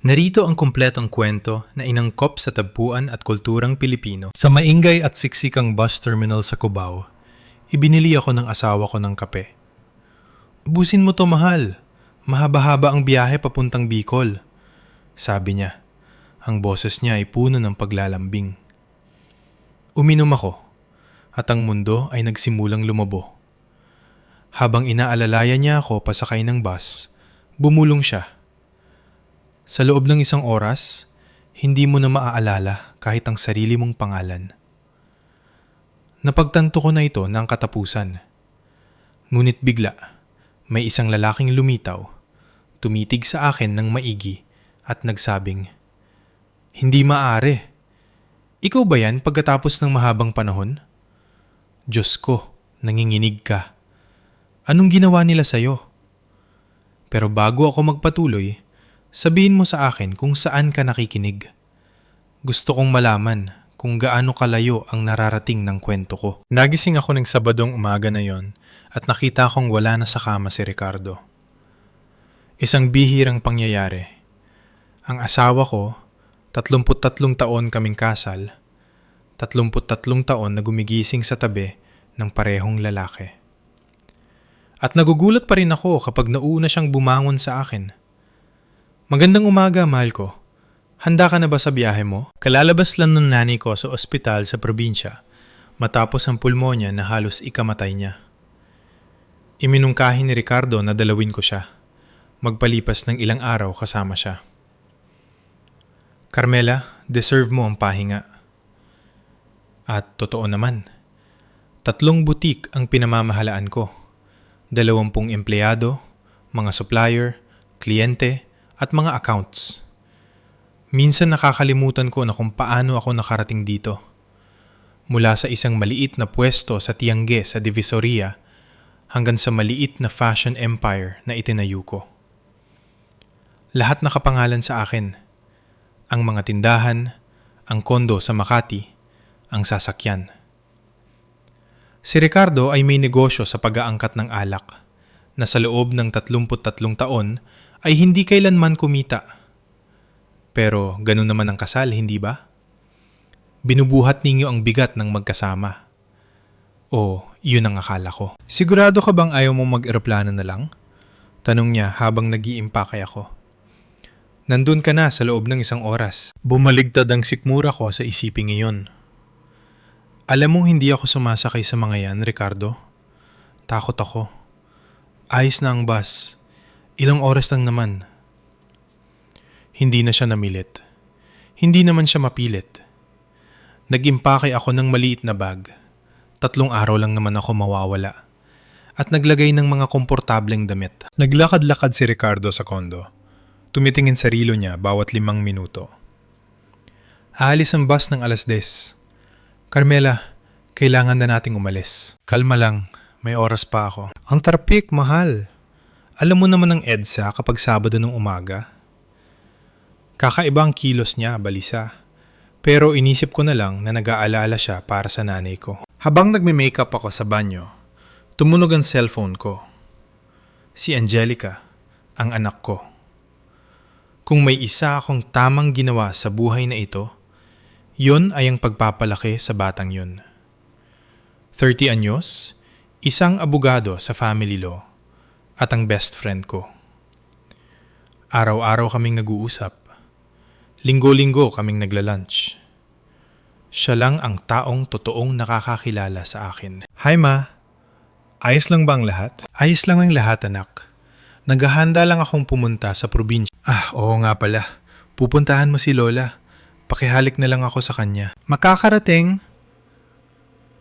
Narito ang kumpletong kwento na inangkop sa tagpuan at kulturang Pilipino. Sa maingay at siksikang bus terminal sa Cubao, ibinili ako ng asawa ko ng kape. "Ubusin mo to, mahal. Mahaba-haba ang biyahe papuntang Bicol," sabi niya. Ang boses niya ay puno ng paglalambing. Uminom ako at ang mundo ay nagsimulang lumabo. Habang inaalalayan niya ako pasakay ng bus, bumulong siya. Sa loob ng isang oras, hindi mo na maaalala kahit ang sarili mong pangalan. Napagtanto ko na ito ng katapusan. Ngunit bigla, may isang lalaking lumitaw, tumitig sa akin ng maigi at nagsabing, "Hindi maaari. Ikaw ba yan pagkatapos ng mahabang panahon? Diyos ko, nanginginig ka. Anong ginawa nila sa'yo?" Pero bago ako magpatuloy, sabihin mo sa akin kung saan ka nakikinig. Gusto kong malaman kung gaano kalayo ang nararating ng kwento ko. Nagising ako ng Sabadong umaga na yon at nakita kong wala na sa kama si Ricardo. Isang bihirang pangyayari. Ang asawa ko, 33 taon kaming kasal, 33 taon na gumigising sa tabi ng parehong lalaki. At nagugulat pa rin ako kapag nauna siyang bumangon sa akin. "Magandang umaga, mahal ko. Handa ka na ba sa biyahe mo?" Kalalabas lang ng nanay ko sa ospital sa probinsya matapos ang pulmonya na halos ikamatay niya. Iminungkahi ni Ricardo na dalawin ko siya. Magpalipas ng ilang araw kasama siya. "Carmela, deserve mo ang pahinga." At totoo naman. 3 butik ang pinamamahalaan ko. 20 empleyado, mga supplier, kliyente, at mga accounts. Minsan nakakalimutan ko na kung paano ako nakarating dito. Mula sa isang maliit na pwesto sa Tiangge sa Divisoria hanggang sa maliit na fashion empire na itinayo ko. Lahat nakapangalan sa akin. Ang mga tindahan, ang kondo sa Makati, ang sasakyan. Si Ricardo ay may negosyo sa pag-aangkat ng alak na sa loob ng 33 taon ay hindi kailanman kumita. Pero ganun naman ang kasal, hindi ba? Binubuhat ninyo ang bigat ng magkasama. O, yun ang akala ko. "Sigurado ka bang ayaw mong mag-eroplano na lang?" Tanong niya habang nag-iimpake ako. "Nandun ka na sa loob ng isang oras." Bumaligtad ang sikmura ko sa isiping iyon. "Alam mong hindi ako sumasakay sa mga yan, Ricardo. Takot ako. Ayos na ang bus. Ilang oras lang naman." Hindi na siya namilit. Hindi naman siya mapilit. Nag-impake ako ng maliit na bag. 3 araw lang naman ako mawawala. At naglagay ng mga komportableng damit. Naglakad-lakad si Ricardo sa kondo. Tumitingin sa rilo niya bawat 5 minuto. "Aalis ang bus ng 10:00. Carmela, kailangan na nating umalis." "Kalma lang, may oras pa ako." "Ang trapik, mahal. Alam mo naman ang EDSA kapag Sabado ng umaga." Kakaiba ang kilos niya, balisa. Pero inisip ko na lang na nag-aalala siya para sa nanay ko. Habang nagme-makeup ako sa banyo, tumunog ang cellphone ko. Si Angelica, ang anak ko. Kung may isa akong tamang ginawa sa buhay na ito, yon ay ang pagpapalaki sa batang yun. 30 anyos, isang abogado sa family law, at ang best friend ko. Araw-araw kaming nag-uusap. Linggo-linggo kaming nagla-lunch. Siya lang ang taong totoong nakakakilala sa akin. "Hi ma, ayos lang ba ang lahat?" "Ayos lang ang lahat, anak. Naghahanda lang akong pumunta sa probinsya." Oo nga pala. Pupuntahan mo si Lola. Pakihalik na lang ako sa kanya." "Makakarating."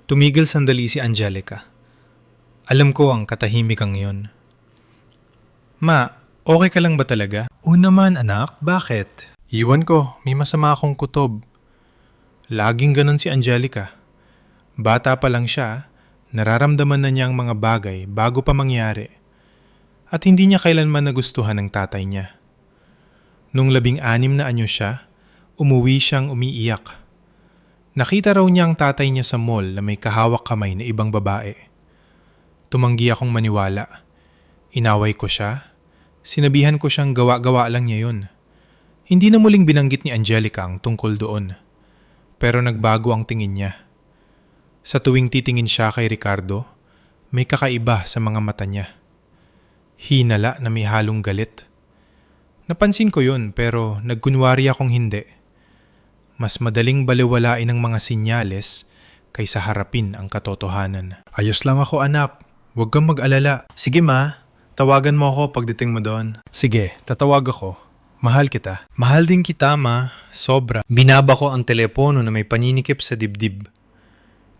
Tumigil sandali si Angelica. Alam ko ang katahimikang yon. "Ma, okay ka lang ba talaga?" "Oo naman anak, bakit?" "Iwan ko, may masama akong kutob." Laging ganun si Angelica. Bata pa lang siya, nararamdaman na niya ang mga bagay bago pa mangyari. At hindi niya kailanman nagustuhan ng tatay niya. Nung 16 na anyo siya, umuwi siyang umiiyak. Nakita raw niya ang tatay niya sa mall na may kahawak kamay na ibang babae. Tumanggi akong maniwala. Inaway ko siya. Sinabihan ko siyang gawa-gawa lang niya yun. Hindi na muling binanggit ni Angelica ang tungkol doon. Pero nagbago ang tingin niya. Sa tuwing titingin siya kay Ricardo, may kakaiba sa mga mata niya. Hinala na may halong galit. Napansin ko yun pero nagkunwari akong hindi. Mas madaling baliwalain ang mga sinyales kaysa harapin ang katotohanan. Ayos lang ako anak, huwag kang mag-alala. Sige ma, tawagan mo ako pagdating mo doon. Sige, tatawag ako. Mahal kita. Mahal din kita ma, sobra. Binaba ko ang telepono na may paninikip sa dibdib.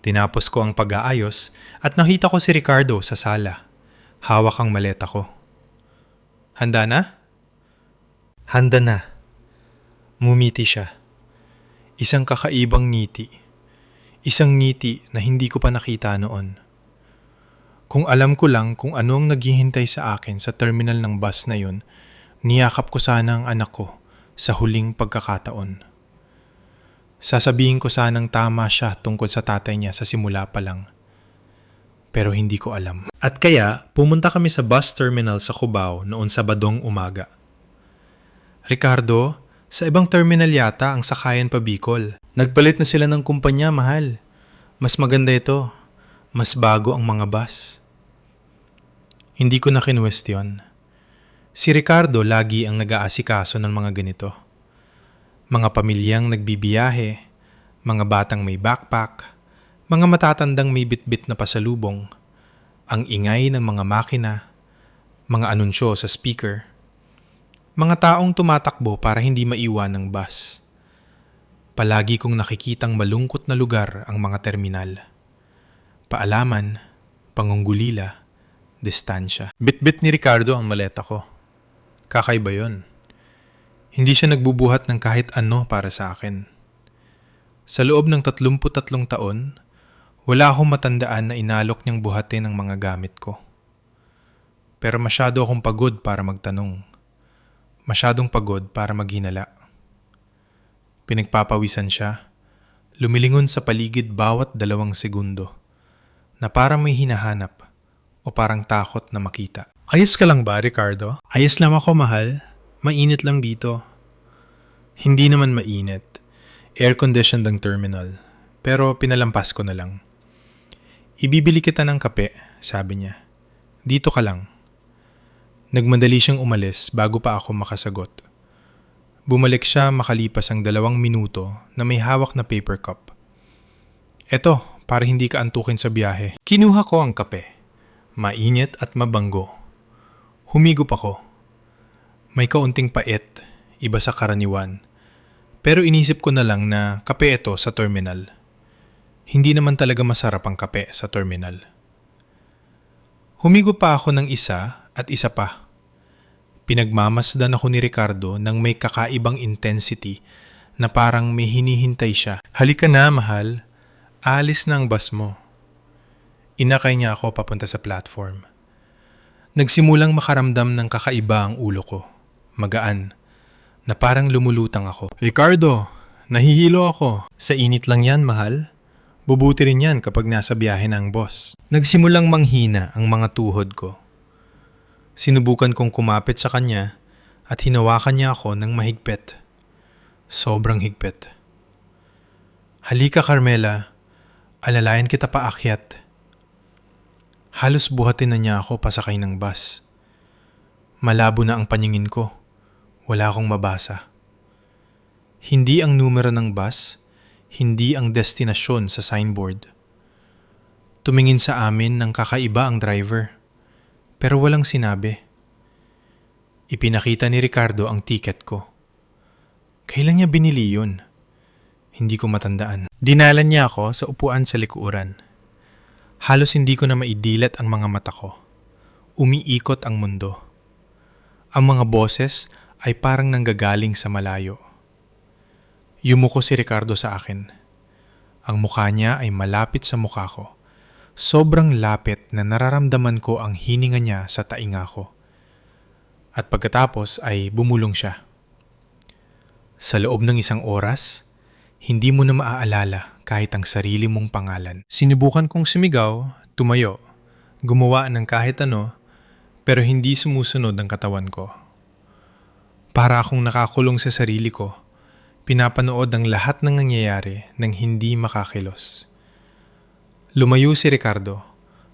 Tinapos ko ang pag-aayos at nakita ko si Ricardo sa sala. Hawak ang maleta ko. Handa na? Handa na. Mumiti siya. Isang kakaibang ngiti. Isang ngiti na hindi ko pa nakita noon. Kung alam ko lang kung ano ang naghihintay sa akin sa terminal ng bus na yun, niyakap ko sana ang anak ko sa huling pagkakataon. Sasabihin ko sanang tama siya tungkol sa tatay niya sa simula pa lang. Pero hindi ko alam. At kaya, pumunta kami sa bus terminal sa Cubao noon Sabadong umaga. Ricardo, sa ibang terminal yata ang sakayan pa Bicol. Nagpalit na sila ng kumpanya, mahal. Mas maganda ito. Mas bago ang mga bus. Hindi ko na kinwestiyon. Si Ricardo lagi ang nag-aasikaso ng mga ganito. Mga pamilyang nagbibiyahe, mga batang may backpack, mga matatandang may bitbit na pasalubong, ang ingay ng mga makina, mga anunsyo sa speaker, mga taong tumatakbo para hindi maiwan ng bus. Palagi kong nakikitang malungkot na lugar ang mga terminal. Paalaman, pangunggulila, distansya. Bitbit ni Ricardo ang maleta ko. Kakaiba yun. Hindi siya nagbubuhat ng kahit ano para sa akin. Sa loob ng 33 taon, wala akong matandaan na inalok niyang buhatin ang mga gamit ko. Pero masyado akong pagod para magtanong. Masyadong pagod para maghinala. Pinagpapawisan siya, lumilingon sa paligid bawat 2 segundo, na parang may hinahanap o parang takot na makita. Ayos ka lang ba, Ricardo? Ayos lang ako, mahal. Mainit lang dito. Hindi naman mainit. Air-conditioned ang terminal. Pero pinalampas ko na lang. Ibibili kita ng kape, sabi niya. Dito ka lang. Nagmadali siyang umalis bago pa ako makasagot. Bumalik siya makalipas ang 2 minuto na may hawak na paper cup. Eto, para hindi ka antukin sa biyahe. Kinuha ko ang kape. Mainit at mabanggo. Humigop ako. May kaunting pait, iba sa karaniwan. Pero inisip ko na lang na kape ito sa terminal. Hindi naman talaga masarap ang kape sa terminal. Humigop pa ako ng isa at isa pa. Pinagmamasdan ako ni Ricardo ng may kakaibang intensity na parang may hinihintay siya. Halika na, mahal. Aalis na ang bus mo. Inakay niya ako papunta sa platform. Nagsimulang makaramdam ng kakaiba ang ulo ko. Magaan, na parang lumulutang ako. Ricardo, nahihilo ako. Sa init lang yan, mahal. Bubuti rin yan kapag nasa biyahe na ang boss. Nagsimulang manghina ang mga tuhod ko. Sinubukan kong kumapit sa kanya at hinawakan niya ako ng mahigpit. Sobrang higpit. Halika, Carmela. Alalayan kita paakyat. Halos buhatin na niya ako pasakay ng bus. Malabo na ang paningin ko. Wala akong mabasa. Hindi ang numero ng bus, hindi ang destinasyon sa signboard. Tumingin sa amin ng kakaiba ang driver, pero walang sinabi. Ipinakita ni Ricardo ang ticket ko. Kailan niya binili yun? Hindi ko matandaan. Dinalan niya ako sa upuan sa likuran. Halos hindi ko na maidilat ang mga mata ko. Umiikot ang mundo. Ang mga boses ay parang nanggagaling sa malayo. Yumuko si Ricardo sa akin. Ang mukha niya ay malapit sa mukha ko. Sobrang lapit na nararamdaman ko ang hininga niya sa tainga ko. At pagkatapos ay bumulong siya. Sa loob ng 1 oras, hindi mo na maaalala kahit ang sarili mong pangalan. Sinubukan kong sumigaw, tumayo, gumawa ng kahit ano, pero hindi sumusunod ang katawan ko. Para akong nakakulong sa sarili ko, pinapanood ang lahat ng nangyayari nang hindi makakilos. Lumayo si Ricardo,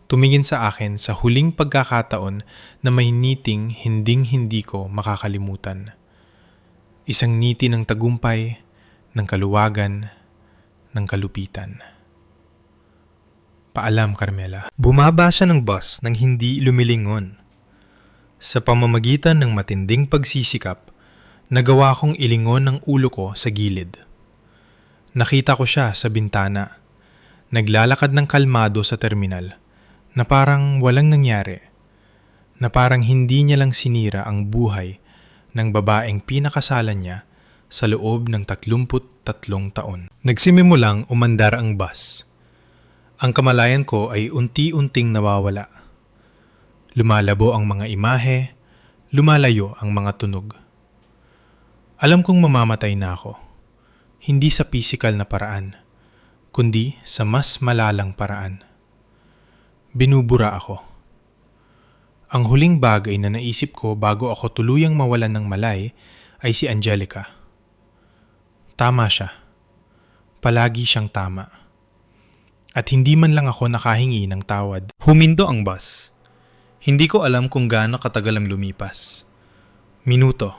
tumingin sa akin sa huling pagkakataon na may niting hinding-hindi ko makakalimutan. Isang niti ng tagumpay, ng kaluwagan, ng kalupitan. Paalam, Carmela. Bumaba siya ng bus nang hindi lumilingon. Sa pamamagitan ng matinding pagsisikap, nagawa kong ilingon ang ulo ko sa gilid. Nakita ko siya sa bintana, naglalakad ng kalmado sa terminal, na parang walang nangyari, na parang hindi niya lang sinira ang buhay ng babaeng pinakasalan niya sa loob ng 33 taon. Nagsimimulang umandar ang bus. Ang kamalayan ko ay unti-unting nawawala. Lumalabo ang mga imahe, lumalayo ang mga tunog. Alam kong mamamatay na ako, hindi sa pisikal na paraan, kundi sa mas malalang paraan. Binubura ako. Ang huling bagay na naisip ko bago ako tuluyang mawalan ng malay ay si Angelica. Tama siya. Palagi siyang tama. At hindi man lang ako nakahingi ng tawad. Humindo ang bus. Hindi ko alam kung gaano katagal ang lumipas. Minuto.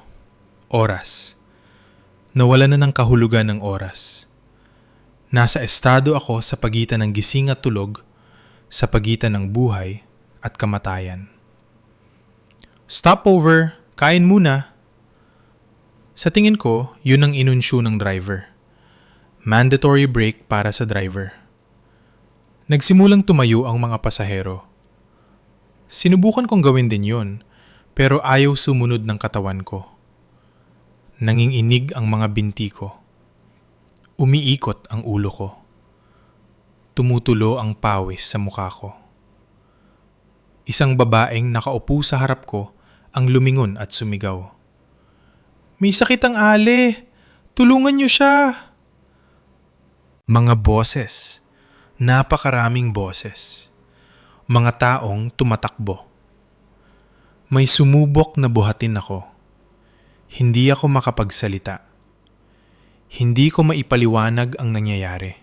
Oras. Nawala na ng kahulugan ng oras. Nasa estado ako sa pagitan ng gising at tulog, sa pagitan ng buhay at kamatayan. Stopover, kain muna. Sa tingin ko, yun ang inunsyo ng driver. Mandatory break para sa driver. Nagsimulang tumayo ang mga pasahero. Sinubukan kong gawin din yun, pero ayaw sumunod ng katawan ko. Nanginginig ang mga binti ko. Umiikot ang ulo ko. Tumutulo ang pawis sa mukha ko. Isang babaeng nakaupo sa harap ko ang lumingon at sumigaw. May sakit ang ale! Tulungan niyo siya! Mga boses. Napakaraming boses. Mga taong tumatakbo. May sumubok na buhatin ako. Hindi ako makapagsalita. Hindi ko maipaliwanag ang nangyayari.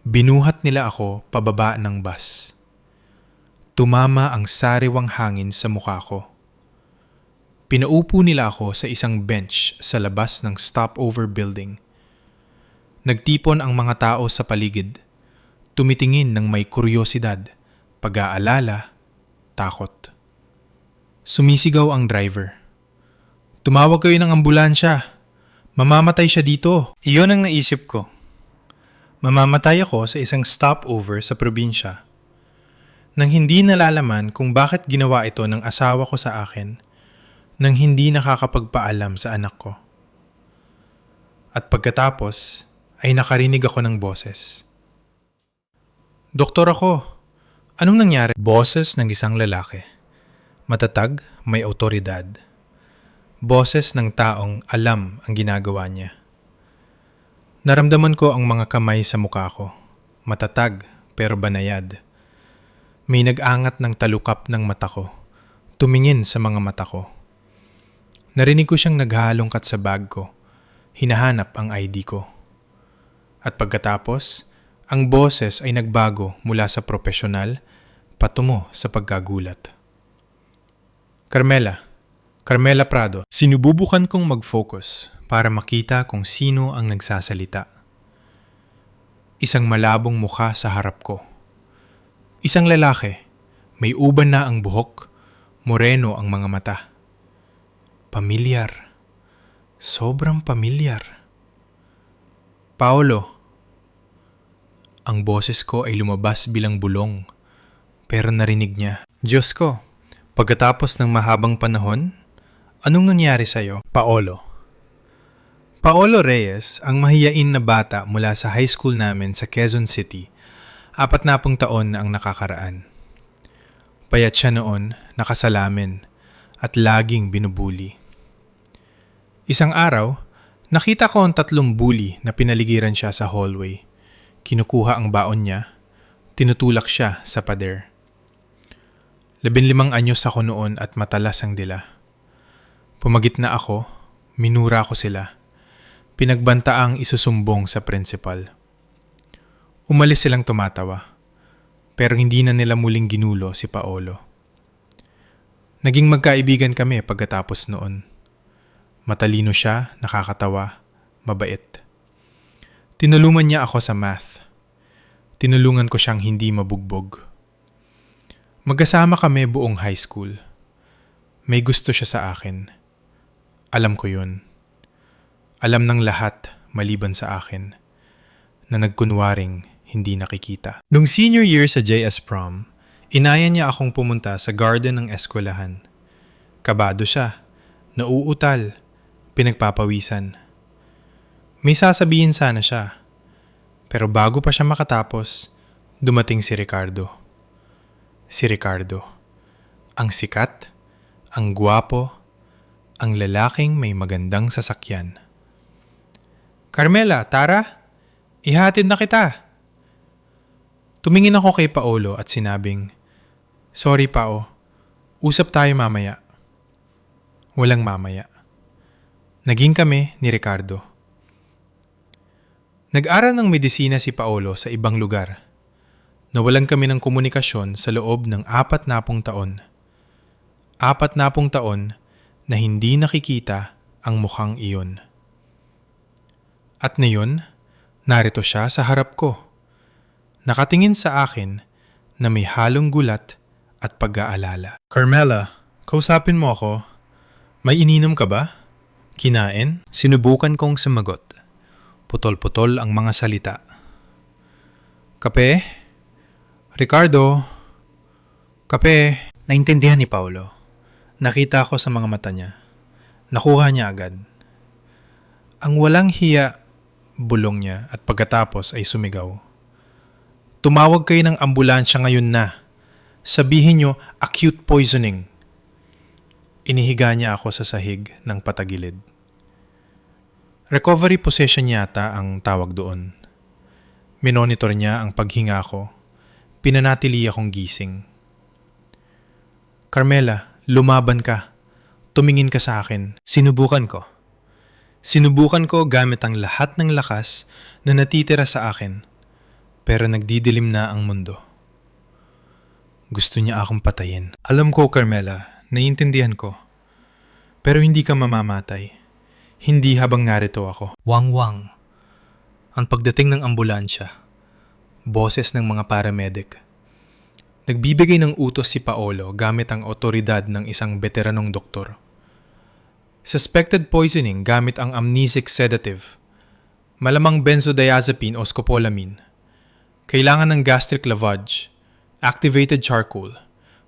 Binuhat nila ako pababa ng bus. Tumama ang sariwang hangin sa mukha ko. Pinaupo nila ako sa isang bench sa labas ng stopover building. Nagtipon ang mga tao sa paligid, tumitingin ng may kuryosidad, pag-aalala, takot. Sumisigaw ang driver. Tumawag kayo ng ambulansya. Mamamatay siya dito. Iyon ang naisip ko. Mamamatay ako sa isang stopover sa probinsya. Nang hindi nalalaman kung bakit ginawa ito ng asawa ko sa akin, nang hindi nakakapagpaalam sa anak ko. At pagkatapos ay nakarinig ako ng boses. Doktor ako. Anong nangyari? Boses ng isang lalaki. Matatag, may otoridad. Boses ng taong alam ang ginagawa niya. Naramdaman ko ang mga kamay sa mukha ko. Matatag, pero banayad. May nag-angat ng talukap ng mata ko. Tumingin sa mga mata ko. Narinig ko siyang naghahalongkat sa bag ko. Hinahanap ang ID ko. At pagkatapos, ang boses ay nagbago mula sa profesional patungo sa pagkagulat. Carmela Prado. Sinububukan kong mag-focus para makita kung sino ang nagsasalita. Isang malabong mukha sa harap ko. Isang lalaki, may uban na ang buhok, moreno ang mga mata. Pamilyar. Sobrang pamilyar. Paolo. Ang boses ko ay lumabas bilang bulong, pero narinig niya. Diyos ko, pagkatapos ng mahabang panahon, anong nangyari sa'yo? Paolo Reyes, ang mahiyain na bata mula sa high school namin sa Quezon City, 40 taon na ang nakakaraan. Payat siya noon, nakasalamin, at laging binubuli. Isang araw, nakita ko ang 3 bully na pinaligiran siya sa hallway. Kinukuha ang baon niya, tinutulak siya sa pader. 15 anyos ako noon at matalas ang dila. Pumagitna ako, minura ko sila. Pinagbantaang isusumbong sa principal. Umalis silang tumatawa, pero hindi na nila muling ginulo si Paolo. Naging magkaibigan kami pagkatapos noon. Matalino siya, nakakatawa, mabait. Tinulungan niya ako sa math. Tinulungan ko siyang hindi mabugbog. Magkasama kami buong high school. May gusto siya sa akin. Alam ko yun. Alam ng lahat maliban sa akin na nagkunwaring hindi nakikita. Nung senior year sa JS Prom, inaya niya akong pumunta sa garden ng eskwelahan. Kabado siya, nauutal, pinagpapawisan. May sasabihin sana siya. Pero bago pa siya makatapos, dumating si Ricardo. Si Ricardo. Ang sikat, ang gwapo, ang lalaking may magandang sasakyan. Carmela, Tara, ihatid na kita. Tumingin ako kay Paolo at sinabing, Sorry Pao, usap tayo mamaya. Walang mamaya. Naging kami ni Ricardo. Nag-aral ng medisina si Paolo sa ibang lugar. Nawalan kami ng komunikasyon sa loob ng 40 taon. 40 taon na hindi nakikita ang mukhang iyon. At ngayon, narito siya sa harap ko. Nakatingin sa akin na may halong gulat at pag-aalala. Carmela, kausapin mo ako. May ininom ka ba? Kinain? Sinubukan kong sumagot. Putol-putol ang mga salita. Kape? Ricardo? Kape? Naintindihan ni Paolo. Nakita ko sa mga mata niya. Nakuha niya agad. Ang walang hiya, bulong niya at pagkatapos ay sumigaw. Tumawag kayo ng ambulansya ngayon na. Sabihin niyo acute poisoning. Inihiga niya ako sa sahig ng patagilid. Recovery position yata ang tawag doon. Minonitor niya ang paghinga ko. Pinanatili akong gising. Carmela, lumaban ka. Tumingin ka sa akin. Sinubukan ko. Sinubukan ko gamit ang lahat ng lakas na natitira sa akin. Pero nagdidilim na ang mundo. Gusto niya akong patayin. Alam ko, Carmela, naiintindihan ko. Pero hindi ka mamamatay. Hindi habang narito ako. Wang-wang. Ang pagdating ng ambulansya. Boses ng mga paramedic. Nagbibigay ng utos si Paolo gamit ang otoridad ng isang veteranong doktor. Suspected poisoning gamit ang amnesic sedative. Malamang benzodiazepine o scopolamine. Kailangan ng gastric lavage, activated charcoal,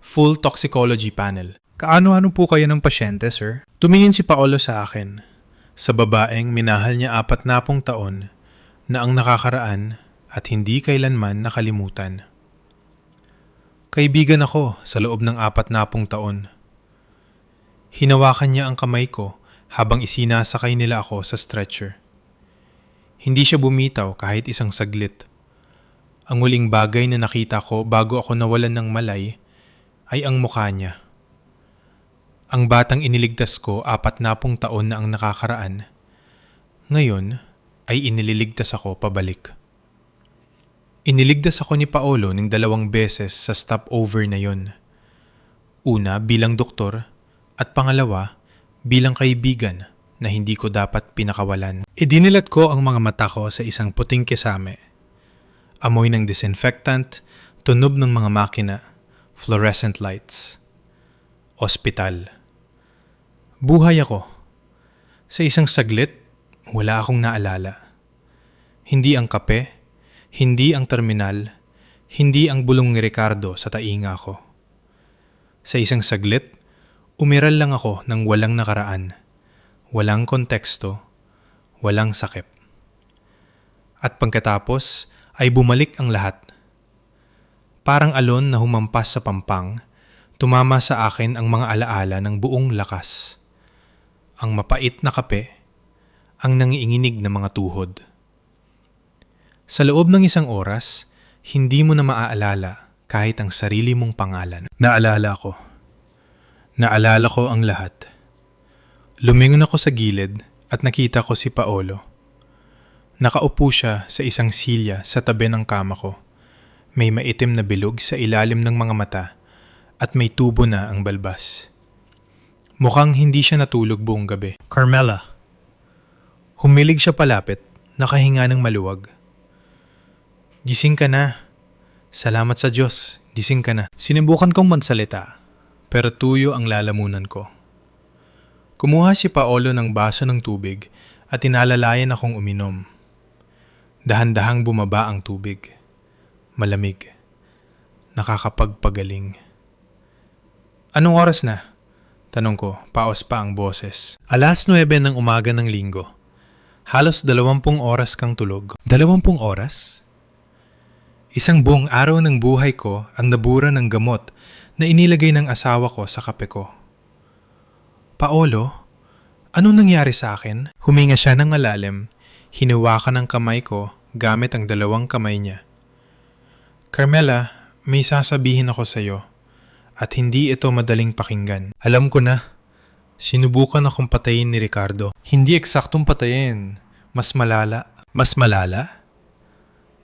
full toxicology panel. Kaano-ano po kayo ng pasyente, sir? Tumingin si Paolo sa akin. Sa babaeng minahal niya 40 taon na ang nakakaraan at hindi kailanman nakalimutan. Kaibigan ako sa loob ng 40 taon. Hinawakan niya ang kamay ko habang isinasakay nila ako sa stretcher. Hindi siya bumitaw kahit isang saglit. Ang huling bagay na nakita ko bago ako nawalan ng malay ay ang mukha niya. Ang batang iniligtas ko 40 taon na ang nakakaraan, ngayon ay inililigtas ako pabalik. Iniligtas ako ni Paolo ng 2 beses sa stopover na yon. Una bilang doktor at pangalawa bilang kaibigan na hindi ko dapat pinakawalan. Idinilat ko ang mga mata ko sa isang puting kisame. Amoy ng disinfectant, tunog ng mga makina, fluorescent lights. Ospital. Buhay ako. Sa isang saglit, wala akong naalala. Hindi ang kape, hindi ang terminal, hindi ang bulong ni Ricardo sa tainga ko. Sa isang saglit, umiral lang ako ng walang nakaraan, walang konteksto, walang sakit. At pagkatapos ay bumalik ang lahat. Parang alon na humampas sa pampang, tumama sa akin ang mga alaala ng buong lakas. Ang mapait na kape, ang nangiinginig na mga tuhod. Sa loob ng 1 oras, hindi mo na maaalala kahit ang sarili mong pangalan. Naalala ko. Naalala ko ang lahat. Lumingon ako sa gilid at nakita ko si Paolo. Nakaupo siya sa isang silya sa tabi ng kama ko. May maitim na bilog sa ilalim ng mga mata at may tubo na ang balbas. Mukhang hindi siya natulog buong gabi. Carmela. Humilig siya palapit, nakahinga ng maluwag. Gising ka na. Salamat sa Diyos, gising ka na. Sinubukan kong magsalita. Pero tuyo ang lalamunan ko. Kumuha si Paolo ng baso ng tubig at inalalayan akong uminom. Dahan-dahang bumaba ang tubig. Malamig. Nakakapagpagaling. Anong oras na? Tanong ko, paos pa ang boses. 9:00 ng umaga ng linggo. Halos 20 oras kang tulog. 20 oras? Isang buong araw ng buhay ko ang nabura ng gamot na inilagay ng asawa ko sa kape ko. Paolo, anong nangyari sa akin? Huminga siya ng malalim, hinawakan ng kamay ko gamit ang 2 kamay niya. Carmela, may sasabihin ako sa iyo at hindi ito madaling pakinggan. Alam ko na. Sinubukan akong patayin ni Ricardo. Hindi eksaktong patayin, mas malala. Mas malala?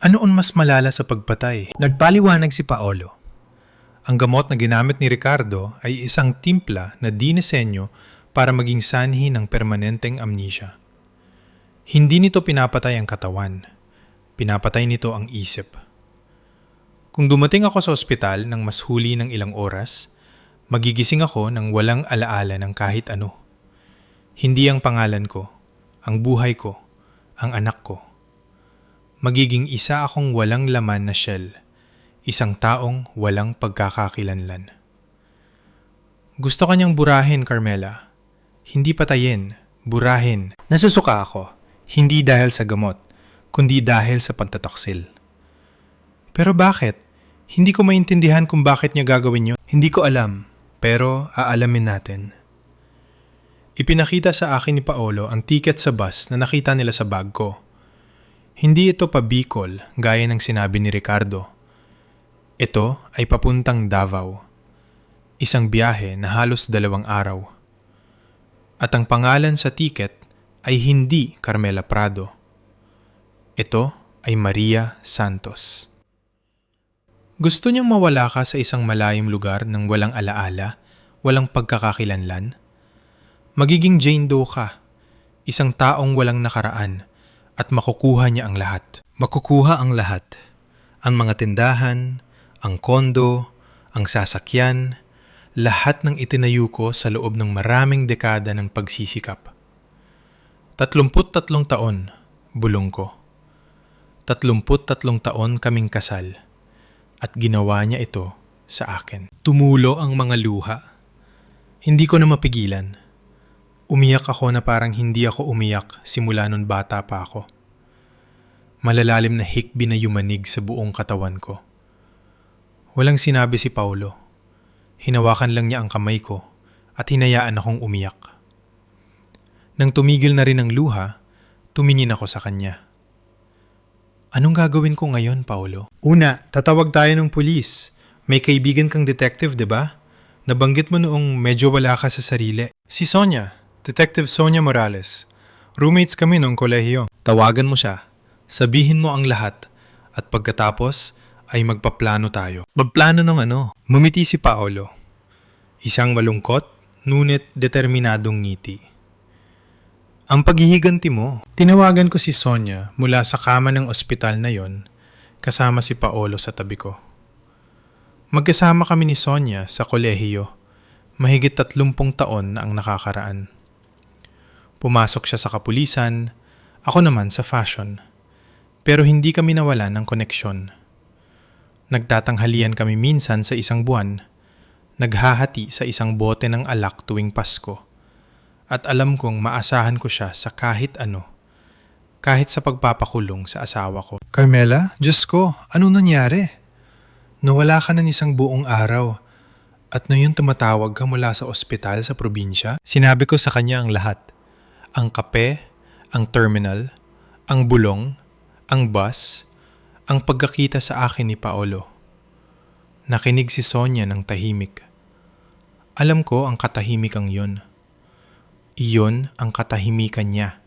Ano ang mas malala sa pagpatay? Nagpaliwanag si Paolo. Ang gamot na ginamit ni Ricardo ay isang timpla na dinisenyo para maging sanhi ng permanenteng amnesia. Hindi nito pinapatay ang katawan. Pinapatay nito ang isip. Kung dumating ako sa ospital ng mas huli ng ilang oras, magigising ako ng walang alaala ng kahit ano. Hindi ang pangalan ko, ang buhay ko, ang anak ko. Magiging isa akong walang laman na shell, isang taong walang pagkakakilanlan. Gusto kanyang burahin, Carmela. Hindi patayin, burahin. Nasusuka ako, hindi dahil sa gamot, kundi dahil sa pagtataksil. Pero bakit? Hindi ko maintindihan kung bakit niya gagawin yun. Hindi ko alam, pero aalamin natin. Ipinakita sa akin ni Paolo ang ticket sa bus na nakita nila sa bag ko. Hindi ito pa Bicol gaya ng sinabi ni Ricardo. Ito ay papuntang Davao. Isang biyahe na halos 2 araw. At ang pangalan sa ticket ay hindi Carmela Prado. Ito ay Maria Santos. Gusto niyang mawala ka sa isang malayong lugar ng walang alaala, walang pagkakakilanlan? Magiging Jane Doe ka, isang taong walang nakaraan, at makukuha niya ang lahat. Makukuha ang lahat. Ang mga tindahan, ang kondo, ang sasakyan, lahat ng itinayo ko sa loob ng maraming dekada ng pagsisikap. 33 taon, bulong ko. 33 taon kaming kasal. At ginawa niya ito sa akin. Tumulo ang mga luha. Hindi ko na mapigilan. Umiyak ako na parang hindi ako umiyak simula nun bata pa ako. Malalalim na hikbi na yumanig sa buong katawan ko. Walang sinabi si Paolo. Hinawakan lang niya ang kamay ko at hinayaan akong umiyak. Nang tumigil na rin ang luha, tumingin ako sa kanya. Anong gagawin ko ngayon, Paolo? Una, tatawag tayo ng pulis. May kaibigan kang detective, di ba? Nabanggit mo noong medyo wala ka sa sarili. Si Sonia, Detective Sonia Morales. Roommates kami noong kolehiyo. Tawagan mo siya. Sabihin mo ang lahat. At pagkatapos, ay magpaplano tayo. Magplano ng ano? Mumiti si Paolo. Isang malungkot, ngunit determinadong ngiti. Ang paghihiganti mo. Tinawagan ko si Sonia mula sa kama ng ospital na yon, kasama si Paolo sa tabi ko. Magkasama kami ni Sonia sa kolehiyo, mahigit 30 taon na ang nakakaraan. Pumasok siya sa kapulisan, ako naman sa fashion. Pero hindi kami nawalan ng koneksyon. Nagtatanghalian kami minsan sa isang buwan, naghahati sa isang bote ng alak tuwing Pasko. At alam kong maasahan ko siya sa kahit ano, kahit sa pagpapakulong sa asawa ko. Carmela, Diyos ko, anong nangyari? Nawala ka ng isang buong araw at ngayon tumatawag ka mula sa ospital sa probinsya? Sinabi ko sa kanya ang lahat. Ang kape, ang terminal, ang bulong, ang bus, ang pagkakita sa akin ni Paolo. Nakinig si Sonia ng tahimik. Alam ko ang katahimikang yun. Iyon ang katahimikan niya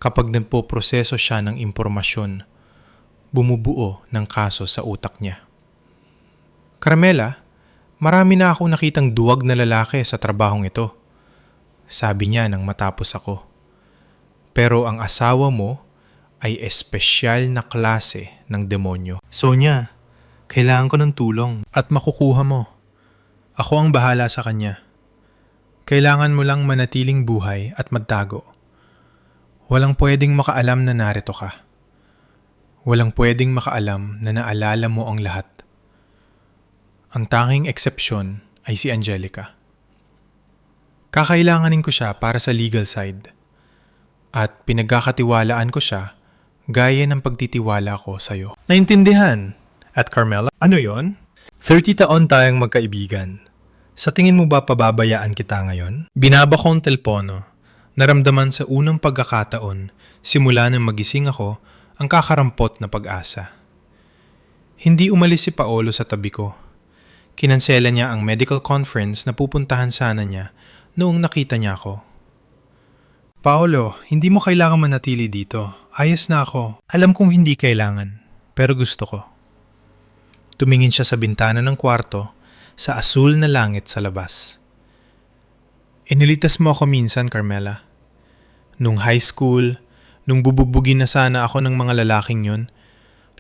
kapag nagpoproseso siya ng impormasyon, bumubuo ng kaso sa utak niya. Carmela, marami na akong nakitang duwag na lalaki sa trabahong ito. Sabi niya nang matapos ako. Pero ang asawa mo ay espesyal na klase ng demonyo. Sonia, kailangan ko ng tulong. At makukuha mo. Ako ang bahala sa kanya. Kailangan mo lang manatiling buhay at magtago. Walang pwedeng makaalam na narito ka. Walang pwedeng makaalam na naalala mo ang lahat. Ang tanging eksepsyon ay si Angelica. Kakailanganin ko siya para sa legal side. At pinagkakatiwalaan ko siya gaya ng pagtitiwala ko sa'yo. Naintindihan. At Carmela, ano yon? 30 taon tayong magkaibigan. Sa tingin mo ba pababayaan kita ngayon? Binaba ko ang telepono. Naramdaman sa unang pagkakataon, simula nang magising ako, ang kakarampot na pag-asa. Hindi umalis si Paolo sa tabi ko. Kinansela niya ang medical conference na pupuntahan sana niya noong nakita niya ako. Paolo, hindi mo kailangan manatili dito. Ayos na ako. Alam kong hindi kailangan, pero gusto ko. Tumingin siya sa bintana ng kwarto, sa asul na langit sa labas. Inilitas mo ako minsan, Carmela. Nung high school, nung bububugin na sana ako ng mga lalaking yun,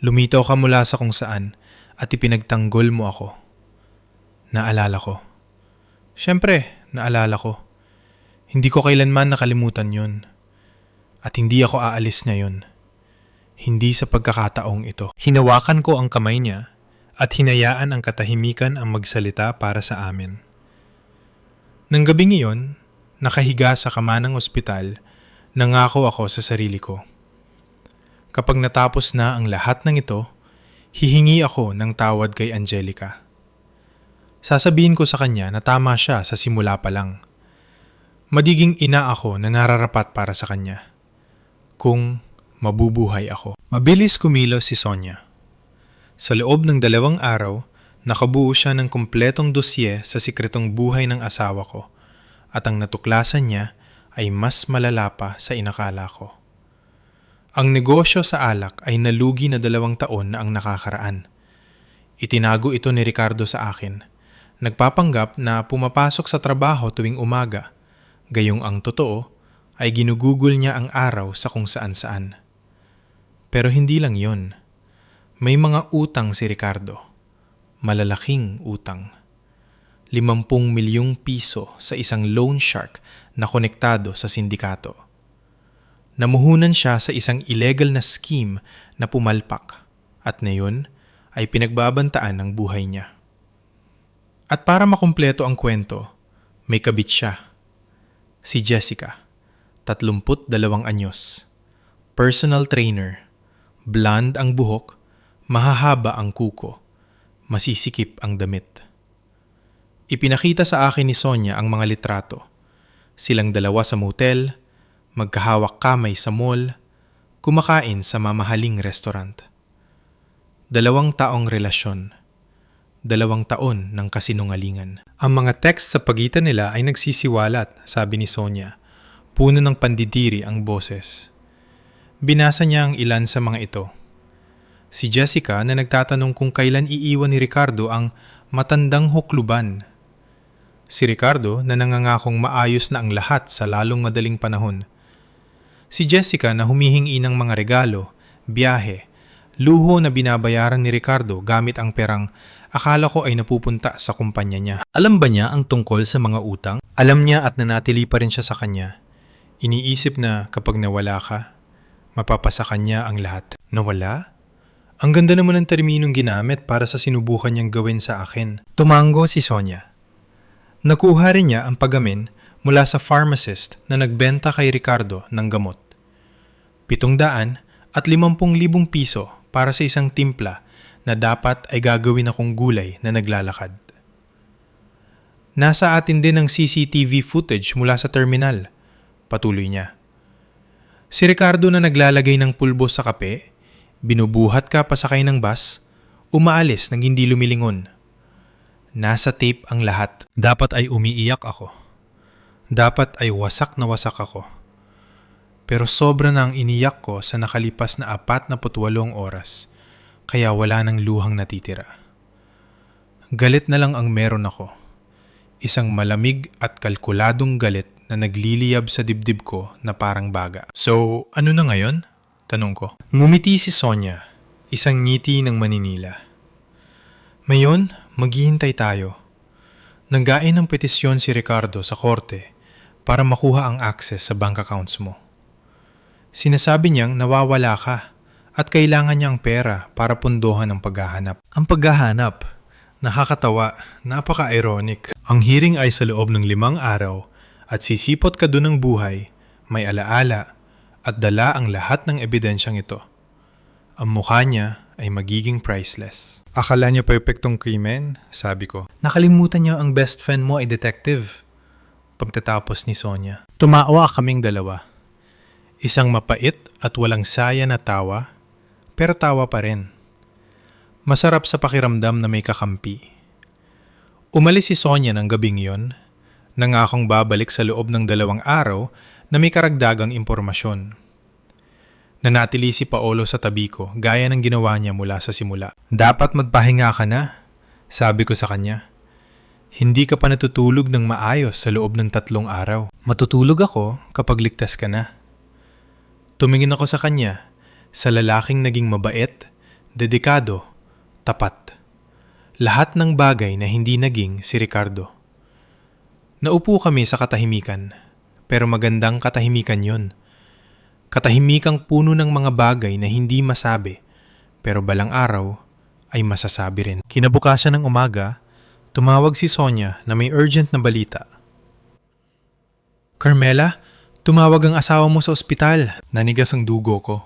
lumitaw ka mula sa kung saan at ipinagtanggol mo ako. Naalala ko. Siyempre, naalala ko. Hindi ko kailanman nakalimutan yun. At hindi ako aalis ngayon. Hindi sa pagkakataong ito. Hinawakan ko ang kamay niya at hinayaan ang katahimikan ang magsalita para sa amin. Nang gabing iyon, nakahiga sa kama ng ospital, nangako ako sa sarili ko. Kapag natapos na ang lahat ng ito, hihingi ako ng tawad kay Angelica. Sasabihin ko sa kanya na tama siya sa simula pa lang. Magiging ina ako na nararapat para sa kanya. Kung mabubuhay ako. Mabilis kumilos si Sonia. Sa loob ng 2 araw, nakabuo siya ng kumpletong dosye sa sikretong buhay ng asawa ko at ang natuklasan niya ay mas malala pa sa inakala ko. Ang negosyo sa alak ay nalugi na 2 taon na ang nakakaraan. Itinago ito ni Ricardo sa akin. Nagpapanggap na pumapasok sa trabaho tuwing umaga, gayong ang totoo ay ginugugol niya ang araw sa kung saan-saan. Pero hindi lang yon. May mga utang si Ricardo. Malalaking utang. 50 milyong piso sa isang loan shark na konektado sa sindikato. Namuhunan siya sa isang illegal na scheme na pumalpak at ngayon ay pinagbabantaan ng buhay niya. At para makumpleto ang kwento, may kabit siya. Si Jessica, 32 anyos, personal trainer, blonde ang buhok, mahahaba ang kuko, masisikip ang damit. Ipinakita sa akin ni Sonia ang mga litrato. Silang dalawa sa motel, magkahawak kamay sa mall, kumakain sa mamahaling restaurant. 2 taong relasyon. 2 taon ng kasinungalingan. Ang mga text sa pagitan nila ay nagsisiwalat, sabi ni Sonia. Puno ng pandidiri ang boses. Binasa niya ang ilan sa mga ito. Si Jessica na nagtatanong kung kailan iiwan ni Ricardo ang matandang hukluban. Si Ricardo na nangangakong maayos na ang lahat sa lalong madaling panahon. Si Jessica na humihingi ng mga regalo, biyahe, luho na binabayaran ni Ricardo gamit ang perang akala ko ay napupunta sa kumpanya niya. Alam ba niya ang tungkol sa mga utang? Alam niya at nanatili pa rin siya sa kanya. Iniisip na kapag nawala ka, mapapasa kanya ang lahat. Nawala? Ang ganda naman ng terminong ginamit para sa sinubukan niyang gawin sa akin. Tumango si Sonia. Nakuha rin niya ang pagamin mula sa pharmacist na nagbenta kay Ricardo ng gamot. 750,000 piso para sa isang timpla na dapat ay gagawin akong gulay na naglalakad. Nasa atin din ang CCTV footage mula sa terminal, patuloy niya. Si Ricardo na naglalagay ng pulbo sa kape, binubuhat ka pasakay ng bus, umaalis nang hindi lumilingon. Nasa tape ang lahat. Dapat ay umiiyak ako. Dapat ay wasak na wasak ako. Pero sobra na ang iniyak ko sa nakalipas na 48 oras, kaya wala nang luhang natitira. Galit na lang ang meron ako. Isang malamig at kalkuladong galit na nagliliyab sa dibdib ko na parang baga. So, ano na ngayon? Tanong ko. Ngumiti si Sonia, isang ngiti ng Maninila. Ngayon, maghihintay tayo. Nanggain ng petisyon si Ricardo sa korte para makuha ang access sa bank accounts mo. Sinasabi niyang nawawala ka at kailangan niyang pera para pundohan ang paghahanap. Ang paghahanap, nakakatawa, napaka-ironic. Ang hearing ay sa loob ng 5 araw at sisipot ka dun ng buhay, may alaala at dala ang lahat ng ebidensyang ito. Ang mukha niya ay magiging priceless. Akala niya perfectong krimen, sabi ko. Nakalimutan niya ang best friend mo ay detective. Pagtatapos ni Sonia. Tumawa kaming dalawa. Isang mapait at walang saya na tawa, pero tawa pa rin. Masarap sa pakiramdam na may kakampi. Umalis si Sonia ng gabing yon, nangakong babalik sa loob ng 2 araw na may karagdagang impormasyon. Nanatili si Paolo sa tabi ko gaya ng ginawa niya mula sa simula. Dapat magpahinga ka na, sabi ko sa kanya. Hindi ka pa natutulog ng maayos sa loob ng 3 araw. Matutulog ako kapag ligtas ka na. Tumingin ako sa kanya, sa lalaking naging mabait, dedikado, tapat. Lahat ng bagay na hindi naging si Ricardo. Naupo kami sa katahimikan, pero magandang katahimikan yon. Katahimikang puno ng mga bagay na hindi masabi, pero balang araw ay masasabi rin. Kinabukasan ng umaga, tumawag si Sonia na may urgent na balita. Carmela, tumawag ang asawa mo sa ospital. Nanigas ang dugo ko.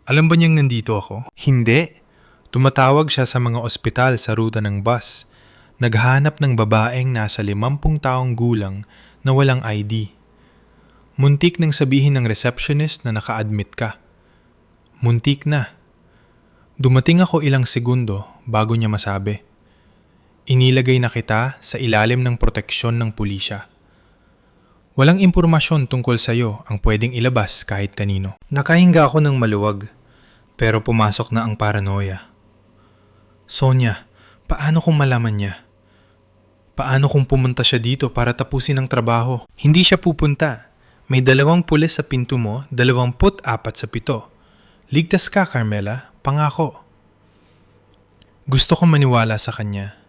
Alam ba niyang nandito ako? Hindi. Tumatawag siya sa mga ospital sa ruta ng bus. Naghahanap ng babaeng nasa 50 taong gulang na walang ID. Muntik nang sabihin ng receptionist na naka-admit ka. Muntik na. Dumating ako ilang segundo bago niya masabi. Inilagay na kita sa ilalim ng proteksyon ng pulisya. Walang impormasyon tungkol sa'yo ang pwedeng ilabas kahit kanino. Nakahinga ako ng maluwag, pero pumasok na ang paranoia. Sonia, paano kung malaman niya? Paano kung pumunta siya dito para tapusin ang trabaho? Hindi siya pupunta. May 2 pulis sa pinto mo, 24 sa pito. Ligtas ka, Carmela. Pangako. Gusto kong maniwala sa kanya.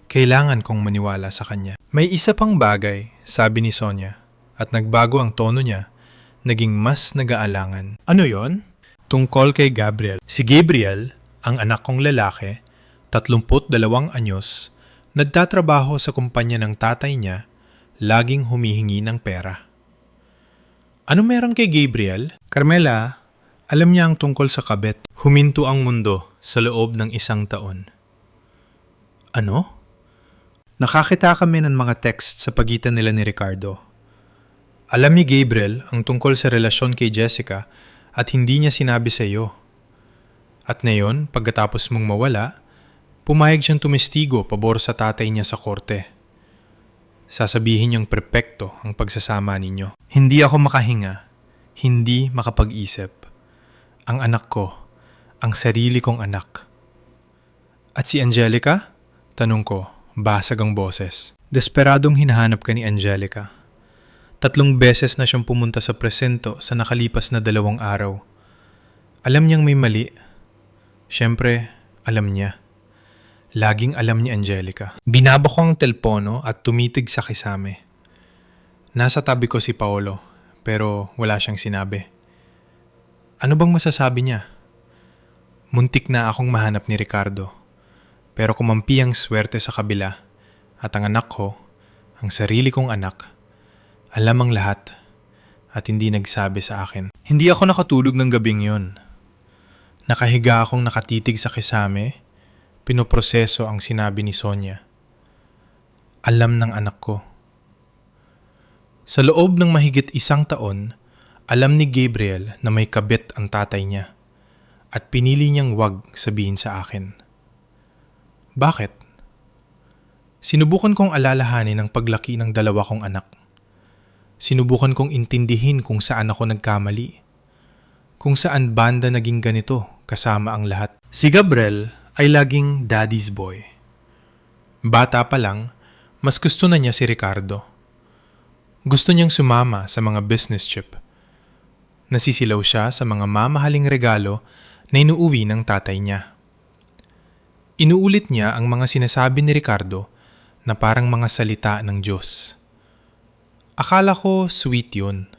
Kailangan kong maniwala sa kanya. May isa pang bagay, sabi ni Sonia, at nagbago ang tono niya, naging mas nag-aalangan. Ano yon? Tungkol kay Gabriel. Si Gabriel, ang anak kong lalaki, 32 anyos, nagtatrabaho sa kumpanya ng tatay niya, laging humihingi ng pera. Ano meron kay Gabriel? Carmela, alam niya ang tungkol sa kabet. Huminto ang mundo sa loob ng 1 taon. Ano? Nakakita kami ng mga text sa pagitan nila ni Ricardo. Alam ni Gabriel ang tungkol sa relasyon kay Jessica at hindi niya sinabi sa iyo. At ngayon, pagkatapos mong mawala, pumayag siyang tumestigo pabor sa tatay niya sa korte. Sasabihin niyang perpekto ang pagsasama ninyo. Hindi ako makahinga, hindi makapag-isip. Ang anak ko, ang sarili kong anak. At si Angelica? Tanong ko. Basag ang boses. Desperadong hinahanap ka ni Angelica. 3 beses na siyang pumunta sa presento sa nakalipas na 2 araw. Alam niyang may mali. Siyempre, alam niya. Laging alam ni Angelica. Binaba ko ang telpono at tumitig sa kisame. Nasa tabi ko si Paolo, pero wala siyang sinabi. Ano bang masasabi niya? Muntik na akong mahanap ni Ricardo. Pero kumampi ang swerte sa kabila at ang anak ko, ang sarili kong anak, alam ang lahat at hindi nagsabi sa akin. Hindi ako nakatulog ng gabing yon. Nakahiga akong nakatitig sa kisame, pinoproseso ang sinabi ni Sonia. Alam ng anak ko. Sa loob ng mahigit 1 taon, alam ni Gabriel na may kabit ang tatay niya at pinili niyang wag sabihin sa akin. Bakit? Sinubukan kong alalahanin ang paglaki ng dalawa kong anak. Sinubukan kong intindihin kung saan ako nagkamali. Kung saan banda naging ganito kasama ang lahat. Si Gabriel ay laging daddy's boy. Bata pa lang, mas gusto na niya si Ricardo. Gusto niyang sumama sa mga business trip. Nasisilaw siya sa mga mamahaling regalo na inuuwi ng tatay niya. Inuulit niya ang mga sinasabi ni Ricardo na parang mga salita ng Diyos. Akala ko sweet yun.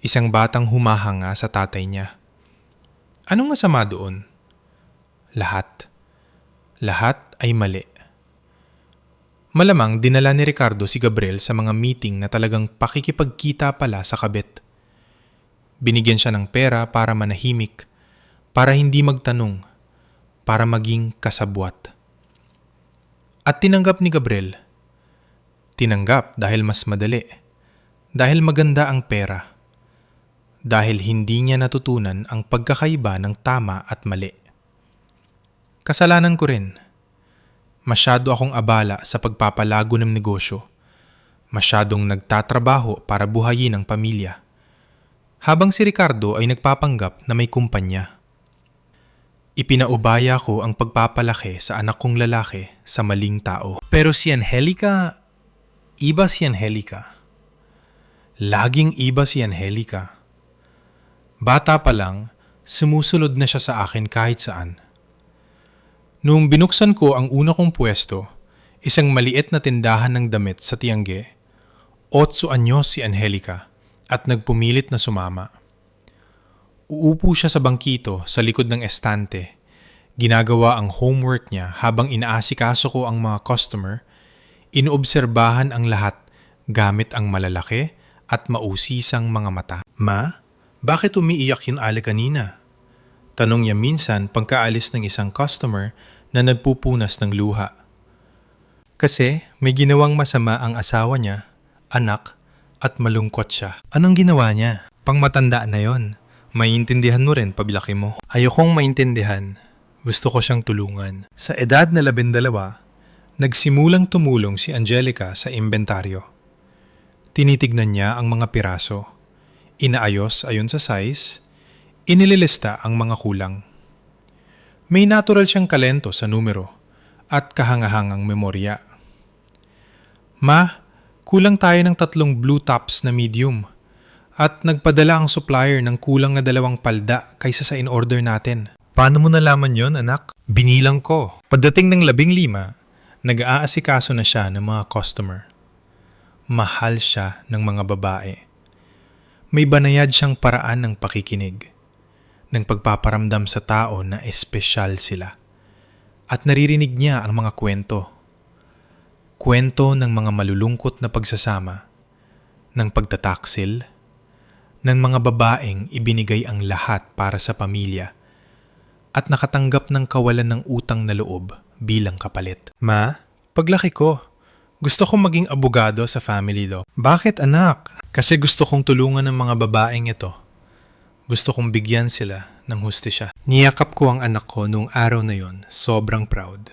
Isang batang humahanga sa tatay niya. Anong masama doon? Lahat. Lahat ay mali. Malamang dinala ni Ricardo si Gabriel sa mga meeting na talagang pakikipagkita pala sa kabit. Binigyan siya ng pera para manahimik, para hindi magtanong, para maging kasabwat. At tinanggap ni Gabriel. Tinanggap dahil mas madali. Dahil maganda ang pera. Dahil hindi niya natutunan ang pagkakaiba ng tama at mali. Kasalanan ko rin. Masyado akong abala sa pagpapalago ng negosyo. Masyadong nagtatrabaho para buhayin ang pamilya. Habang si Ricardo ay nagpapanggap na may kumpanya. Ipinaubaya ko ang pagpapalaki sa anak kong lalaki sa maling tao. Pero si Angelica, iba si Angelica. Laging iba si Angelica. Bata pa lang, sumusunod na siya sa akin kahit saan. Noong binuksan ko ang una kong pwesto, isang maliit na tindahan ng damit sa Tiangge, 8 anyos si Angelica at nagpumilit na sumama. Uupo siya sa bangkito sa likod ng estante. Ginagawa ang homework niya habang inaasikaso ko ang mga customer. Inoobserbahan ang lahat gamit ang malalaki at mausisang mga mata. Ma, bakit umiiyak yung ale kanina? Tanong niya minsan pagkaalis ng isang customer na nagpupunas ng luha. Kasi may ginawang masama ang asawa niya, anak, at malungkot siya. Anong ginawa niya? Pangmatanda na yon. Maintindihan mo rin paglaki mo. Ayokong maintindihan. Gusto ko siyang tulungan. Sa edad na 12, nagsimulang tumulong si Angelica sa inventaryo. Tinitignan niya ang mga piraso. Inaayos ayon sa size. Inililista ang mga kulang. May natural siyang kalento sa numero at kahangahangang memorya. Ma, kulang tayo ng 3 blue tops na medium. At nagpadala ang supplier ng kulang na 2 palda kaysa sa in-order natin. Paano mo nalaman yon, anak? Binilang ko. Pagdating ng 15, nag-aasikaso na siya ng mga customer. Mahal siya ng mga babae. May banayad siyang paraan ng pakikinig, ng pagpaparamdam sa tao na espesyal sila. At naririnig niya ang mga kwento. Kwento ng mga malulungkot na pagsasama, ng pagtataksil, ng mga babaeng ibinigay ang lahat para sa pamilya at nakatanggap ng kawalan ng utang na loob bilang kapalit. Ma, paglaki ko, gusto kong maging abogado sa family law. Bakit anak? Kasi gusto kong tulungan ng mga babaeng ito. Gusto kong bigyan sila ng hustisya. Niyakap ko ang anak ko noong araw na yon, sobrang proud.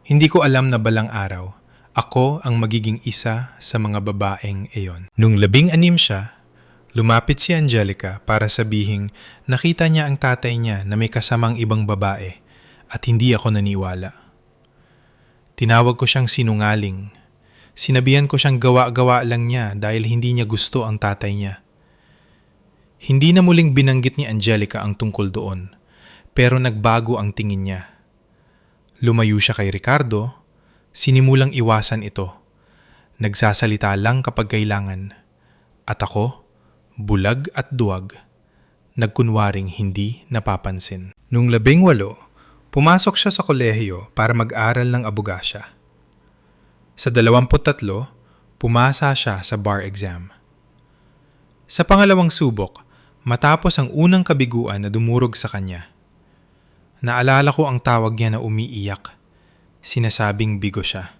Hindi ko alam na balang araw, ako ang magiging isa sa mga babaeng iyon. Nung 16 siya, lumapit si Angelica para sabihing nakita niya ang tatay niya na may kasamang ibang babae at hindi ako naniwala. Tinawag ko siyang sinungaling. Sinabihan ko siyang gawa-gawa lang niya dahil hindi niya gusto ang tatay niya. Hindi na muling binanggit ni Angelica ang tungkol doon, pero nagbago ang tingin niya. Lumayo siya kay Ricardo, sinimulang iwasan ito. Nagsasalita lang kapag kailangan. At ako, bulag at duwag, nagkunwaring hindi napapansin. Nung 18, pumasok siya sa kolehiyo para mag-aral ng abogasya. Sa 23, pumasa siya sa bar exam. Sa pangalawang subok, matapos ang unang kabiguan na dumurog sa kanya, naalala ko ang tawag niya na umiiyak. Sinasabing bigo siya.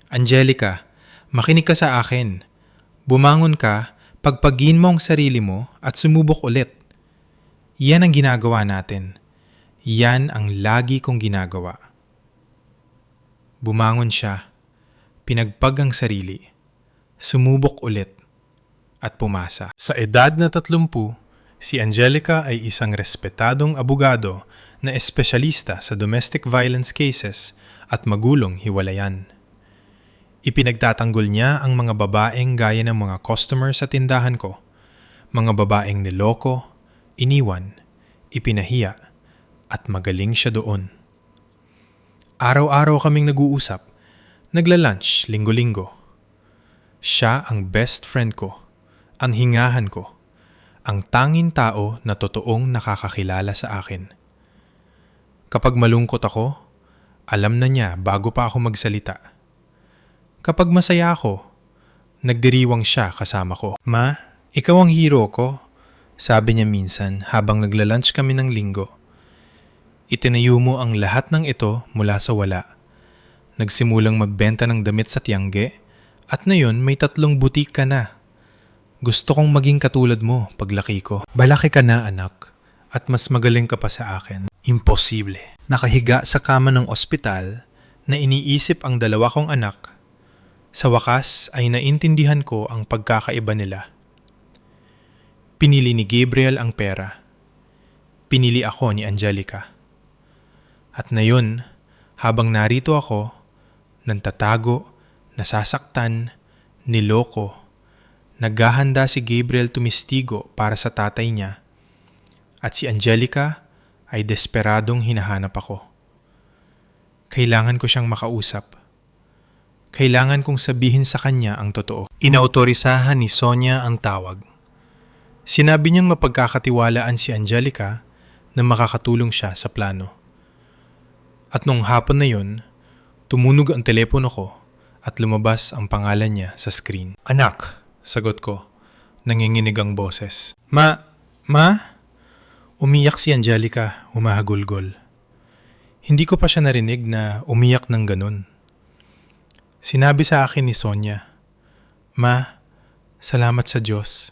Angelica, makinig ka sa akin. Bumangon ka, pagpagin mo ang sarili mo at sumubok ulit. Yan ang ginagawa natin. Yan ang lagi kong ginagawa. Bumangon siya, pinagpag ang sarili, sumubok ulit, at pumasa. Sa edad na 30, si Angelica ay isang respetadong abogado na espesyalista sa domestic violence cases at magulong hiwalayan. Ipinagtatanggol niya ang mga babaeng gaya ng mga customer sa tindahan ko, mga babaeng niloko, iniwan, ipinahiya, at magaling siya doon. Araw-araw kaming nag-uusap, nagla-lunch linggo-linggo. Siya ang best friend ko, ang hingahan ko, ang tanging tao na totoong nakakakilala sa akin. Kapag malungkot ako, alam na niya bago pa ako magsalita. Kapag masaya ako, nagdiriwang siya kasama ko. Ma, ikaw ang hero ko, sabi niya minsan habang nagla-lunch kami ng linggo. Itinayo mo ang lahat ng ito mula sa wala. Nagsimulang magbenta ng damit sa Tiangge at ngayon may 3 butik ka na. Gusto kong maging katulad mo paglaki ko. Balaki ka na anak at mas magaling ka pa sa akin. Imposible. Nakahiga sa kama ng ospital na iniisip ang 2 kong anak. Sa wakas ay naintindihan ko ang pagkakaiba nila. Pinili ni Gabriel ang pera. Pinili ako ni Angelica. At ngayon, habang narito ako, nantatago, nasasaktan, niloko, naghahanda si Gabriel tumistigo para sa tatay niya, at si Angelica ay desperadong hinahanap ako. Kailangan ko siyang makausap. Kailangan kong sabihin sa kanya ang totoo. Inautorisahan ni Sonia ang tawag. Sinabi niyang mapagkakatiwalaan si Angelica na makakatulong siya sa plano. At nung hapon na yun, tumunog ang telepono ko at lumabas ang pangalan niya sa screen. Anak, sagot ko, nanginginig ang boses. Ma? Umiyak si Angelica, humahagulgol. Hindi ko pa siya narinig na umiyak ng ganun. Sinabi sa akin ni Sonia, Ma, salamat sa Diyos.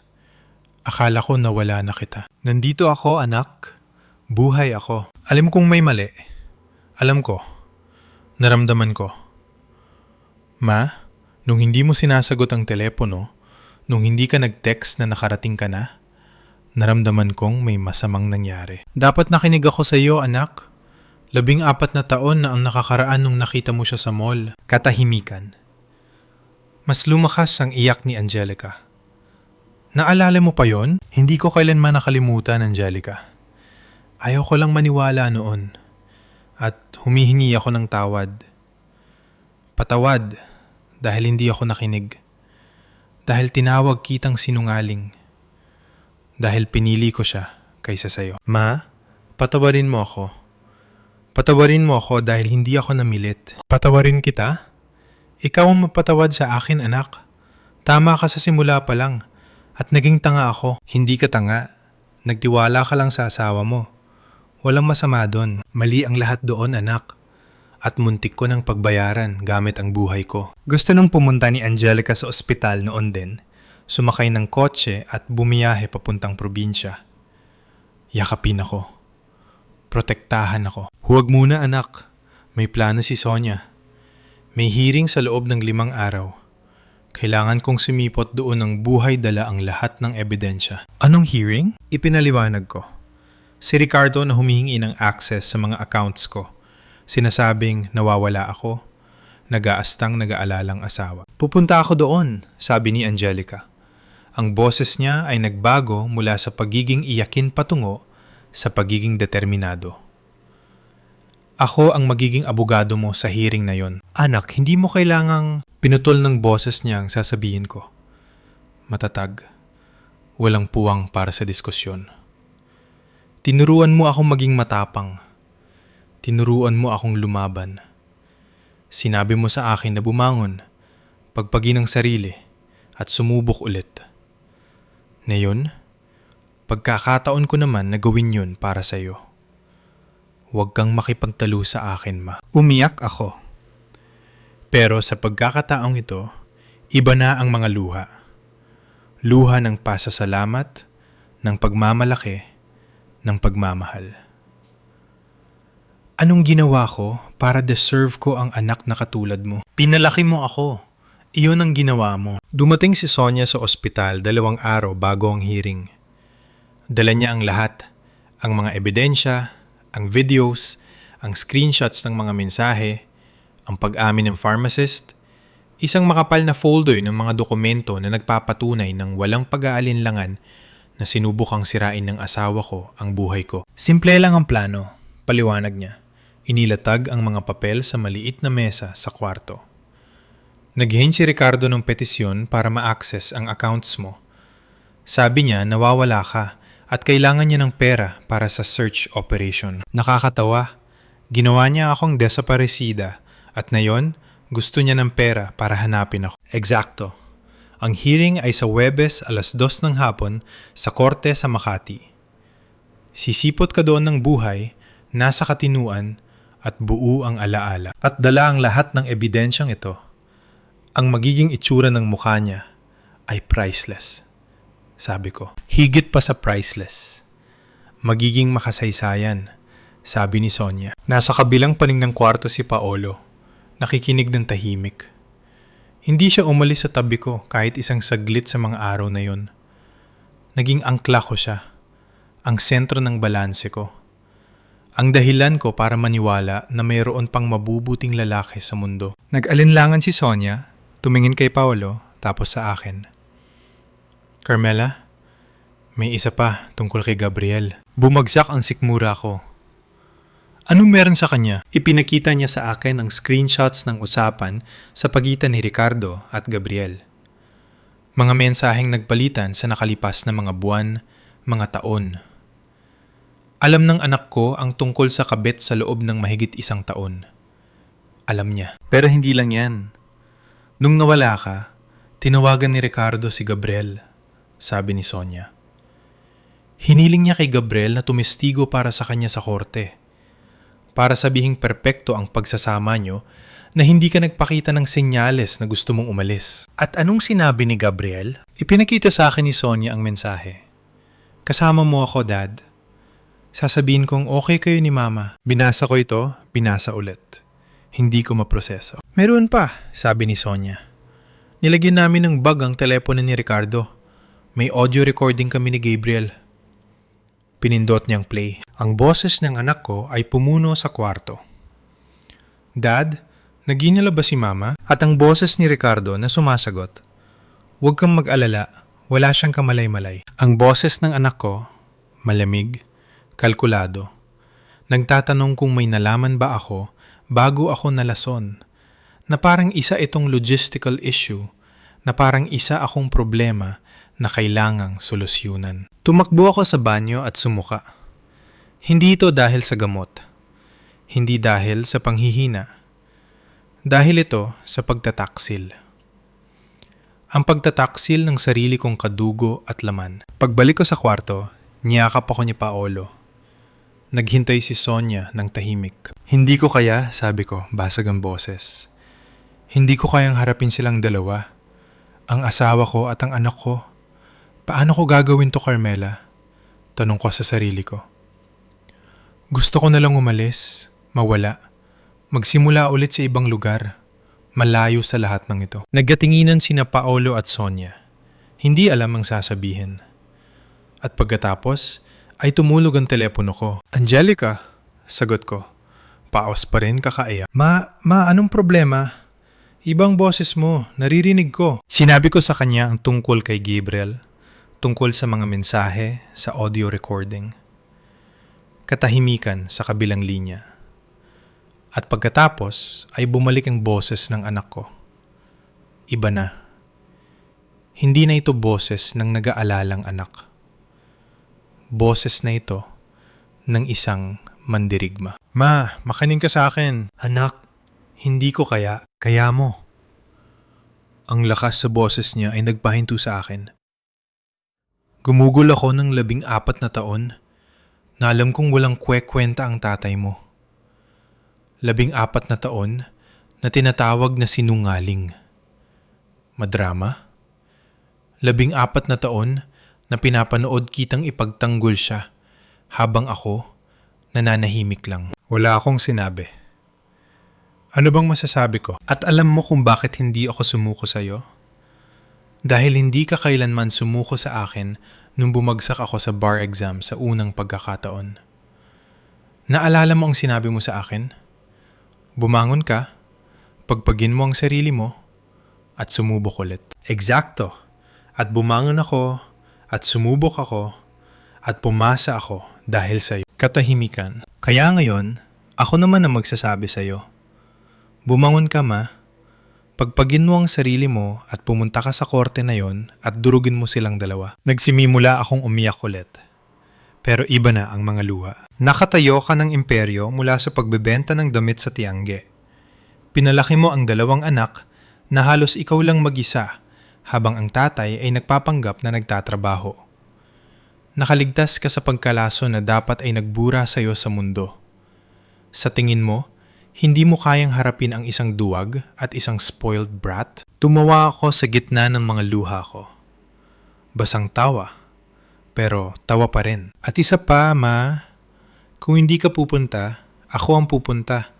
Akala ko nawala na kita. Nandito ako, anak. Buhay ako. Alam kong may mali. Alam ko. Naramdaman ko. Ma, nung hindi mo sinasagot ang telepono, nung hindi ka nag-text na nakarating ka na, naramdaman kong may masamang nangyari. Dapat nakinig ako sa iyo, anak. 14 na taon na ang nakakaraan nung nakita mo siya sa mall. Katahimikan. Mas lumakas ang iyak ni Angelica. Naalala mo pa yon? Hindi ko kailanman nakalimutan, Angelica. Ayaw ko lang maniwala noon. At humihingi ako ng tawad. Patawad dahil hindi ako nakinig. Dahil tinawag kitang sinungaling. Dahil pinili ko siya kaysa sayo. Ma, patawarin mo ako. Patawarin mo ako dahil hindi ako namilit. Patawarin kita? Ikaw ang mapatawad sa akin, anak. Tama ka sa simula pa lang. At naging tanga ako. Hindi ka tanga. Nagtiwala ka lang sa asawa mo. Walang masama doon. Mali ang lahat doon, anak. At muntik ko ng pagbayaran gamit ang buhay ko. Gusto nung pumunta ni Angelica sa ospital noon din. Sumakay ng kotse at bumiyahe papuntang probinsya. Yakapin ako. Protektahan ako. Huwag muna, anak. May plano si Sonia. May hearing sa loob ng 5 araw. Kailangan kong sumipot doon ng buhay dala ang lahat ng ebidensya. Anong hearing? Ipinaliwanag ko. Si Ricardo na humihingi ng access sa mga accounts ko. Sinasabing nawawala ako. Nag-aastang nag-aalalang asawa. Pupunta ako doon, sabi ni Angelica. Ang boses niya ay nagbago mula sa pagiging iyakin patungo sa pagiging determinado. Ako ang magiging abogado mo sa hearing na yon. Anak, hindi mo kailangang... Pinutol ng boses niya ang sasabihin ko. Matatag. Walang puwang para sa diskusyon. Tinuruan mo akong maging matapang. Tinuruan mo akong lumaban. Sinabi mo sa akin na bumangon, pagpagin ang sarili, at sumubok ulit. Ngayon, pagkakataon ko naman na gawin yun para sa iyo. Huwag kang makipagtalo sa akin, ma. Umiyak ako. Pero sa pagkakataong ito, iba na ang mga luha. Luha ng pasasalamat, ng pagmamalaki, ng pagmamahal. Anong ginawa ko para deserve ko ang anak na katulad mo? Pinalaki mo ako. Iyon ang ginawa mo. Dumating si Sonia sa ospital 2 araw bago ang hearing. Dala niya ang lahat. Ang mga ebidensya, ang videos, ang screenshots ng mga mensahe, ang pag-amin ng pharmacist, isang makapal na folder ng mga dokumento na nagpapatunay ng walang pag-aalinlangan na sinubukang sirain ng asawa ko ang buhay ko. Simple lang ang plano, paliwanag niya. Inilatag ang mga papel sa maliit na mesa sa kwarto. Naghihin si Ricardo ng petisyon para ma-access ang accounts mo. Sabi niya nawawala ka at kailangan niya ng pera para sa search operation. Nakakatawa. Ginawa niya akong desaparecida at ngayon gusto niya ng pera para hanapin ako. Eksakto. Ang hearing ay sa Huwebes 2:00 ng hapon sa korte sa Makati. Sisipot ka doon ng buhay, nasa katinuan at buo ang alaala. At dala ang lahat ng ebidensyang ito. Ang magiging itsura ng mukha niya ay priceless. Sabi ko, higit pa sa priceless. Magiging makasaysayan, sabi ni Sonia. Nasa kabilang paning ng kwarto si Paolo, nakikinig ng tahimik. Hindi siya umalis sa tabi ko kahit isang saglit sa mga araw na yon. Naging angkla ko siya, ang sentro ng balanse ko. Ang dahilan ko para maniwala na mayroon pang mabubuting lalaki sa mundo. Nag-alinlangan si Sonia, tumingin kay Paolo, tapos sa akin. Carmela, may isa pa tungkol kay Gabriel. Bumagsak ang sikmura ko. Anong meron sa kanya? Ipinakita niya sa akin ang screenshots ng usapan sa pagitan ni Ricardo at Gabriel. Mga mensaheng nagpalitan sa nakalipas na mga buwan, mga taon. Alam ng anak ko ang tungkol sa kabit sa loob ng mahigit 1 taon. Alam niya. Pero hindi lang yan. Nung nawala ka, tinawagan ni Ricardo si Gabriel, sabi ni Sonia. Hiniling niya kay Gabriel na tumestigo para sa kanya sa korte. Para sabihing perpekto ang pagsasama niyo na hindi ka nagpakita ng senyales na gusto mong umalis. At anong sinabi ni Gabriel? Ipinakita sa akin ni Sonia ang mensahe. Kasama mo ako, Dad. Sasabihin kong okay kayo ni Mama. Binasa ko ito, binasa ulit. Hindi ko maproseso. Meron pa, sabi ni Sonia. Nilagyan namin ng bag ang telepono ni Ricardo. May audio recording kami ni Gabriel. Pinindot niyang play. Ang boses ng anak ko ay pumuno sa kwarto. Dad, naginala ba si Mama? At ang boses ni Ricardo na sumasagot. Huwag kang mag-alala, wala siyang kamalay-malay. Ang boses ng anak ko, malamig, kalkulado. Nagtatanong kung may nalaman ba ako bago ako nalason. Na parang isa itong logistical issue, na parang isa akong problema na kailangang solusyonan. Tumakbo ako sa banyo at sumuka. Hindi ito dahil sa gamot. Hindi dahil sa panghihina. Dahil ito sa pagtataksil. Ang pagtataksil ng sarili kong kadugo at laman. Pagbalik ko sa kwarto, niyakap ako ni Paolo. Naghintay si Sonia ng tahimik. Hindi ko kaya, sabi ko, basag ang boses. Hindi ko kayang harapin silang dalawa. Ang asawa ko at ang anak ko. Paano ko gagawin to, Carmela? Tanong ko sa sarili ko. Gusto ko na lang umalis, mawala, magsimula ulit sa ibang lugar, malayo sa lahat ng ito. Nagkatinginan sina Paolo at Sonia. Hindi alam ang sasabihin. At pagkatapos, ay tumulog ang telepono ko. Angelica, sagot ko. Paos pa rin kakaiyak. Ma, anong problema? Ibang boses mo, naririnig ko. Sinabi ko sa kanya ang tungkol kay Gabriel, tungkol sa mga mensahe sa audio recording. Katahimikan sa kabilang linya. At pagkatapos ay bumalik ang boses ng anak ko. Iba na. Hindi na ito boses ng nag-aalalang anak. Boses na ito ng isang mandirigma. Ma, makinig ka sa akin. Anak, hindi ko kaya mo. Ang lakas sa boses niya ay nagpahinto sa akin. Gumugol ako ng 14 na taon na alam kong walang kwekwenta ang tatay mo. 14 na taon na tinatawag na sinungaling. Madrama? 14 na taon na pinapanood kitang ipagtanggol siya habang ako nananahimik lang. Wala akong sinabi. Ano bang masasabi ko? At alam mo kung bakit hindi ako sumuko sa'yo? Dahil hindi ka kailanman sumuko sa akin nung bumagsak ako sa bar exam sa unang pagkakataon. Naalala mo ang sinabi mo sa akin? Bumangon ka, pagpagin mo ang sarili mo, at sumubok ulit. Eksakto. At bumangon ako, at sumubok ako, at pumasa ako dahil sa'yo. Katahimikan. Kaya ngayon, ako naman ang magsasabi sa'yo. Bumangon ka ma, pagpagin mo ang sarili mo at pumunta ka sa korte na yon at durugin mo silang dalawa. Nagsimimula akong umiyak ulit. Pero iba na ang mga luha. Nakatayo ka ng imperyo mula sa pagbebenta ng damit sa Tiangge. Pinalaki mo ang dalawang anak na halos ikaw lang mag-isa habang ang tatay ay nagpapanggap na nagtatrabaho. Nakaligtas ka sa pagkalaso na dapat ay nagbura sa iyo sa mundo. Sa tingin mo, hindi mo kayang harapin ang isang duwag at isang spoiled brat? Tumawa ako sa gitna ng mga luha ko. Basang tawa, pero tawa pa rin. At isa pa, ma, kung hindi ka pupunta, ako ang pupunta.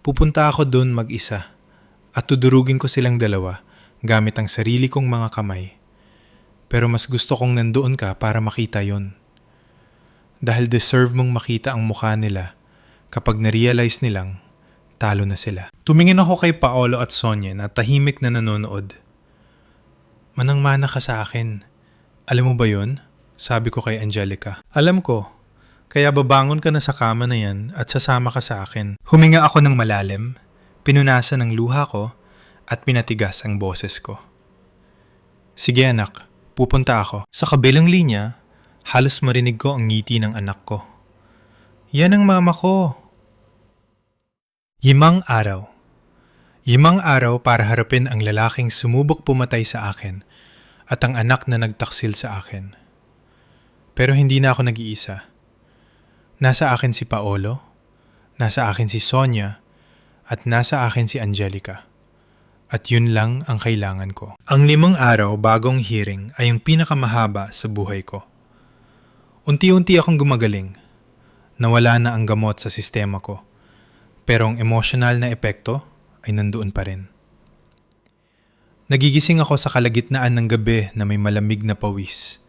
Pupunta ako doon mag-isa at tudurugin ko silang dalawa gamit ang sarili kong mga kamay. Pero mas gusto kong nandoon ka para makita yon. Dahil deserve mong makita ang mukha nila kapag na-realize nilang talo na sila. Tumingin ako kay Paolo at Sonia na tahimik na nanonood. Manang-mana ka sa akin. Alam mo ba yon? Sabi ko kay Angelica. Alam ko. Kaya babangon ka na sa kama na yan at sasama ka sa akin. Huminga ako ng malalim, pinunasan ang luha ko at pinatigas ang boses ko. Sige anak, pupunta ako. Sa kabilang linya, halos marinig ko ang ngiti ng anak ko. Yan ang mama ko. Yimang araw. Yimang araw para harapin ang lalaking sumubok pumatay sa akin at ang anak na nagtaksil sa akin. Pero hindi na ako nag-iisa. Nasa akin si Paolo, nasa akin si Sonia, at nasa akin si Angelica. At yun lang ang kailangan ko. Ang 5 araw bagong hearing ay ang pinakamahaba sa buhay ko. Unti-unti akong gumagaling. Nawala na ang gamot sa sistema ko. Pero ang emosyonal na epekto ay nandoon pa rin. Nagigising ako sa kalagitnaan ng gabi na may malamig na pawis.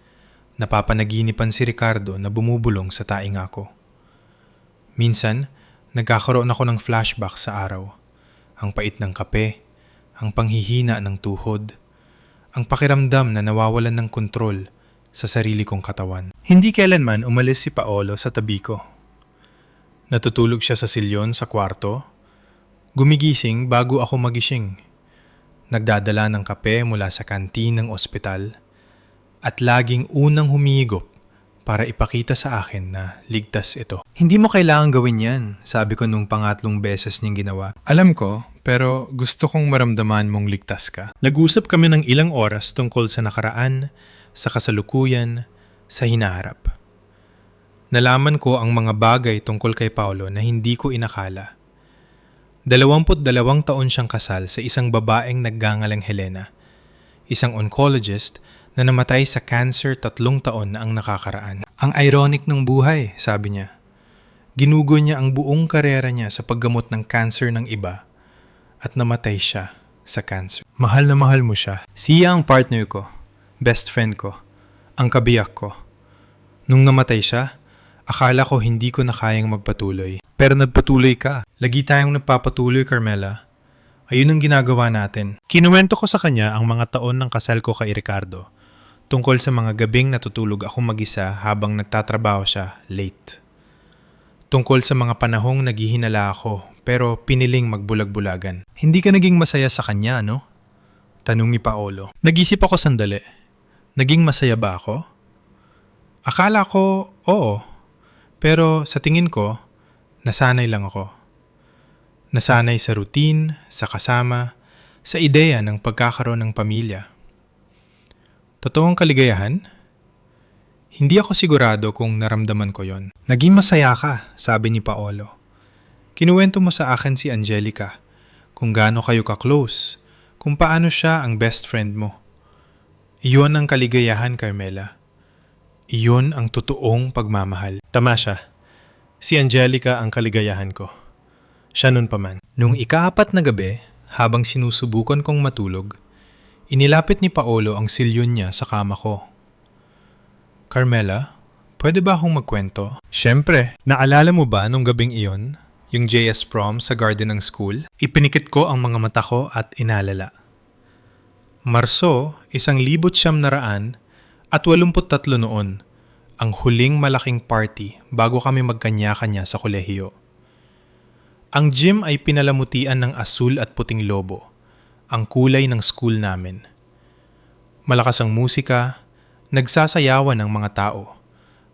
Napapanaginipan si Ricardo na bumubulong sa tainga ko. Minsan, nagkakaroon ako ng flashback sa araw. Ang pait ng kape, ang panghihina ng tuhod, ang pakiramdam na nawawalan ng kontrol sa sarili kong katawan. Hindi kailanman umalis si Paolo sa tabi ko. Natutulog siya sa silyon sa kwarto. Gumigising bago ako magising. Nagdadala ng kape mula sa kantin ng ospital. At laging unang humihigop para ipakita sa akin na ligtas ito. Hindi mo kailangan gawin yan, sabi ko nung pangatlong beses niyang ginawa. Alam ko, pero gusto kong maramdaman mong ligtas ka. Nag-usap kami ng ilang oras tungkol sa nakaraan, sa kasalukuyan, sa hinaharap. Nalaman ko ang mga bagay tungkol kay Paolo na hindi ko inakala. 22 taon siyang kasal sa isang babaeng naggangalang Helena, isang oncologist na namatay sa cancer 3 taon na ang nakakaraan. Ang ironic ng buhay, sabi niya. Ginugo niya ang buong karera niya sa paggamot ng cancer ng iba at namatay siya sa cancer. Mahal na mahal mo siya. Siya ang partner ko, best friend ko, ang kabiyak ko. Nung namatay siya, akala ko hindi ko na kayang magpatuloy. Pero nagpatuloy ka. Lagi tayong nagpapatuloy, Carmela. Ayun ang ginagawa natin. Kinuwento ko sa kanya ang mga taon ng kasal ko kay Ricardo. Tungkol sa mga gabing natutulog ako mag-isa habang nagtatrabaho siya late. Tungkol sa mga panahong naghihinala ako pero piniling magbulag-bulagan. Hindi ka naging masaya sa kanya, no? Tanong ni Paolo. Nag-isip ako sandali. Naging masaya ba ako? Akala ko, oo. Pero sa tingin ko, nasanay lang ako. Nasanay sa routine, sa kasama, sa ideya ng pagkakaroon ng pamilya. Totoong kaligayahan? Hindi ako sigurado kung naramdaman ko yon. Naging masaya ka, sabi ni Paolo. Kinuwento mo sa akin si Angelica, kung gaano kayo ka-close, kung paano siya ang best friend mo. Iyon ang kaligayahan, Carmela. Iyon ang totoong pagmamahal. Tama siya. Si Angelica ang kaligayahan ko. Siya nun pa man. Nung ika-4 na gabi, habang sinusubukan kong matulog, inilapit ni Paolo ang silyon niya sa kama ko. Carmela, pwede ba akong magkwento? Siyempre. Naalala mo ba nung gabing iyon? Yung JS prom sa garden ng school? Ipinikit ko ang mga mata ko at inalala. Marso, 1983 noon, ang huling malaking party bago kami magkanya-kanya sa kolehiyo. Ang gym ay pinalamutian ng asul at puting lobo, ang kulay ng school namin. Malakas ang musika, nagsasayawan ang mga tao,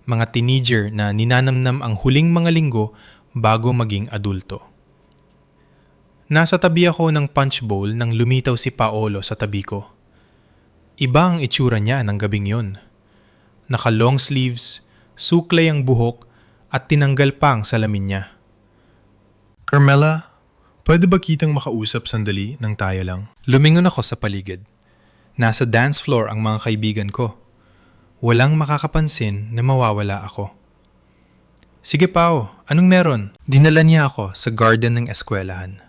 mga teenager na ninanamnam ang huling mga linggo bago maging adulto. Nasa tabi ako ng punch bowl nang lumitaw si Paolo sa tabi ko. Iba ang itsura niya ng gabing yun. Naka long sleeves, suklay ang buhok at tinanggal pa ang salamin niya. Carmela, pwede ba kitang makausap sandali nang tayo lang? Lumingon ako sa paligid. Nasa dance floor ang mga kaibigan ko. Walang makakapansin na mawawala ako. Sige Pao, anong meron? Dinala niya ako sa garden ng eskwelahan.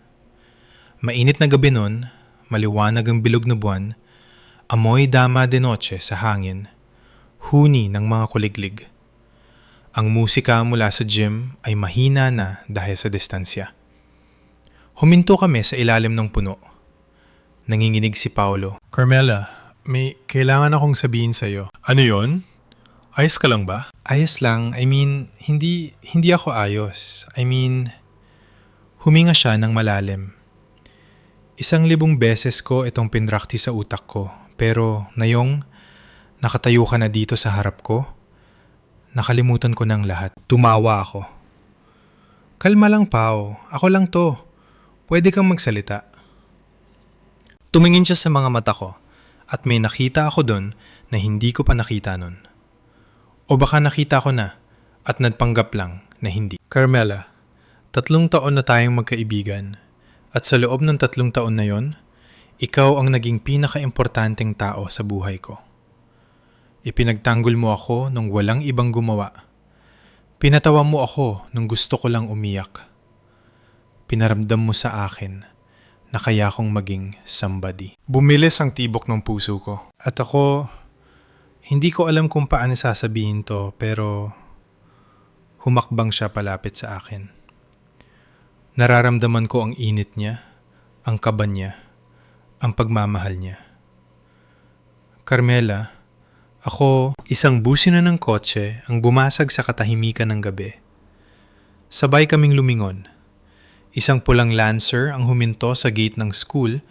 Mainit na gabi nun, maliwanag ang bilog na buwan, amoy dama de noche sa hangin, huni ng mga kuliglig. Ang musika mula sa gym ay mahina na dahil sa distansya. Huminto kami sa ilalim ng puno. Nanginginig si Paolo. Carmela, may kailangan akong sabihin sa'yo. Ano yon? Ayos ka lang ba? Ayos lang. Hindi ako ayos. Huminga siya ng malalim. 1,000 beses ko itong pinrakti sa utak ko. Pero ngayong nakatayo ka na dito sa harap ko, nakalimutan ko ng lahat. Tumawa ako. Kalma lang, Pao. Ako lang to. Pwede kang magsalita. Tumingin siya sa mga mata ko at may nakita ako doon na hindi ko pa nakita nun. O baka nakita ko na at nagpanggap lang na hindi. Carmela, 3 taon na tayong magkaibigan at sa loob ng 3 taon na yon, ikaw ang naging pinaka-importanteng tao sa buhay ko. Ipinagtanggol mo ako nung walang ibang gumawa. Pinatawa mo ako nung gusto ko lang umiyak. Pinaramdam mo sa akin na kaya kong maging somebody. Bumilis ang tibok ng puso ko. At ako, hindi ko alam kung paano sasabihin to, pero humakbang siya palapit sa akin. Nararamdaman ko ang init niya, ang kaba niya, ang pagmamahal niya. Carmela, ako, isang busina ng kotse ang bumasag sa katahimikan ng gabi. Sabay kaming lumingon. Isang pulang Lancer ang huminto sa gate ng school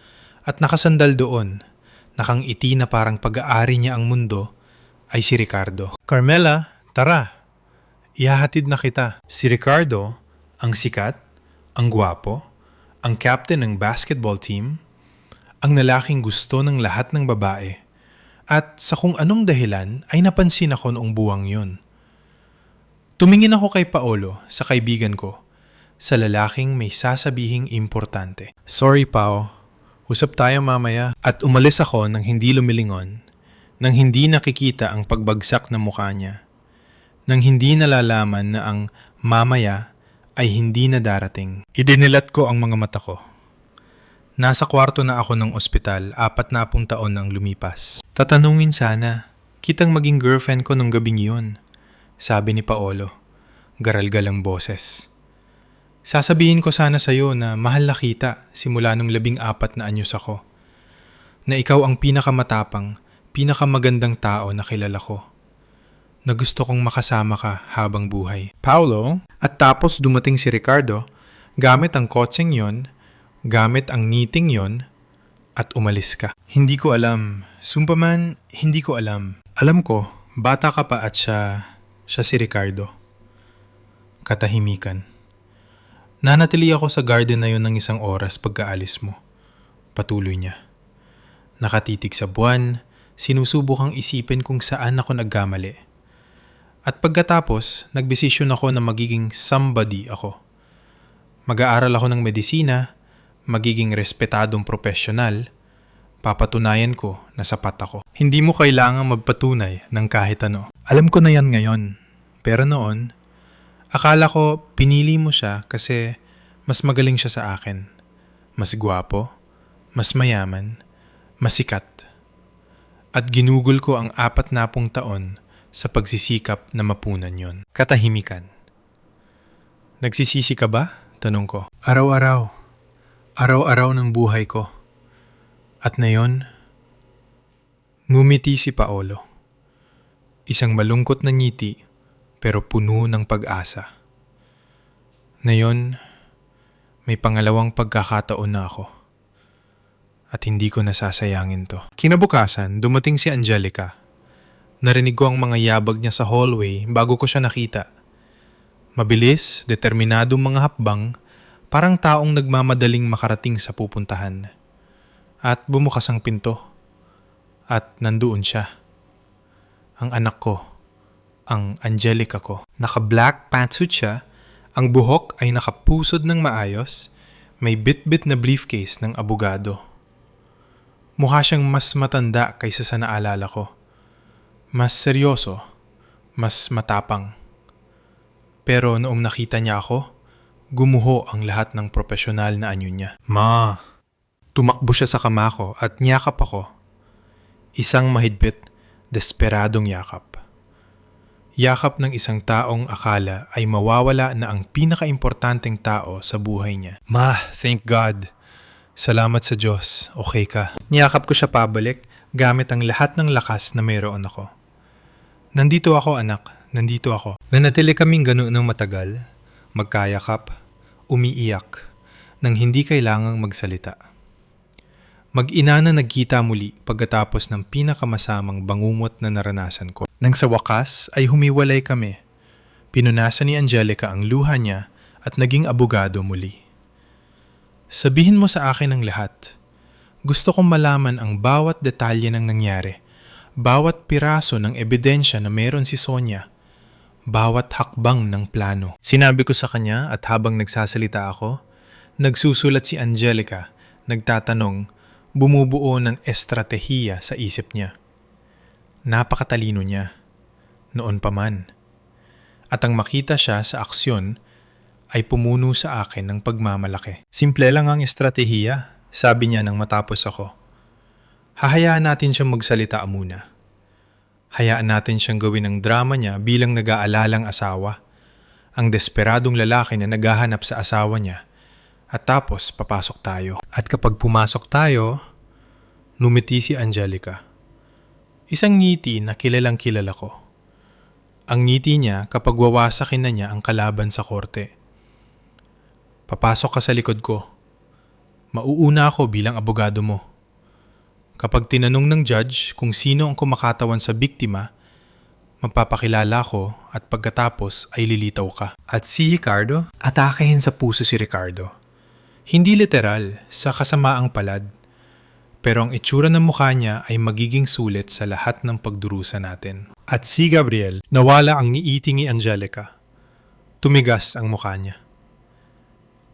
at nakasandal doon. Nakangiti na parang pag-aari niya ang mundo ay si Ricardo. Carmela, tara. Ihahatid na kita. Si Ricardo, ang sikat, ang gwapo, ang captain ng basketball team, ang lalaking gusto ng lahat ng babae. At sa kung anong dahilan ay napansin ako noong buwang yun. Tumingin ako kay Paolo, sa kaibigan ko, sa lalaking may sasabihing importante. Sorry Pao, usap tayo mamaya. At umalis ako nang hindi lumilingon, nang hindi nakikita ang pagbagsak ng mukha niya, nang hindi nalalaman na ang mamaya ay hindi na darating. Idinilat ko ang mga mata ko. Nasa kwarto na ako ng ospital, 40 taon nang lumipas. Tatanungin sana, kitang maging girlfriend ko nung gabing yun, sabi ni Paolo, garalgal ang boses. Sasabihin ko sana sa'yo na mahal na kita simula nung 14 na anyos ako. Na ikaw ang pinakamatapang, pinakamagandang tao na kilala ko. Na gusto kong makasama ka habang buhay. Paolo? At tapos dumating si Ricardo, gamit ang kotseng yon, gamit ang meeting yon, at umalis ka. Hindi ko alam. Sumpaman, hindi ko alam. Alam ko, bata ka pa at siya si Ricardo. Katahimikan. Nanatili ako sa garden na yon ng 1 oras pagkaalis mo. Patuloy niya. Nakatitig sa buwan, sinusubukang isipin kung saan ako nagkamali. At pagkatapos, nagbesisyon ako na magiging somebody ako. Mag-aaral ako ng medisina, magiging respetadong profesional, papatunayan ko na sapat ako. Hindi mo kailangang magpatunay ng kahit ano. Alam ko na yan ngayon, pero noon, Akala ko pinili mo siya kasi mas magaling siya sa akin. Mas gwapo, mas mayaman, mas sikat. At ginugol ko ang 40 taon sa pagsisikap na mapunan yon. Katahimikan. Nagsisisi ka ba? Tanong ko. Araw-araw. Araw-araw ng buhay ko. At ngayon, ngumiti si Paolo. Isang malungkot na ngiti pero puno ng pag-asa. Ngayon, may pangalawang pagkakataon na ako. At hindi ko nasasayangin to. Kinabukasan, dumating si Angelica. Narinig ko ang mga yabag niya sa hallway bago ko siya nakita. Mabilis, determinadong mga hakbang, parang taong nagmamadaling makarating sa pupuntahan. At bumukas ang pinto. At nandoon siya. Ang anak ko. Ang Angelica ko. Naka-black pantsuit siya. Ang buhok ay nakapusod ng maayos. May bit-bit na briefcase ng abogado. Mukha siyang mas matanda kaysa sa naalala ko. Mas seryoso. Mas matapang. Pero noong nakita niya ako, gumuho ang lahat ng profesional na anyo niya. Ma! Tumakbo siya sa kama ko at niyakap ako. Isang mahigpit, desperadong yakap. Yakap ng isang taong akala ay mawawala na ang pinakaimportanteng tao sa buhay niya. Ma, thank God. Salamat sa Diyos. Okay ka. Niyakap ko siya pabalik gamit ang lahat ng lakas na mayroon ako. Nandito ako, anak. Nandito ako. Nanatili kaming ganoon ng matagal, magkayakap, umiiyak, nang hindi kailangang magsalita. Mag-ina na nagkita muli pagkatapos ng pinakamasamang bangungot na naranasan ko. Nang sa wakas ay humiwalay kami. Pinunasan ni Angelica ang luha niya at naging abogado muli. Sabihin mo sa akin ang lahat. Gusto kong malaman ang bawat detalye ng nangyari, bawat piraso ng ebidensya na meron si Sonia, bawat hakbang ng plano. Sinabi ko sa kanya at habang nagsasalita ako, nagsusulat si Angelica, nagtatanong, bumubuo ng estratehiya sa isip niya. Napakatalino niya. Noon pa man. At ang makita siya sa aksyon ay pumuno sa akin ng pagmamalaki. Simple lang ang estratehiya, sabi niya nang matapos ako. Hahayaan natin siyang magsalita muna. Hayaan natin siyang gawin ang drama niya bilang nag-aalalang asawa, ang desperadong lalaki na naghahanap sa asawa niya, at tapos papasok tayo. At kapag pumasok tayo, numiti si Angelica. Isang ngiti na kilalang kilala ko. Ang ngiti niya kapag wawasakin na niya ang kalaban sa korte. Papasok ka sa likod ko. Mauuna ako bilang abogado mo. Kapag tinanong ng judge kung sino ang kumakatawan sa biktima, magpapakilala ko at pagkatapos ay lilitaw ka. At si Ricardo? Atakehin sa puso si Ricardo. Hindi literal, sa kasamaang palad. Pero ang itsura ng mukha niya ay magiging sulit sa lahat ng pagdurusa natin. At si Gabriel, nawala ang ngiti ni Angelica. Tumigas ang mukha niya.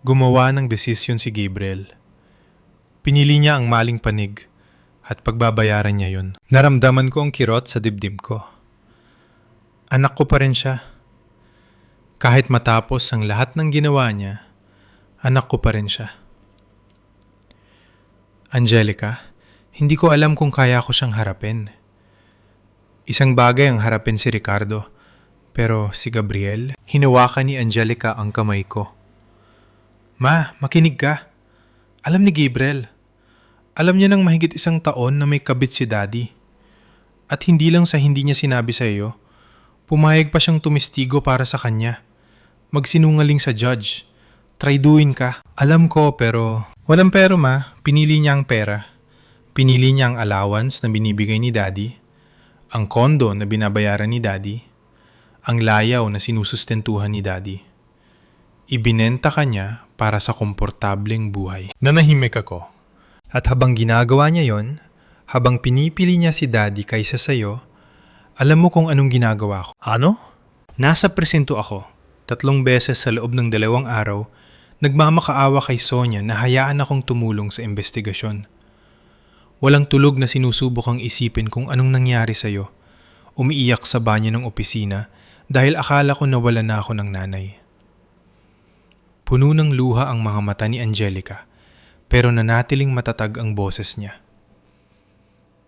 Gumawa ng desisyon si Gabriel. Pinili niya ang maling panig. At pagbabayaran niya yun. Naramdaman ko ang kirot sa dibdib ko. Anak ko pa rin siya. Kahit matapos ang lahat ng ginawa niya, anak ko pa rin siya. Angelica, hindi ko alam kung kaya ko siyang harapin. Isang bagay ang harapin si Ricardo, pero si Gabriel, hinawakan ni Angelica ang kamay ko. Ma, makinig ka. Alam ni Gabriel. Alam niya ng mahigit 1 taon na may kabit si Daddy. At hindi lang sa hindi niya sinabi sa iyo, pumayag pa siyang tumistigo para sa kanya. Magsinungaling sa judge. Trayduin ka. Alam ko pero... Walang pero ma, pinili niya ang pera. Pinili niya ang allowance na binibigay ni Daddy, ang kondo na binabayaran ni Daddy, ang layaw na sinusustentuhan ni Daddy. Ibinenta ka niya para sa komportableng buhay. Nanahimik ako. At habang ginagawa niya yon, habang pinipili niya si Daddy kaysa sa'yo, alam mo kung anong ginagawa ko. Ano? Nasa presinto ako. 3 beses sa loob ng 2 araw, nagmamakaawa kay Sonia na hayaan akong tumulong sa investigasyon. Walang tulog na sinusubok ang isipin kung anong nangyari sa'yo. Umiiyak sa banyo ng opisina, dahil akala ko nawala na ako ng nanay. Puno ng luha ang mga mata ni Angelica pero nanatiling matatag ang boses niya.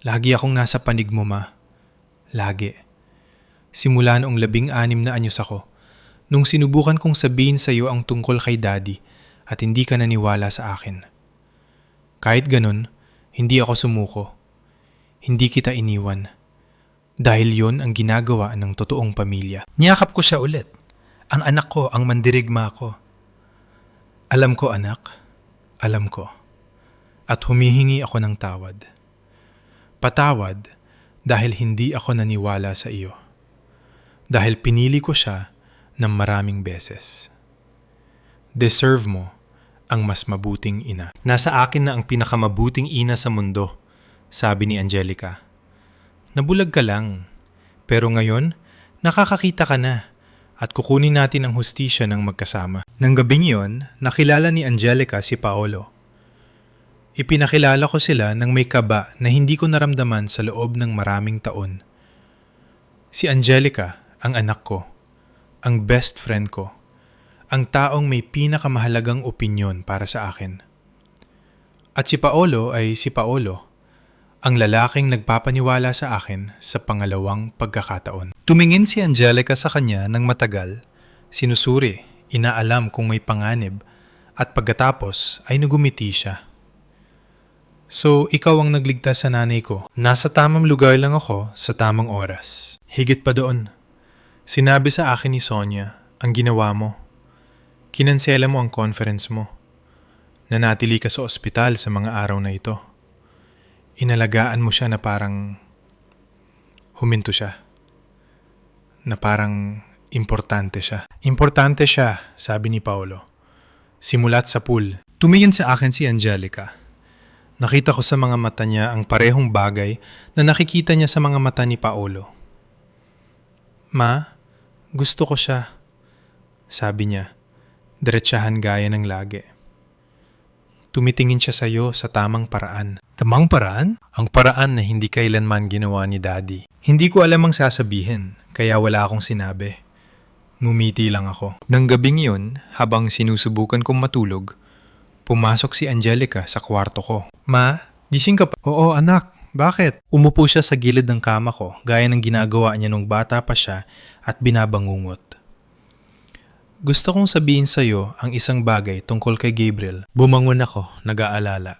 Lagi akong nasa panig mo, Ma. Lagi. Simula noong 16 na anyos ako, nung sinubukan kong sabihin sa iyo ang tungkol kay Daddy at hindi ka naniwala sa akin. Kahit ganun, hindi ako sumuko. Hindi kita iniwan. Dahil yon ang ginagawa ng totoong pamilya. Niyakap ko siya ulit. Ang anak ko, ang mandirigma ko. Alam ko, anak. Alam ko. At humihingi ako ng tawad. Patawad dahil hindi ako naniwala sa iyo. Dahil pinili ko siya ng maraming beses. Deserve mo ang mas mabuting ina. Nasa akin na ang pinakamabuting ina sa mundo, sabi ni Angelica. Nabulag ka lang, pero ngayon nakakakita ka na at kukunin natin ang hustisya ng magkasama. Nang gabing yon, nakilala ni Angelica si Paolo. Ipinakilala ko sila ng may kaba na hindi ko naramdaman sa loob ng maraming taon. Si Angelica, ang anak ko, ang best friend ko, ang taong may pinakamahalagang opinyon para sa akin. At si Paolo ay si Paolo, ang lalaking nagpapaniwala sa akin sa pangalawang pagkakataon. Tumingin si Angelica sa kanya ng matagal, sinusuri, inaalam kung may panganib, at pagkatapos ay nagumiti siya. So, ikaw ang nagligtas sa nanay ko. Nasa tamang lugar lang ako sa tamang oras. Higit pa doon. Sinabi sa akin ni Sonia ang ginawa mo. Kinansela mo ang conference mo. Nanatili ka sa ospital sa mga araw na ito. Inalagaan mo siya na parang huminto siya. Na parang importante siya. Importante siya, sabi ni Paolo. Simulat sa pool. Tumingin sa akin si Angelica. Nakita ko sa mga mata niya ang parehong bagay na nakikita niya sa mga mata ni Paolo. Ma, gusto ko siya, sabi niya, diretsahan gaya ng lagi. Tumitingin siya sa iyo sa tamang paraan. Tamang paraan? Ang paraan na hindi kailanman ginawa ni Daddy. Hindi ko alam ang sasabihin, kaya wala akong sinabi. Ngumiti lang ako. Nang gabing yun, habang sinusubukan kong matulog, pumasok si Angelica sa kwarto ko. Ma, gising ka pa? Oo, anak. Bakit? Umupo siya sa gilid ng kama ko, gaya ng ginagawa niya nung bata pa siya at binabangungot. Gusto kong sabihin sa iyo ang isang bagay tungkol kay Gabriel. Bumangon ako, nag-aalala.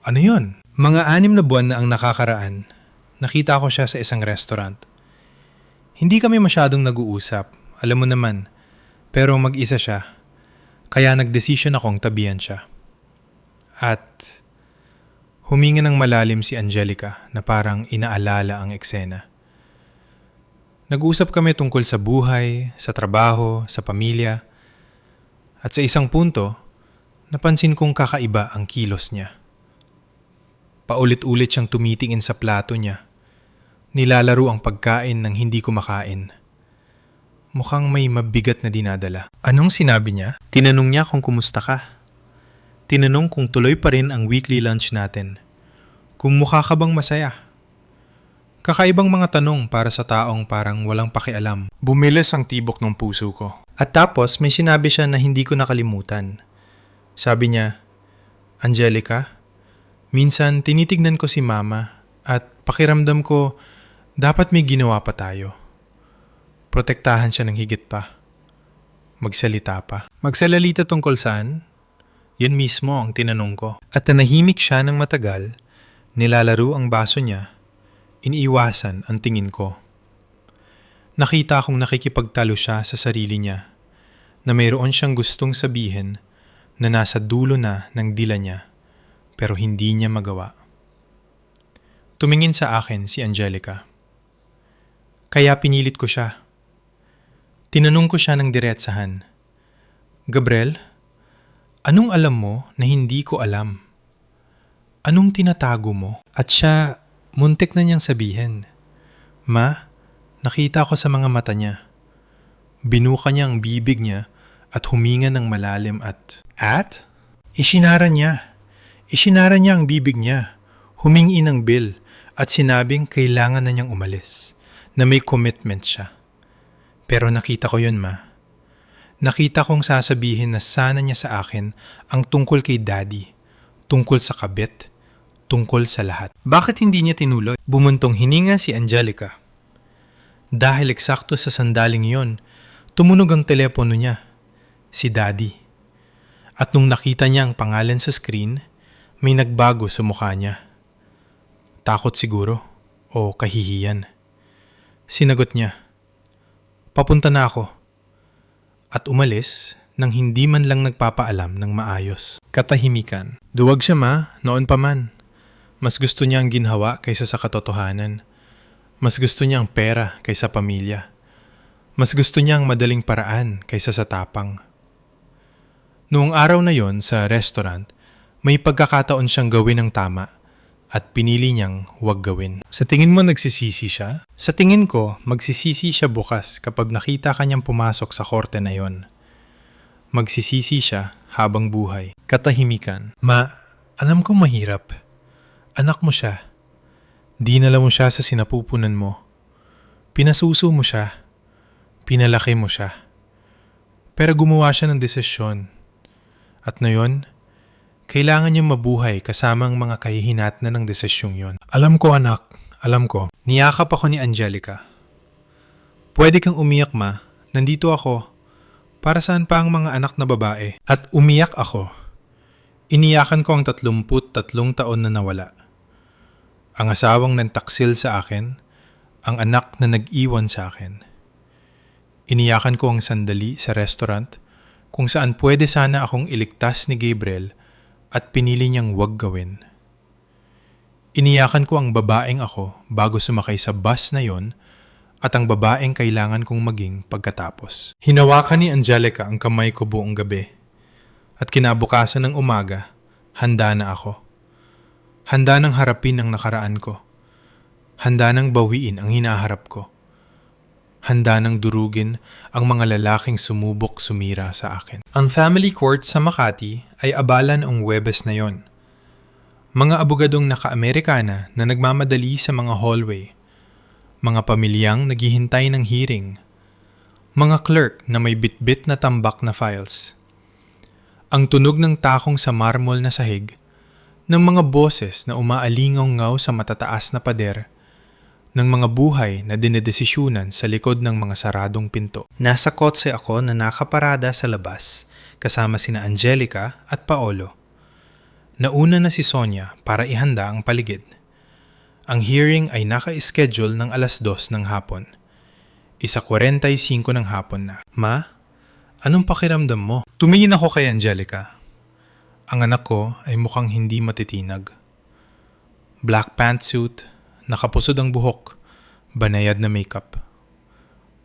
Ano yon? Mga 6 na buwan na ang nakakaraan, nakita ko siya sa isang restaurant. Hindi kami masyadong nag-uusap, alam mo naman, pero mag-isa siya. Kaya nagdesisyon akong tabihan siya. At huminga ng malalim si Angelica na parang inaalala ang eksena. Nag-usap kami tungkol sa buhay, sa trabaho, sa pamilya. At sa isang punto, napansin kong kakaiba ang kilos niya. Paulit-ulit siyang tumitingin sa plato niya. Nilalaro ang pagkain ng hindi kumakain. Mukhang may mabigat na dinadala. Anong sinabi niya? Tinanong niya kung kumusta ka. Tinanong kung tuloy pa rin ang weekly lunch natin. Kung mukha ka bang masaya. Kakaibang mga tanong para sa taong parang walang pakialam. Bumilis ang tibok ng puso ko. At tapos may sinabi siya na hindi ko nakalimutan. Sabi niya, Angelica, minsan tinitignan ko si Mama at pakiramdam ko dapat may ginawa pa tayo. Protektahan siya ng higit pa. Magsalita pa. Magsalalita tungkol saan? Yan mismo ang tinanong ko. At nanahimik siya ng matagal, nilalaro ang baso niya, iniiwasan ang tingin ko. Nakita kong nakikipagtalo siya sa sarili niya, na mayroon siyang gustong sabihin na nasa dulo na ng dila niya, pero hindi niya magawa. Tumingin sa akin si Angelica. Kaya pinilit ko siya. Tinanong ko siya ng diretsahan, Gabriel, anong alam mo na hindi ko alam? Anong tinatago mo? At siya, muntik na niyang sabihin, Ma, nakita ko sa mga mata niya. Binuka niya ang bibig niya at huminga ng malalim at... At? Isinara niya. Isinara niya ang bibig niya. Humingi ng bill at sinabing kailangan na niyang umalis, na may commitment siya. Pero nakita ko yun, Ma. Nakita kong sasabihin na sana niya sa akin ang tungkol kay Daddy, tungkol sa kabit, tungkol sa lahat. Bakit hindi niya tinuloy? Bumuntong hininga si Angelica. Dahil eksakto sa sandaling yon, tumunog ang telepono niya, si Daddy. At nung nakita niya ang pangalan sa screen, may nagbago sa mukha niya. Takot siguro o kahihiyan. Sinagot niya, "Papunta na ako." At umalis nang hindi man lang nagpapaalam ng maayos. Katahimikan. Duwag siya, Ma, noon pa man. Mas gusto niya ang ginhawa kaysa sa katotohanan. Mas gusto niya ang pera kaysa pamilya. Mas gusto niya ang madaling paraan kaysa sa tapang. Noong araw na yon sa restaurant, may pagkakataon siyang gawin ang tama at pinili niyang huwag gawin. Sa tingin mo nagsisisi siya? Sa tingin ko, magsisisi siya bukas kapag nakita kanyang pumasok sa korte na yon. Magsisisi siya habang buhay. Katahimikan. Ma, alam kong mahirap. Anak mo siya. Dinala mo siya sa sinapupunan mo. Pinasuso mo siya. Pinalaki mo siya. Pero gumawa siya ng desisyon. At ngayon, kailangan niyang mabuhay kasama ang mga kahihinatnan ng desisyong yon. Alam ko, anak. Alam ko. Niyakap ako ni Angelica. Pwede kang umiyak, Ma. Nandito ako. Para saan pa ang mga anak na babae? At umiyak ako. Iniyakan ko ang 33 taon na nawala. Ang asawang nantaksil sa akin, ang anak na nag-iwan sa akin. Iniyakan ko ang sandali sa restaurant kung saan pwede sana akong iligtas ni Gabriel at pinili niyang huwag gawin. Iniyakan ko ang babaeng ako bago sumakay sa bus na yon at ang babaeng kailangan kong maging pagkatapos. Hinawakan ni Angelica ang kamay ko buong gabi at kinabukasan ng umaga, handa na ako. Handa nang harapin ang nakaraan ko. Handa nang bawiin ang hinaharap ko. Handa nang durugin ang mga lalaking sumubok sumira sa akin. Ang family court sa Makati ay abala noong Huwebes na yon. Mga abogadong naka-Amerikana na nagmamadali sa mga hallway. Mga pamilyang naghihintay ng hearing. Mga clerk na may bitbit na tambak na files. Ang tunog ng takong sa marmol na sahig, ng mga boses na umaalingaw-ngaw sa matataas na pader, ng mga buhay na dinedesisyunan sa likod ng mga saradong pinto. Nasa kotse ako na nakaparada sa labas, kasama sina Angelica at Paolo. Nauna na si Sonia para ihanda ang paligid. Ang hearing ay naka-schedule ng 2:00 ng hapon. 1:45 ng hapon na. Ma, anong pakiramdam mo? Tumingin ako kay Angelica. Ang anak ko ay mukhang hindi matitinag. Black pantsuit, nakapusod ang buhok, banayad na makeup.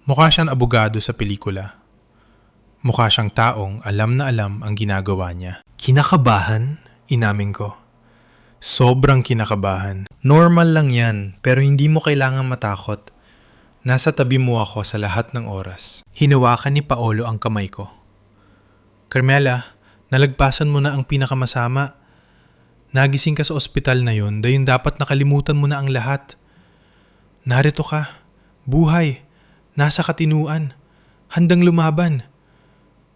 Mukha siyang abogado sa pelikula. Mukha siyang taong alam na alam ang ginagawa niya. Kinakabahan, inamin ko. Sobrang kinakabahan. Normal lang yan, pero hindi mo kailangan matakot. Nasa tabi mo ako sa lahat ng oras. Hinawakan ni Paolo ang kamay ko. Carmela, nalagpasan mo na ang pinakamasama. Nagising ka sa ospital na yun, dahil dapat nakalimutan mo na ang lahat. Narito ka, buhay, nasa katinuan, handang lumaban.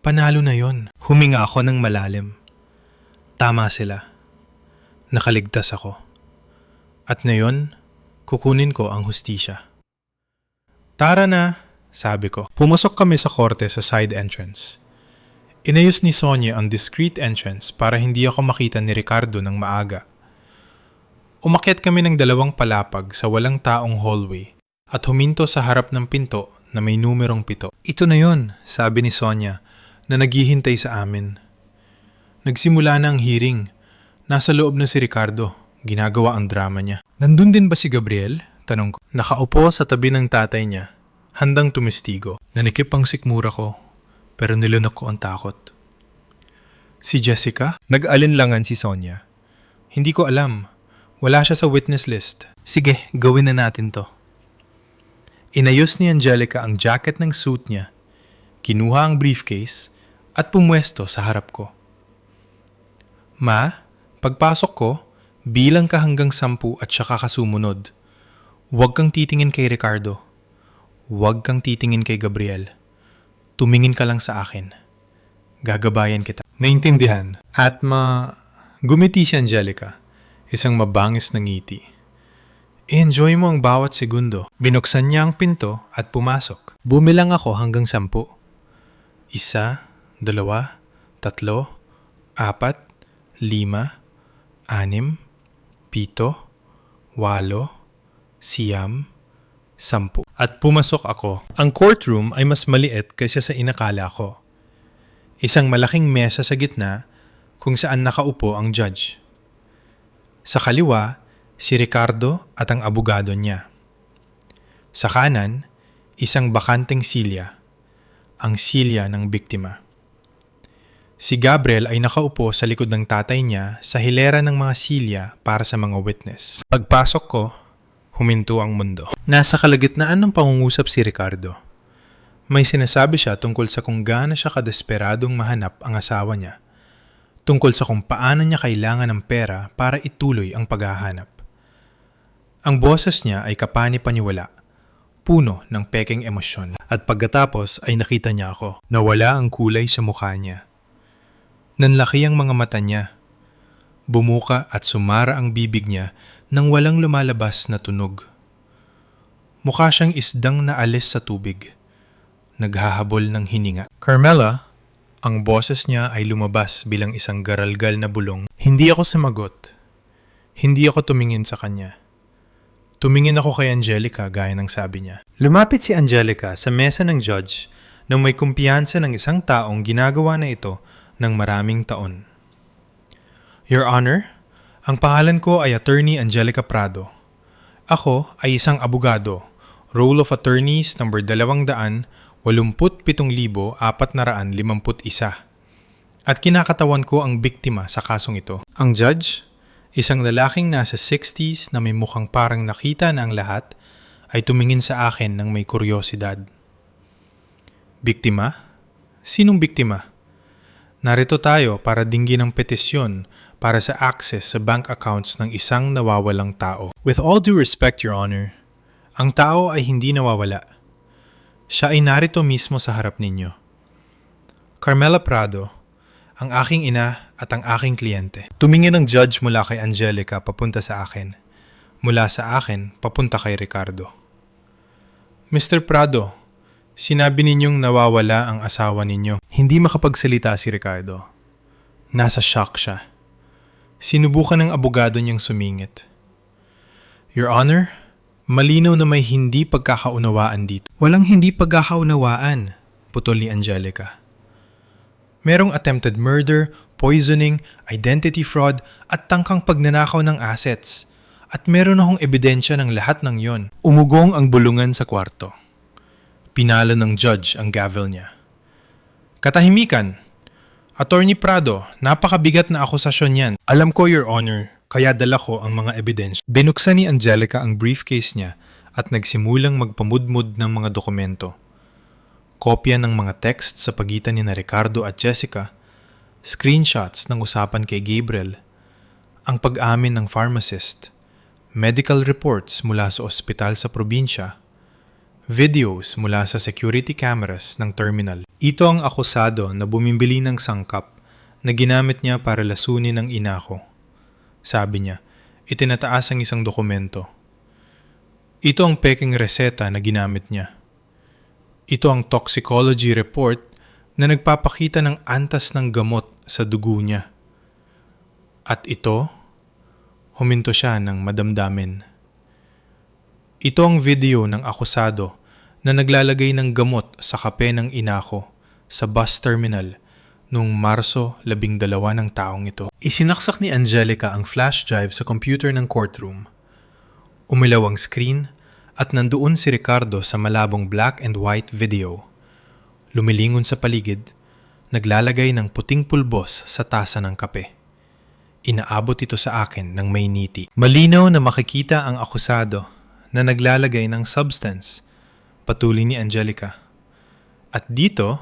Panalo na yon. Huminga ako ng malalim. Tama sila. Nakaligtas ako. At ngayon, kukunin ko ang hustisya. Tara na, sabi ko. Pumasok kami sa korte sa side entrance. Inayos ni Sonia ang discreet entrance para hindi ako makita ni Ricardo ng maaga. Umakyat kami ng 2 palapag sa walang taong hallway at huminto sa harap ng pinto na may numerong 7. Ito na yon, sabi ni Sonia na naghihintay sa amin. Nagsimula na ang hearing. Nasa loob na si Ricardo. Ginagawa ang drama niya. Nandun din ba si Gabriel? Tanong ko. Nakaupo sa tabi ng tatay niya, handang tumistigo. Nanikip ang sikmura ko, pero nilunok ko ang takot. Si Jessica? Nag-alinlangan si Sonia. Hindi ko alam. Wala siya sa witness list. Sige, gawin na natin to. Inayos ni Angelica ang jacket ng suit niya, kinuha ang briefcase, at pumwesto sa harap ko. Ma, pagpasok ko, bilang ka hanggang 10 at saka ka sumunod. Huwag kang titingin kay Ricardo. Huwag kang titingin kay Gabriel. Tumingin ka lang sa akin. Gagabayan kita. Naintindihan. At gumiti si Angelica. Isang mabangis na ngiti. I-enjoy mo ang bawat segundo. Binuksan niya ang pinto at pumasok. Bumilang ako hanggang 10. 1, 2, 3, 4, 5, 6, 7, 8, 9, 10. At pumasok ako. Ang courtroom ay mas maliit kaysa sa inakala ko. Isang malaking mesa sa gitna kung saan nakaupo ang judge. Sa kaliwa, si Ricardo at ang abogado niya. Sa kanan, isang bakanteng silya, ang silya ng biktima. Si Gabriel ay nakaupo sa likod ng tatay niya sa hilera ng mga silya para sa mga witness. Pagpasok ko, huminto ang mundo. Nasa kalagitnaan ng pangungusap si Ricardo. May sinasabi siya tungkol sa kung gaano siya kadesperadong mahanap ang asawa niya. Tungkol sa kung paano niya kailangan ng pera para ituloy ang paghahanap. Ang boses niya ay kapani-paniwala, puno ng pekeng emosyon. At pagkatapos ay nakita niya ako. Nawala ang kulay sa mukha niya. Nanlaki ang mga mata niya. Bumuka at sumara ang bibig niya nang walang lumalabas na tunog. Mukha siyang isdang naalis sa tubig. Naghahabol ng hininga. Carmela, ang boses niya ay lumabas bilang isang garalgal na bulong. Hindi ako sumagot. Hindi ako tumingin sa kanya. Tumingin ako kay Angelica gaya ng sabi niya. Lumapit si Angelica sa mesa ng judge nang may kumpiyansa ng isang taong ginagawa na ito ng maraming taon. Your Honor, ang pangalan ko ay Attorney Angelica Prado. Ako ay isang abogado, Roll of Attorneys number 287,451 at kinakatawan ko ang biktima sa kasong ito. Ang judge, isang lalaking nasa 60s na may mukhang parang nakita na ang lahat, ay tumingin sa akin ng may kuryosidad. Biktima? Sinong biktima? Narito tayo para dinggin ang petisyon para sa access sa bank accounts ng isang nawawalang tao. With all due respect, Your Honor, ang tao ay hindi nawawala. Siya ay narito mismo sa harap ninyo. Carmela Prado, ang aking ina at ang aking kliyente. Tumingin ang judge mula kay Angelica papunta sa akin. Mula sa akin papunta kay Ricardo. Mr. Prado, sinabi ninyong nawawala ang asawa ninyo. Hindi makapagsalita si Ricardo. Nasa shock siya. Sinubukan ng abogado niyang sumingit. Your Honor, malinaw na may hindi pagkakaunawaan dito. Walang hindi pagkakaunawaan, putol ni Angelica. Merong attempted murder, poisoning, identity fraud at tangkang pagnanakaw ng assets. At meron akong ebidensya ng lahat ng yon. Umugong ang bulungan sa kwarto. Pinalo ng judge ang gavel niya. Katahimikan! Attorney Prado, napakabigat na akusasyon yan. Alam ko, Your Honor, kaya dala ko ang mga ebidensya. Binuksan ni Angelica ang briefcase niya at nagsimulang magpamudmud ng mga dokumento. Kopya ng mga text sa pagitan ni Ricardo at Jessica, screenshots ng usapan kay Gabriel, ang pag-amin ng pharmacist, medical reports mula sa ospital sa probinsya, videos mula sa security cameras ng terminal. Ito ang akusado na bumibili ng sangkap na ginamit niya para lasunin ang ina ko. Sabi niya, itinataas ang isang dokumento. Ito ang peking reseta na ginamit niya. Ito ang toxicology report na nagpapakita ng antas ng gamot sa dugo niya. At ito, huminto siya ng madamdamin. Ito ang video ng akusado na naglalagay ng gamot sa kape ng ina ko sa bus terminal noong Marso 12 ng taong ito. Isinaksak ni Angelica ang flash drive sa computer ng courtroom. Umilaw ang screen at nandoon si Ricardo sa malabong black and white video. Lumilingon sa paligid, naglalagay ng puting pulbos sa tasa ng kape. Inaabot ito sa akin ng may ngiti. Malinaw na makikita ang akusado na naglalagay ng substance, patuloy ni Angelica. At dito,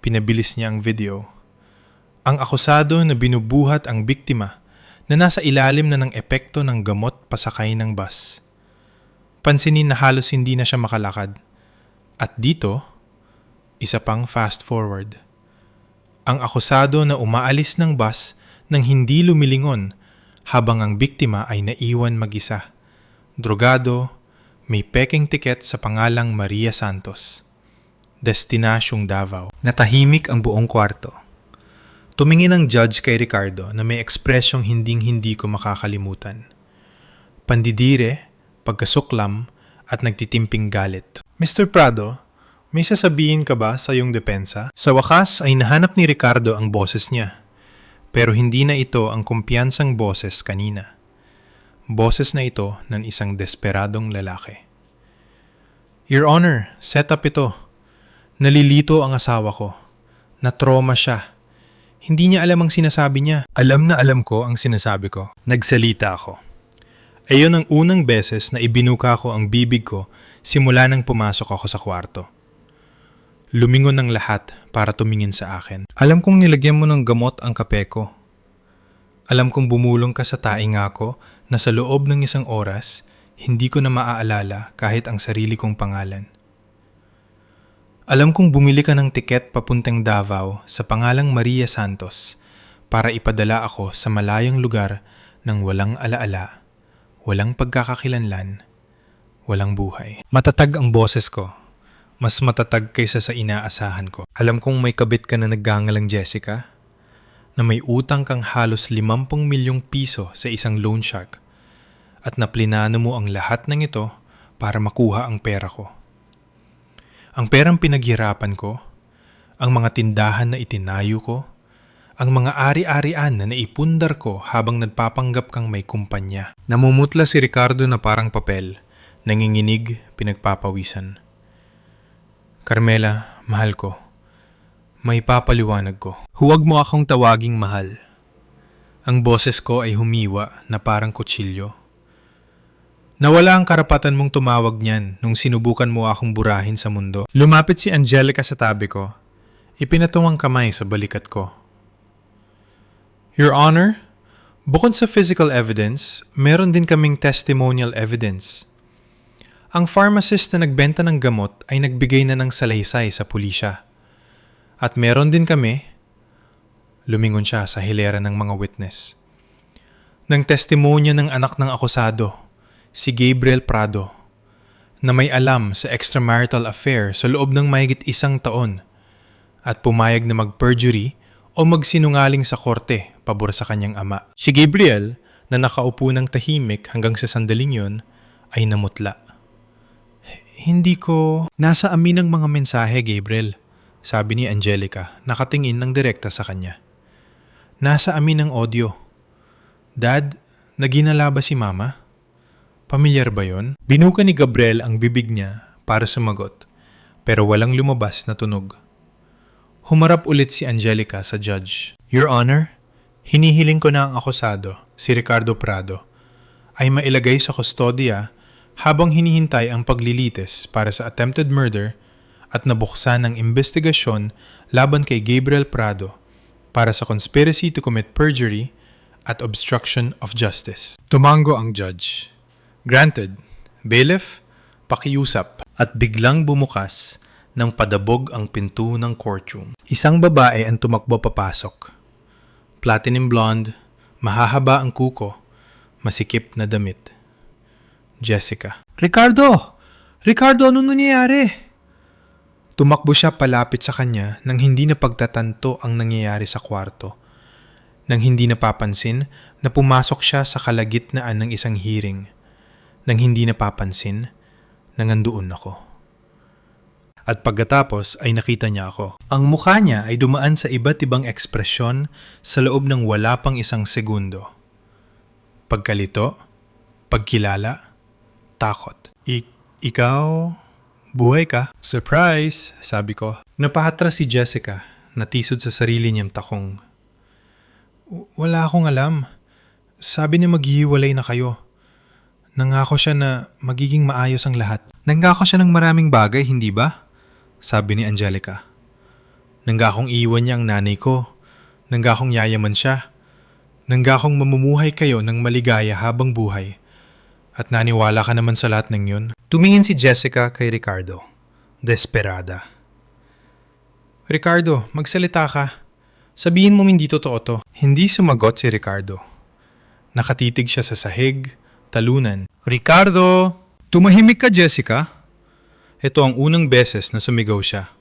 pinabilis niya ang video. Ang akusado na binubuhat ang biktima na nasa ilalim na ng epekto ng gamot pasakay ng bus. Pansinin na halos hindi na siya makalakad. At dito, isa pang fast forward. Ang akusado na umaalis ng bus nang hindi lumilingon habang ang biktima ay naiwan mag-isa. Drogado, may peking tiket sa pangalang Maria Santos. Destinasyong Davao. Natahimik ang buong kwarto. Tumingin ang judge kay Ricardo na may ekspresyong hinding-hindi ko makakalimutan. Pandidire, pagkasuklam, at nagtitimping galit. Mr. Prado, may sasabihin ka ba sa iyong depensa? Sa wakas ay nahanap ni Ricardo ang boses niya. Pero hindi na ito ang kumpiyansang boses kanina. Boses na ito ng isang desperadong lalaki. Your Honor, set up ito. Nalilito ang asawa ko. Na-trauma siya. Hindi niya alam ang sinasabi niya. Alam na alam ko ang sinasabi ko. Nagsalita ako. Ayon ang unang beses na ibinuka ko ang bibig ko simula nang pumasok ako sa kwarto. Lumingon ang lahat para tumingin sa akin. Alam kong nilagyan mo ng gamot ang kape ko. Alam kong bumulong ka sa tainga ko na sa loob ng isang oras, hindi ko na maaalala kahit ang sarili kong pangalan. Alam kong bumili ka ng tiket papuntang Davao sa pangalang Maria Santos para ipadala ako sa malayong lugar ng walang alaala, walang pagkakakilanlan, walang buhay. Matatag ang boses ko. Mas matatag kaysa sa inaasahan ko. Alam kong may kabit ka na naggangalang Jessica, na may utang kang halos 50 milyong piso sa isang loan shark at naplinano mo ang lahat ng ito para makuha ang pera ko. Ang perang pinaghirapan ko, ang mga tindahan na itinayo ko, ang mga ari-arian na naipundar ko habang nagpapanggap kang may kumpanya. Namumutla si Ricardo na parang papel, nanginginig, pinagpapawisan. Carmela, mahal ko. May papaliwanag ko. Huwag mo akong tawaging mahal. Ang boses ko ay humiwa na parang kutsilyo. Nawala ang karapatan mong tumawag niyan nung sinubukan mo akong burahin sa mundo. Lumapit si Angelica sa tabi ko. Ipinatong ang kamay sa balikat ko. Your Honor, bukod sa physical evidence, meron din kaming testimonial evidence. Ang pharmacist na nagbenta ng gamot ay nagbigay na ng salaysay sa pulisya. At meron din kami, lumingon siya sa hilera ng mga witness, ng testimonya ng anak ng akusado, si Gabriel Prado, na may alam sa extramarital affair sa loob ng mahigit 1 taon at pumayag na mag-perjury o magsinungaling sa korte pabor sa kanyang ama. Si Gabriel, na nakaupo ng tahimik hanggang sa sandaling yun, ay namutla. Hindi ko... Nasa amin ang mga mensahe, Gabriel, sabi ni Angelica, nakatingin ng direkta sa kanya. Nasa amin ang audio. Dad, naginala ba si Mama? Pamilyar ba yon? Binuka ni Gabriel ang bibig niya para sumagot, pero walang lumabas na tunog. Humarap ulit si Angelica sa judge. Your Honor, hinihiling ko na ang akusado, si Ricardo Prado, ay mailagay sa kustodya habang hinihintay ang paglilitis para sa attempted murder at nabuksan ng investigasyon laban kay Gabriel Prado para sa conspiracy to commit perjury at obstruction of justice. Tumango ang judge. Granted, bailiff, pakiusap. At biglang bumukas ng padabog ang pinto ng courtroom. Isang babae ang tumakbo papasok. Platinum blonde, mahahaba ang kuko, masikip na damit. Jessica. Ricardo! Ricardo, ano nangyayari? Tumakbo siya palapit sa kanya nang hindi na pagtatanto ang nangyayari sa kwarto. Nang hindi napapansin na pumasok siya sa kalagitnaan ng isang hearing. Nang hindi napapansin, nangandoon ako. At pagkatapos ay nakita niya ako. Ang mukha niya ay dumaan sa iba't ibang ekspresyon sa loob ng wala pang 1 segundo. Pagkalito, pagkilala, takot. Ikaw, buhay ka? Surprise, sabi ko. Napahatras si Jessica, natisod sa sarili niyang takong. Wala akong alam. Sabi niya maghihiwalay na kayo. Nangako siya na magiging maayos ang lahat. Nangako siya ng maraming bagay, hindi ba? Sabi ni Angelica. Nanggakong iwan niya ang nanay ko. Nanggakong yayaman siya. Nanggakong mamumuhay kayo ng maligaya habang buhay. At naniwala ka naman sa lahat ng yun. Tumingin si Jessica kay Ricardo. desperada. Ricardo, magsalita ka. Sabihin mo hindi totoo to. Hindi sumagot si Ricardo. Nakatitig siya sa sahig, talunan. Ricardo! Tumahimik ka, Jessica. Ito ang unang beses na sumigaw siya.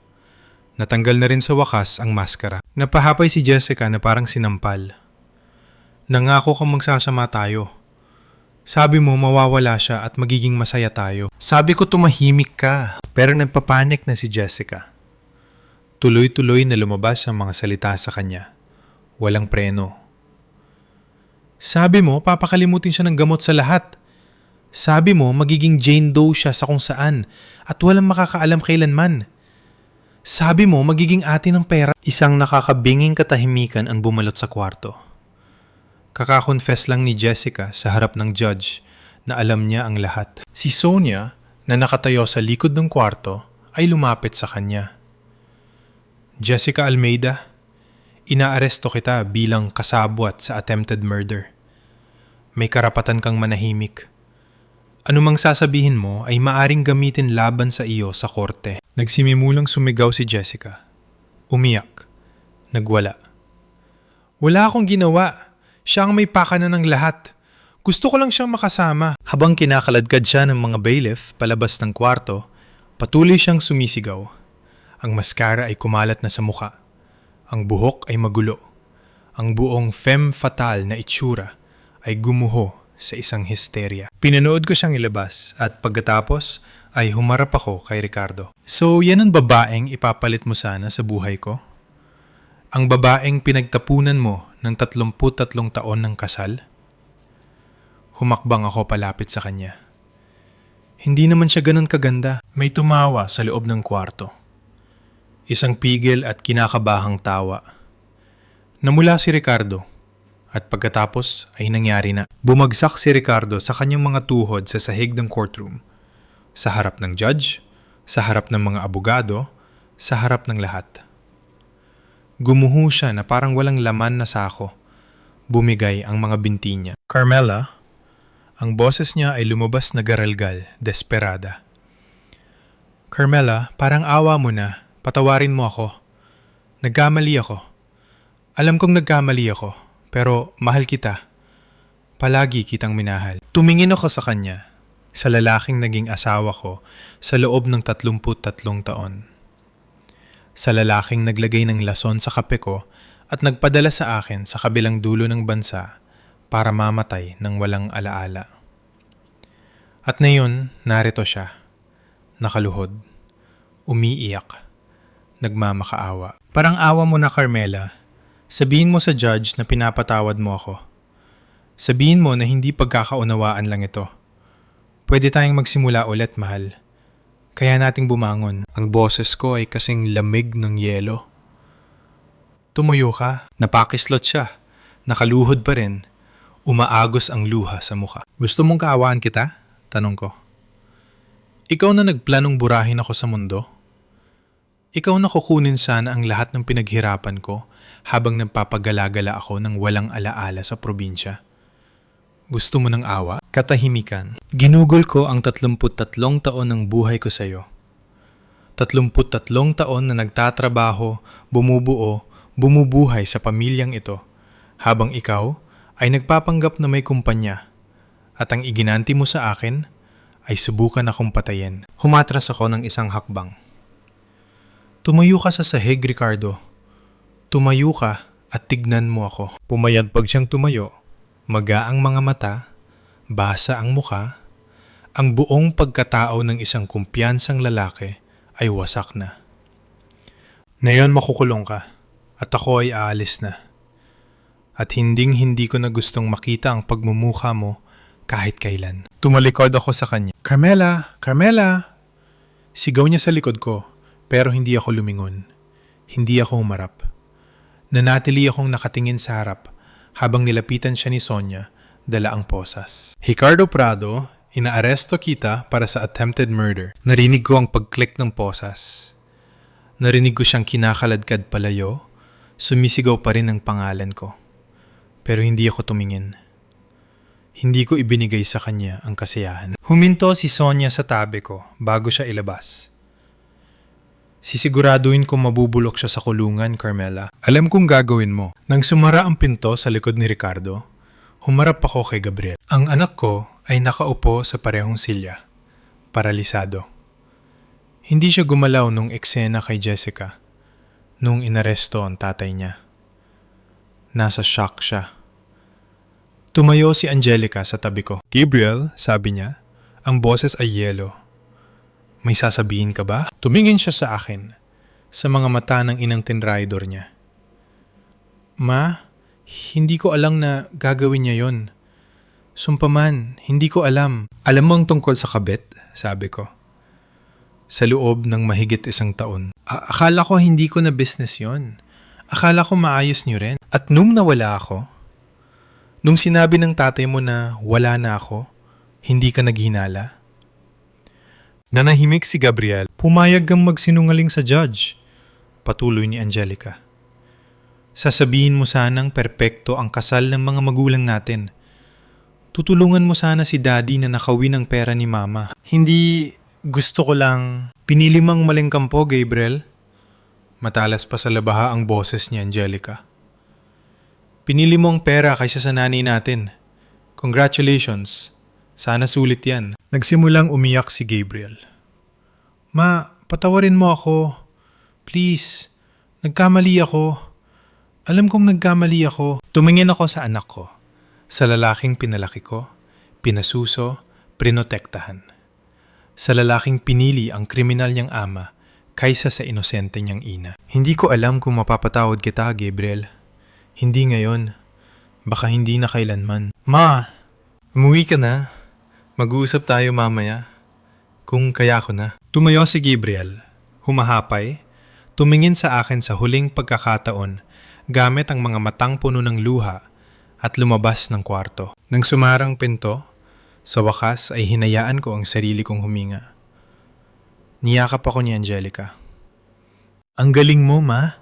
Natanggal na rin sa wakas ang maskara. Napahapay si Jessica na parang sinampal. Nangako kang magsasama tayo. Sabi mo mawawala siya at magiging masaya tayo. Sabi ko tumahimik ka. Pero nagpapanik na si Jessica. Tuloy-tuloy na lumabas ang mga salita sa kanya. Walang preno. Sabi mo papakalimutin siya ng gamot sa lahat. Sabi mo magiging Jane Doe siya sa kung saan at walang makakaalam kailanman. Sabi mo magiging ate ng pera. Isang nakakabinging katahimikan ang bumalot sa kwarto. Kakakonfess lang ni Jessica sa harap ng judge na alam niya ang lahat. Si Sonia na nakatayo sa likod ng kwarto ay lumapit sa kanya. Jessica Almeida, inaaresto kita bilang kasabwat sa attempted murder. May karapatan kang manahimik. Anumang sasabihin mo ay maaring gamitin laban sa iyo sa korte. Nagsimimulang sumigaw si Jessica. Umiyak. Nagwala. Wala akong ginawa. Siya ang may pakana ng lahat. Gusto ko lang siyang makasama. Habang kinakaladkad siya ng mga bailiff palabas ng kwarto, patuloy siyang sumisigaw. Ang maskara ay kumalat na sa muka. Ang buhok ay magulo. Ang buong femme fatale na itsura ay gumuho sa isang histeria. Pinanood ko siyang ilabas at pagkatapos ay humarap ako kay Ricardo. So yan ang babaeng ipapalit mo sana sa buhay ko? Ang babaeng pinagtapunan mo ng 33 taon ng kasal? Humakbang ako palapit sa kanya. Hindi naman siya ganun kaganda. May tumawa sa loob ng kwarto. Isang pigil at kinakabahang tawa. Namula si Ricardo at pagkatapos ay nangyari na. Bumagsak si Ricardo sa kanyang mga tuhod sa sahig ng courtroom. Sa harap ng judge, sa harap ng mga abogado, sa harap ng lahat. Gumuho siya na parang walang laman na sako. Bumigay ang mga binti niya. Carmela, ang boses niya ay lumabas na garalgal, desperada. Carmela, parang awa mo na. Patawarin mo ako. Nagkamali ako. Alam kong nagkamali ako, pero mahal kita. Palagi kitang minahal. Tumingin ako sa kanya, sa lalaking naging asawa ko sa loob ng 33 taon. Sa lalaking naglagay ng lason sa kape ko at nagpadala sa akin sa kabilang dulo ng bansa para mamatay ng walang alaala. At ngayon, narito siya, nakaluhod, umiiyak, nagmamakaawa. Parang awa mo na, Carmela. Sabihin mo sa judge na pinapatawad mo ako. Sabihin mo na hindi pagkakaunawaan lang ito. Pwede tayong magsimula ulit, mahal. Kaya nating bumangon. Ang boses ko ay kasing lamig ng yelo. Tumuyo ka. Napakislot siya. Nakaluhod pa rin. Umaagos ang luha sa mukha. Gusto mong kaawaan kita? Tanong ko. Ikaw na nagplanong burahin ako sa mundo? Ikaw na kukunin sana ang lahat ng pinaghirapan ko habang nagpapagalagala ako ng walang alaala sa probinsya. Gusto mo ng awa? Katahimikan. Ginugol ko ang 33 taon ng buhay ko sa'yo. 33 taon na nagtatrabaho, bumubuo, bumubuhay sa pamilyang ito, habang ikaw ay nagpapanggap na may kumpanya, at ang iginanti mo sa akin ay subukan akong patayin. Humatras ako ng isang hakbang. Tumayo ka sa sahig, Ricardo. Tumayo ka at tignan mo ako. Pumayagpag siyang tumayo. Maga ang mga mata, basa ang muka, ang buong pagkatao ng isang kumpiyansang lalaki ay wasak na. Ngayon makukulong ka at ako ay aalis na. At hindi ko na gustong makita ang pagmumukha mo kahit kailan. Tumalikod ako sa kanya. Carmela! Carmela! Sigaw niya sa likod ko. Pero hindi ako lumingon. Hindi ako humarap. Nanatili akong nakatingin sa harap habang nilapitan siya ni Sonia, dala ang posas. Ricardo Prado, inaaresto kita para sa attempted murder. Narinig ko ang pag-click ng posas. Narinig ko siyang kinakaladkad palayo. Sumisigaw pa rin ang pangalan ko. Pero hindi ako tumingin. Hindi ko ibinigay sa kanya ang kasiyahan. Huminto si Sonia sa tabi ko bago siya ilabas. Sisiguraduhin kong mabubulok siya sa kulungan, Carmela. Alam kong gagawin mo. Nang sumara ang pinto sa likod ni Ricardo, humarap ako kay Gabriel. Ang anak ko ay nakaupo sa parehong silya, paralisado. Hindi siya gumalaw nung eksena kay Jessica, nung inaresto ang tatay niya. Nasa shock siya. Tumayo si Angelica sa tabi ko. Gabriel, sabi niya, ang boses ay yelo. May sasabihin ka ba? Tumingin siya sa akin, sa mga mata ng inang tinraidor niya. Ma, hindi ko alam na gagawin niya yon. Sumpaman, hindi ko alam. Alam mo ang tungkol sa kabit? Sabi ko. Sa loob ng mahigit 1 taon. Akala ko hindi ko na business yon. Akala ko maayos niyo rin. At nung nawala ako, nung sinabi ng tatay mo na wala na ako, hindi ka naghinala? Nanahimik si Gabriel. Pumayag kang magsinungaling sa judge. Patuloy ni Angelica. Sasabihin mo sanang perpekto ang kasal ng mga magulang natin. Tutulungan mo sana si daddy na nakawin ang pera ni mama. Hindi gusto ko lang. Pinili mang maling kampo, Gabriel. Matalas pa sa labaha ang boses ni Angelica. Pinili mo ang pera kaysa sa nanay natin. Congratulations. Sana sulit yan. Nagsimulang umiyak si Gabriel. Ma, patawarin mo ako. Please. Nagkamali ako. Alam kong nagkamali ako. Tumingin ako sa anak ko. Sa lalaking pinalaki ko, pinasuso, prinotektahan. Sa lalaking pinili ang kriminal niyang ama kaysa sa inosente niyang ina. Hindi ko alam kung mapapatawad kita, Gabriel. Hindi ngayon. Baka hindi na kailanman. Ma, umuwi ka na. Mag-uusap tayo mamaya. Kung kaya ko na. Tumayo si Gabriel. Humahapay. Tumingin sa akin sa huling pagkakataon gamit ang mga matang puno ng luha at lumabas ng kwarto. Nang sumarang pinto, sa wakas ay hinayaan ko ang sarili kong huminga. Niyakap ako ni Angelica. Ang galing mo, ma.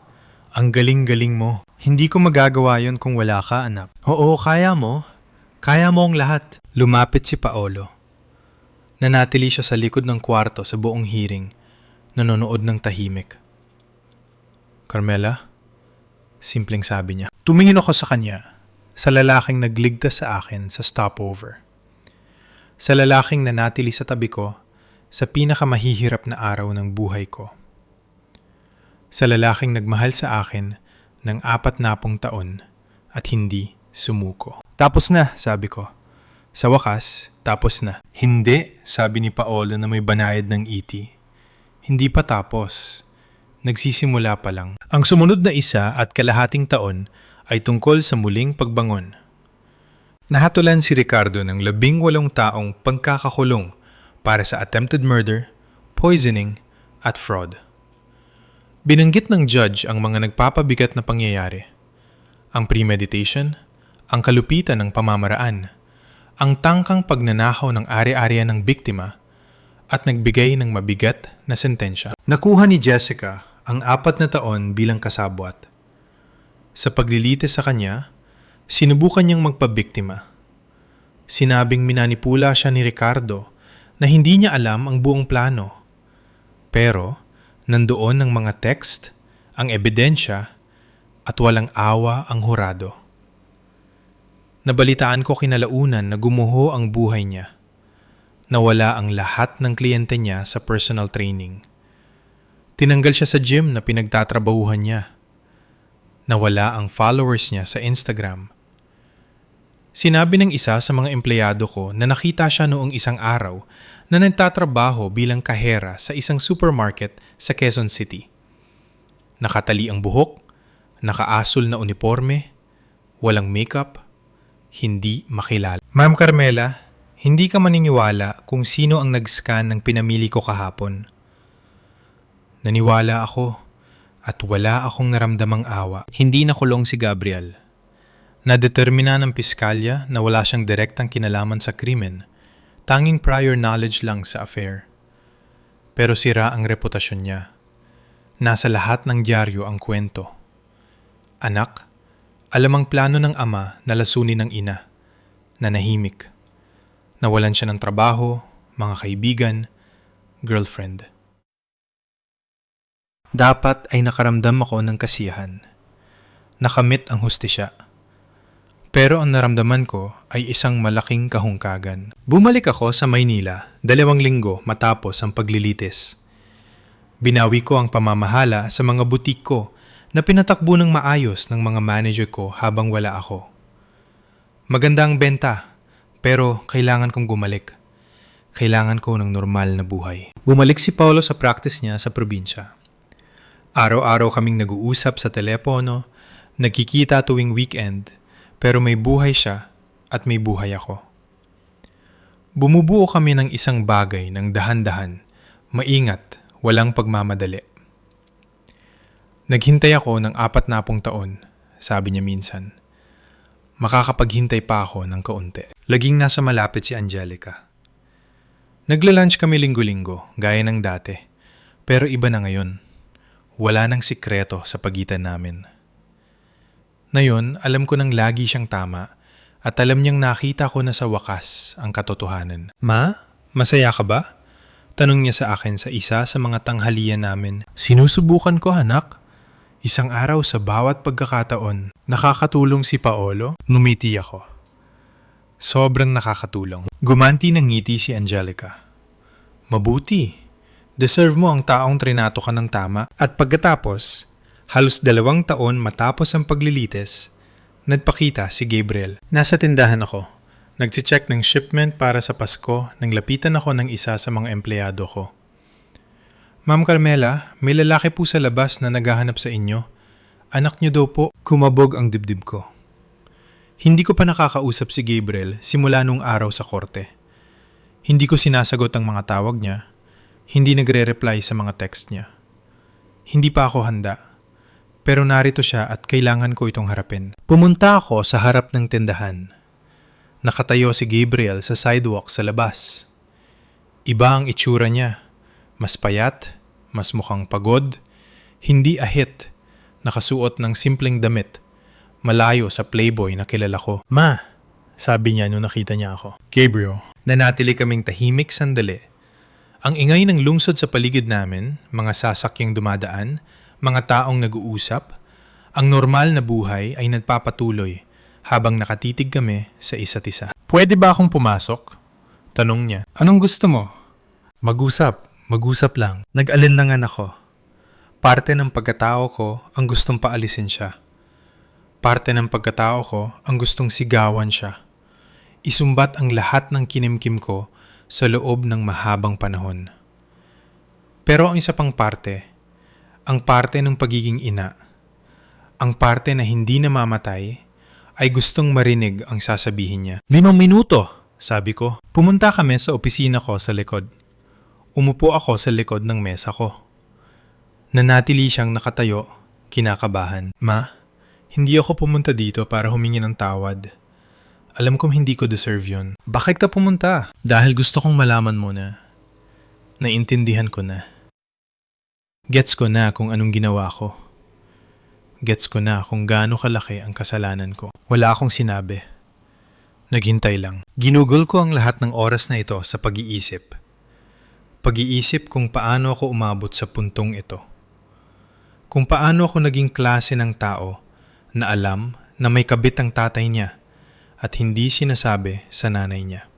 Ang galing-galing mo. Hindi ko magagawa yon kung wala ka, anak. Oo, kaya mo. Kaya mo ang lahat. Lumapit si Paolo. Nanatili siya sa likod ng kwarto sa buong hearing, nanonood ng tahimik. Carmela, simpleng sabi niya. Tumingin ako sa kanya, sa lalaking nagligtas sa akin sa stopover. Sa lalaking nanatili sa tabi ko sa pinakamahihirap na araw ng buhay ko. Sa lalaking nagmahal sa akin ng 40 taon at hindi sumuko. Tapos na, sabi ko. Sa wakas, tapos na. Hindi, sabi ni Paolo na may banayad ng ET. Hindi pa tapos. Nagsisimula pa lang. Ang sumunod na 1 at kalahating taon ay tungkol sa muling pagbangon. Nahatulan si Ricardo ng 18 taong pagkakakulong para sa attempted murder, poisoning, at fraud. Binanggit ng judge ang mga nagpapabigat na pangyayari. Ang premeditation, ang kalupitan ng pamamaraan, ang tangkang pagnanakaw ng ari-arian ng biktima, at nagbigay ng mabigat na sentensya. Nakuha ni Jessica ang 4 na taon bilang kasabwat. Sa paglilitis sa kanya, sinubukan niyang magpabiktima. Sinabing minanipula siya ni Ricardo na hindi niya alam ang buong plano. Pero, nandoon ang mga text, ang ebidensya, at walang awa ang hurado. Nabalitaan ko kinalaunan na gumuho ang buhay niya. Nawala ang lahat ng kliyente niya sa personal training. Tinanggal siya sa gym na pinagtatrabahuhan niya. Nawala ang followers niya sa Instagram. Sinabi ng isa sa mga empleyado ko na nakita siya noong isang araw na nagtatrabaho bilang kahera sa isang supermarket sa Quezon City. Nakatali ang buhok, nakaasol na uniforme, walang makeup, hindi makilala. Ma'am Carmela, hindi ka maniniwala kung sino ang nag-scan ng pinamili ko kahapon. Naniwala ako at wala akong naramdamang awa. Hindi nakulong si Gabriel. Nadetermina ng piskalya na wala siyang direktang kinalaman sa krimen, tanging prior knowledge lang sa affair. Pero sira ang reputasyon niya. Nasa lahat ng dyaryo ang kwento. Anak, alam ang plano ng ama na lasunin ng ina, na nahimik. Nawalan siya ng trabaho, mga kaibigan, girlfriend. Dapat ay nakaramdam ako ng kasiyahan. Nakamit ang hustisya. Pero ang naramdaman ko ay isang malaking kahungkagan. Bumalik ako sa Maynila 2 linggo matapos ang paglilitis. Binawi ko ang pamamahala sa mga butik ko na pinatakbo ng maayos ng mga manager ko habang wala ako. Maganda ang benta, pero kailangan kong gumalik. Kailangan ko ng normal na buhay. Bumalik si Paolo sa practice niya sa probinsya. Araw-araw kaming nag-uusap sa telepono, nagkikita tuwing weekend, pero may buhay siya at may buhay ako. Bumubuo kami ng isang bagay ng dahan-dahan, maingat, walang pagmamadali. Naghintay ako ng 40 taon, sabi niya minsan. Makakapaghintay pa ako ng kaunti. Laging nasa malapit si Angelica. Nagla-lunch kami linggo-linggo, gaya ng dati. Pero iba na ngayon. Wala nang sikreto sa pagitan namin. Ngayon, alam ko nang lagi siyang tama at alam niyang nakita ko na sa wakas ang katotohanan. Ma, masaya ka ba? Tanong niya sa akin sa isa sa mga tanghalian namin. Sinusubukan ko, anak. Isang araw sa bawat pagkakataon, nakakatulong si Paolo? Numiti ako. Sobrang nakakatulong. Gumanti ng ngiti si Angelica. Mabuti. Deserve mo ang taong trinato ka ng tama. At pagkatapos, halos 2 taon matapos ang paglilitis, nagpakita si Gabriel. Nasa tindahan ako. Nagche-check ng shipment para sa Pasko nang lapitan ako ng isa sa mga empleyado ko. Ma'am Carmela, may lalaki po sa labas na naghahanap sa inyo. Anak niyo daw po. Kumabog ang dibdib ko. Hindi ko pa nakakausap si Gabriel simula nung araw sa korte. Hindi ko sinasagot ang mga tawag niya. Hindi nagre-reply sa mga text niya. Hindi pa ako handa. Pero narito siya at kailangan ko itong harapin. Pumunta ako sa harap ng tindahan. Nakatayo si Gabriel sa sidewalk sa labas. Iba ang itsura niya. Mas payat, mas mukhang pagod, hindi ahit, nakasuot ng simpleng damit, malayo sa playboy na kilala ko. Ma, sabi niya nung nakita niya ako. Gabriel. Nanatili kaming tahimik sandali. Ang ingay ng lungsod sa paligid namin, mga sasakyang dumadaan, mga taong nag-uusap, ang normal na buhay ay nagpapatuloy habang nakatitig kami sa isa't isa. Pwede ba akong pumasok? Tanong niya. Anong gusto mo? Mag-usap lang. Nag-alinlangan ako. Parte ng pagkatao ko ang gustong paalisin siya. Parte ng pagkatao ko ang gustong sigawan siya. Isumbat ang lahat ng kinimkim ko sa loob ng mahabang panahon. Pero ang isa pang parte, ang parte ng pagiging ina, ang parte na hindi namamatay, ay gustong marinig ang sasabihin niya. 5 minuto, sabi ko. Pumunta kami sa opisina ko sa likod. Umupo ako sa likod ng mesa ko. Nanatili siyang nakatayo, kinakabahan. Ma, hindi ako pumunta dito para humingi ng tawad. Alam kong hindi ko deserve yun. Bakit ka pumunta? Dahil gusto kong malaman mo na. Naintindihan ko na. Gets ko na kung anong ginawa ko. Gets ko na kung gaano kalaki ang kasalanan ko. Wala akong sinabi. Naghintay lang. Ginugol ko ang lahat ng oras na ito sa pag-iisip. Pag-iisip kung paano ako umabot sa puntong ito. Kung paano ako naging klase ng tao na alam na may kabit ang tatay niya at hindi sinasabi sa nanay niya.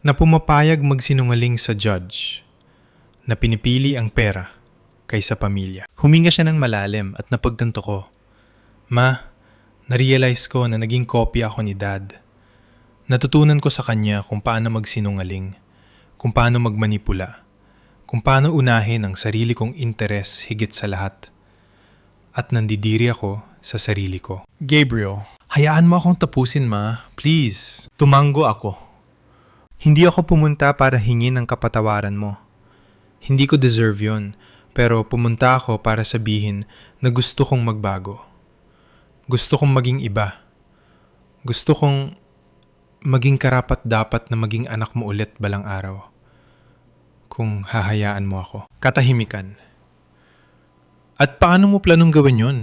Na pumapayag magsinungaling sa judge. Na pinipili ang pera kaysa pamilya. Huminga siya ng malalim at napagtanto ko. Ma, narealize ko na naging kopya ako ni Dad. Natutunan ko sa kanya kung paano magsinungaling, kung paano magmanipula, kung paano unahin ang sarili kong interes higit sa lahat. At nandidiri ako sa sarili ko. Gabriel, hayaan mo akong tapusin, ma. Please. Tumanggo ako. Hindi ako pumunta para hingin ang kapatawaran mo. Hindi ko deserve yon, pero pumunta ako para sabihin na gusto kong magbago. Gusto kong maging iba. Gusto kong maging karapat-dapat na maging anak mo ulit balang araw. Kung hahayaan mo ako. Katahimikan. At paano mo planong gawin yon?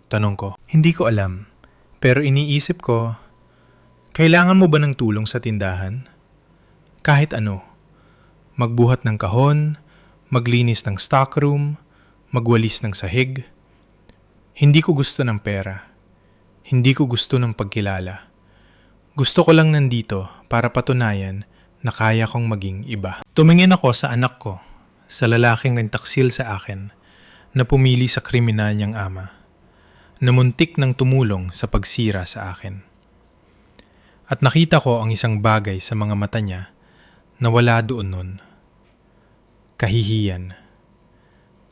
Tanong ko. Hindi ko alam. Pero iniisip ko, kailangan mo ba ng tulong sa tindahan? Kahit ano. Magbuhat ng kahon, maglinis ng stockroom, magwalis ng sahig. Hindi ko gusto ng pera. Hindi ko gusto ng pagkilala. Gusto ko lang nandito para patunayan na kaya kong maging iba. Tumingin ako sa anak ko, sa lalaking nagtaksil sa akin, na pumili sa kriminal niyang ama, na muntik ng tumulong sa pagsira sa akin. At nakita ko ang isang bagay sa mga mata niya na wala doon nun. Kahihiyan.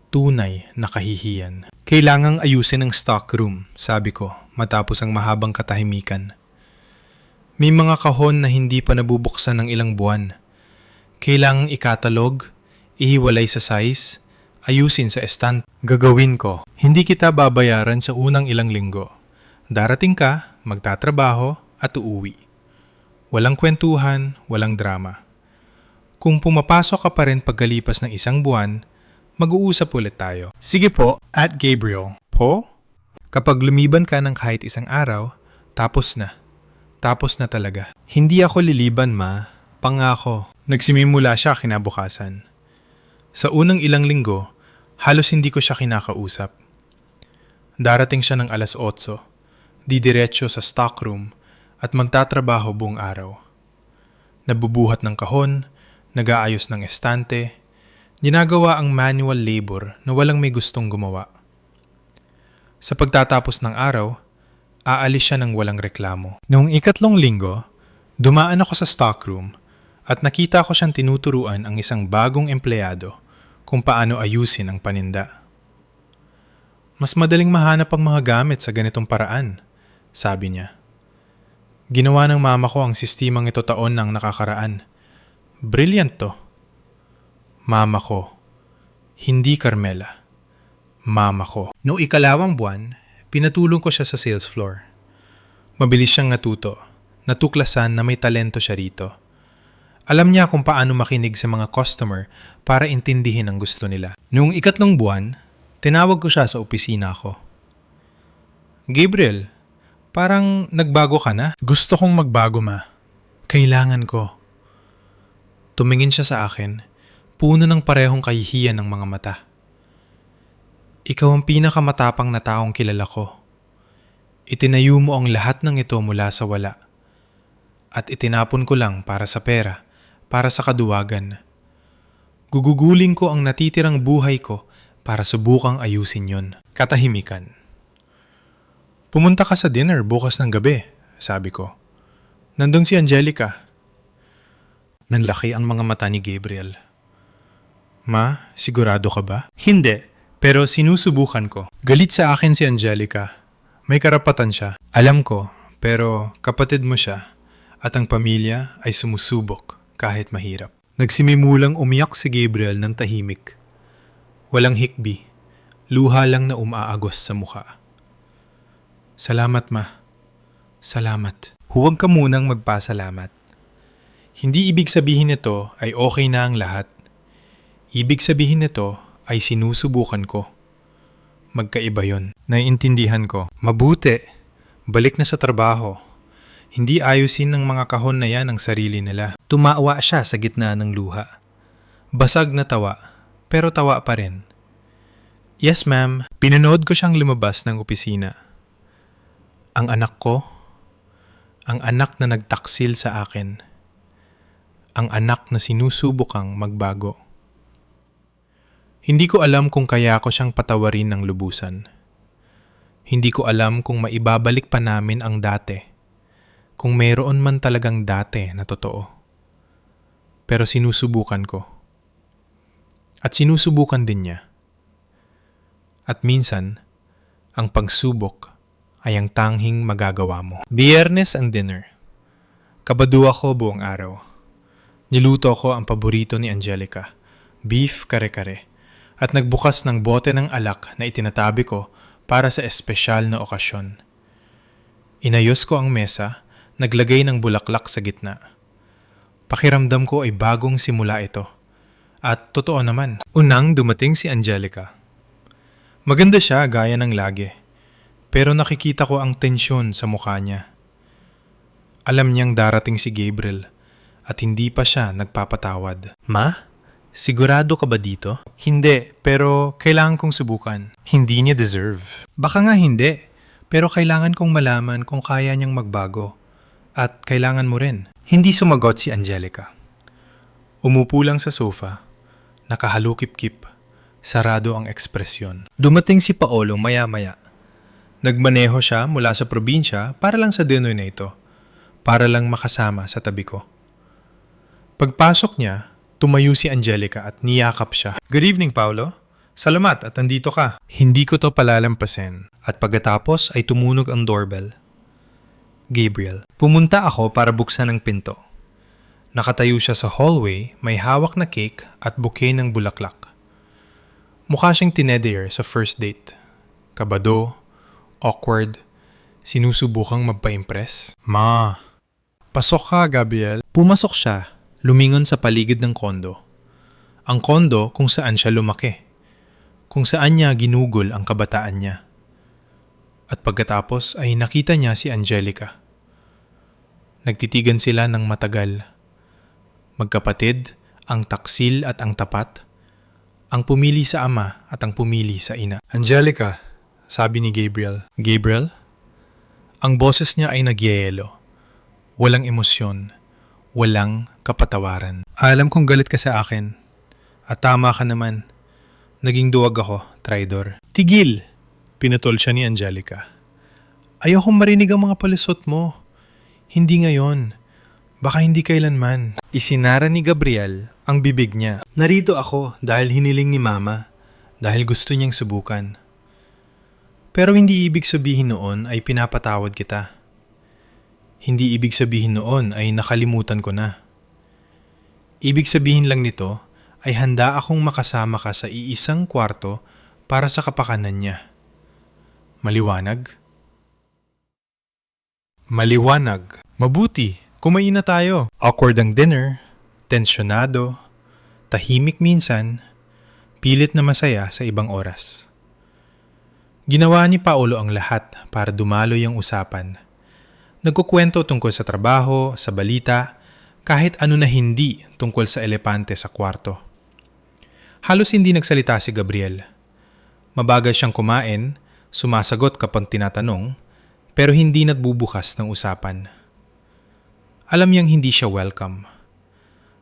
Tunay na kahihiyan. Kailangang ayusin ang stockroom, sabi ko, matapos ang mahabang katahimikan. May mga kahon na hindi pa nabubuksan ng ilang buwan. Kailangang ikatalog, ihiwalay sa size, ayusin sa stand. Gagawin ko. Hindi kita babayaran sa unang ilang linggo. Darating ka, magtatrabaho, at uuwi. Walang kwentuhan, walang drama. Kung pumapasok ka pa rin pagkalipas ng isang buwan, mag-uusap ulit tayo. Sige po, at Gabriel. Po? Kapag lumiban ka ng kahit isang araw, tapos na. Tapos na talaga. Hindi ako liliban, ma. Pangako. Nagsimimula siya kinabukasan. Sa unang ilang linggo, halos hindi ko siya kinakausap. Darating siya ng 8:00, didiretso sa stockroom at magtatrabaho buong araw. Nabubuhat ng kahon, nag-aayos ng estante, ginagawa ang manual labor na walang may gustong gumawa. Sa pagtatapos ng araw, aalis siya ng walang reklamo. Noong 3 linggo, dumaan ako sa stockroom at nakita ko siyang tinuturuan ang isang bagong empleyado kung paano ayusin ang paninda. Mas madaling mahanap ang mga gamit sa ganitong paraan, sabi niya. Ginawa ng mama ko ang sistemang ito taon ng nakakaraan. Brilliant to. Mama ko. Hindi Carmela. Mama ko. Noong 2 buwan, pinatulong ko siya sa sales floor. Mabilis siyang natuto. Natuklasan na may talento siya rito. Alam niya kung paano makinig sa mga customer para intindihin ang gusto nila. Noong 3 buwan, tinawag ko siya sa opisina ko. Gabriel, parang nagbago ka na. Gusto kong magbago, ma. Kailangan ko. Tumingin siya sa akin, puno ng parehong kahihiyan ng mga mata. Ikaw ang pinakamatapang na taong kilala ko. Itinayo mo ang lahat ng ito mula sa wala. At itinapon ko lang para sa pera, para sa kaduwagan. Guguguling ko ang natitirang buhay ko para subukang ayusin yon. Katahimikan. Pumunta ka sa dinner bukas ng gabi, sabi ko. Nandun si Angelica. Nanlaki ang mga mata ni Gabriel. Ma, sigurado ka ba? Hindi, pero sinusubukan ko. Galit sa akin si Angelica. May karapatan siya. Alam ko, pero kapatid mo siya at ang pamilya ay sumusubok kahit mahirap. Nagsimimulang umiyak si Gabriel ng tahimik. Walang hikbi, luha lang na umaagos sa mukha. Salamat, ma. Salamat. Huwag ka munang magpasalamat. Hindi ibig sabihin nito ay okay na ang lahat. Ibig sabihin nito ay sinusubukan ko. Magkaiba yon. Naiintindihan ko. Mabuti. Balik na sa trabaho. Hindi ayusin ng mga kahon na yan ang sarili nila. Tumawa siya sa gitna ng luha. Basag na tawa, pero tawa pa rin. Yes, ma'am. Pinanood ko siyang lumabas ng opisina. Ang anak ko, ang anak na nagtaksil sa akin, ang anak na sinusubukang magbago. Hindi ko alam kung kaya ko siyang patawarin ng lubusan. Hindi ko alam kung maibabalik pa namin ang dati, kung mayroon man talagang dati na totoo. Pero sinusubukan ko. At sinusubukan din niya. At minsan, ang pagsubok ay ang tanghing magagawa mo. Biyernes ang dinner. Kabado ako buong araw. Niluto ko ang paborito ni Angelica, beef kare-kare, at nagbukas ng bote ng alak na itinatabi ko para sa espesyal na okasyon. Inayos ko ang mesa, naglagay ng bulaklak sa gitna. Pakiramdam ko ay bagong simula ito. At totoo naman. Unang dumating si Angelica. Maganda siya gaya ng lagi. Pero nakikita ko ang tensyon sa mukha niya. Alam niyang darating si Gabriel at hindi pa siya nagpapatawad. Ma? Sigurado ka ba dito? Hindi, pero kailangan kong subukan. Hindi niya deserve. Baka nga hindi, pero kailangan kong malaman kung kaya niyang magbago. At kailangan mo rin. Hindi sumagot si Angelica. Umupo lang sa sofa, nakahalukip-kip, sarado ang ekspresyon. Dumating si Paolo maya-maya. Nagmaneho siya mula sa probinsya para lang sa dinner na ito, para lang makasama sa tabi ko. Pagpasok niya, tumayo si Angelica at niyakap siya. Good evening, Paolo. Salamat at nandito ka. Hindi ko to palalampasin. At pagkatapos ay tumunog ang doorbell. Gabriel. Pumunta ako para buksan ang pinto. Nakatayo siya sa hallway, may hawak na cake at bouquet ng bulaklak. Mukha siyang tinedyer sa first date. Kabado, awkward, sinusubukang magpa-impress. Ma. Pasok ka, Gabriel. Pumasok siya, lumingon sa paligid ng kondo. Ang kondo kung saan siya lumaki. Kung saan niya ginugol ang kabataan niya. At pagkatapos ay nakita niya si Angelica. Nagtitigan sila ng matagal. Magkapatid, ang taksil at ang tapat. Ang pumili sa ama at ang pumili sa ina. Angelica, sabi ni Gabriel. Gabriel? Ang boses niya ay nagyayelo. Walang emosyon. Walang kapatawaran. Alam kong galit ka sa akin. At tama ka naman. Naging duwag ako, traidor. Tigil! Pinutol siya ni Angelica. Ayokong marinig ang mga palisot mo. Hindi ngayon. Baka hindi kailanman. Isinara ni Gabriel ang bibig niya. Narito ako dahil hiniling ni Mama. Dahil gusto niyang subukan. Pero hindi ibig sabihin noon ay pinapatawad kita. Hindi ibig sabihin noon ay nakalimutan ko na. Ibig sabihin lang nito ay handa akong makasama ka sa iisang kwarto para sa kapakanan niya. Maliwanag? Maliwanag. Mabuti. Kumain na tayo. Awkward ang dinner. Tensyonado. Tahimik minsan. Pilit na masaya sa ibang oras. Ginawa ni Paolo ang lahat para dumaloy ang usapan. Nagkukwento tungkol sa trabaho, sa balita, kahit ano na hindi tungkol sa elepante sa kwarto. Halos hindi nagsalita si Gabriel. Mabagal siyang kumain, sumasagot kapag tinatanong, pero hindi nagbubukas ng usapan. Alam niyang hindi siya welcome.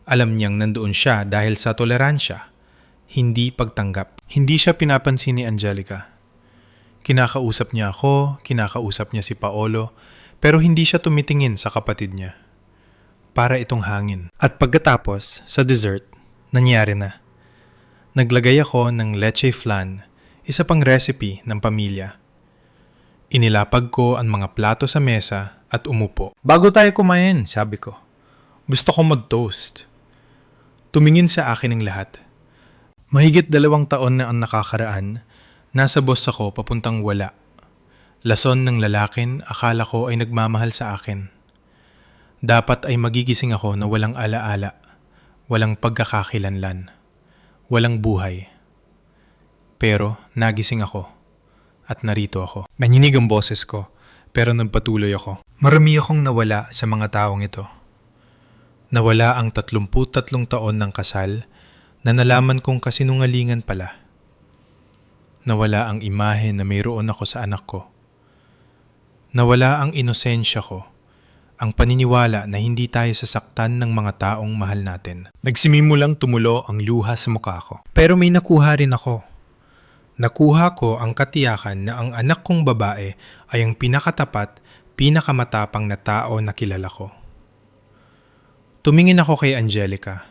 Alam niyang nandoon siya dahil sa toleransya, hindi pagtanggap. Hindi siya pinapansin ni Angelica. Kinakausap niya ako, kinakausap niya si Paolo, pero hindi siya tumitingin sa kapatid niya. Para itong hangin. At pagkatapos, sa dessert, nangyari na. Naglagay ako ng leche flan, isa pang recipe ng pamilya. Inilapag ko ang mga plato sa mesa at umupo. Bago tayo kumain, sabi ko. Gusto ko mag-toast. Tumingin sa akin ang lahat. Mahigit 2 taon na ang nakakaraan, nasa boss ako papuntang wala. Lason ng lalakin, akala ko ay nagmamahal sa akin. Dapat ay magigising ako na walang alaala, walang pagkakakilanlan, walang buhay. Pero nagising ako at narito ako. Nanyinig ang boses ko, pero nagpatuloy ako. Marami akong nawala sa mga taong ito. Nawala ang 33 taon ng kasal na nalaman kong kasinungalingan pala. Nawala ang imahe na mayroon ako sa anak ko. Nawala ang inosensya ko, ang paniniwala na hindi tayo sasaktan ng mga taong mahal natin. Nagsimimulang tumulo ang luha sa mukha ko. Pero may nakuha rin ako. Nakuha ko ang katiyakan na ang anak kong babae ay ang pinakatapat, pinakamatapang na tao na kilala ko. Tumingin ako kay Angelica.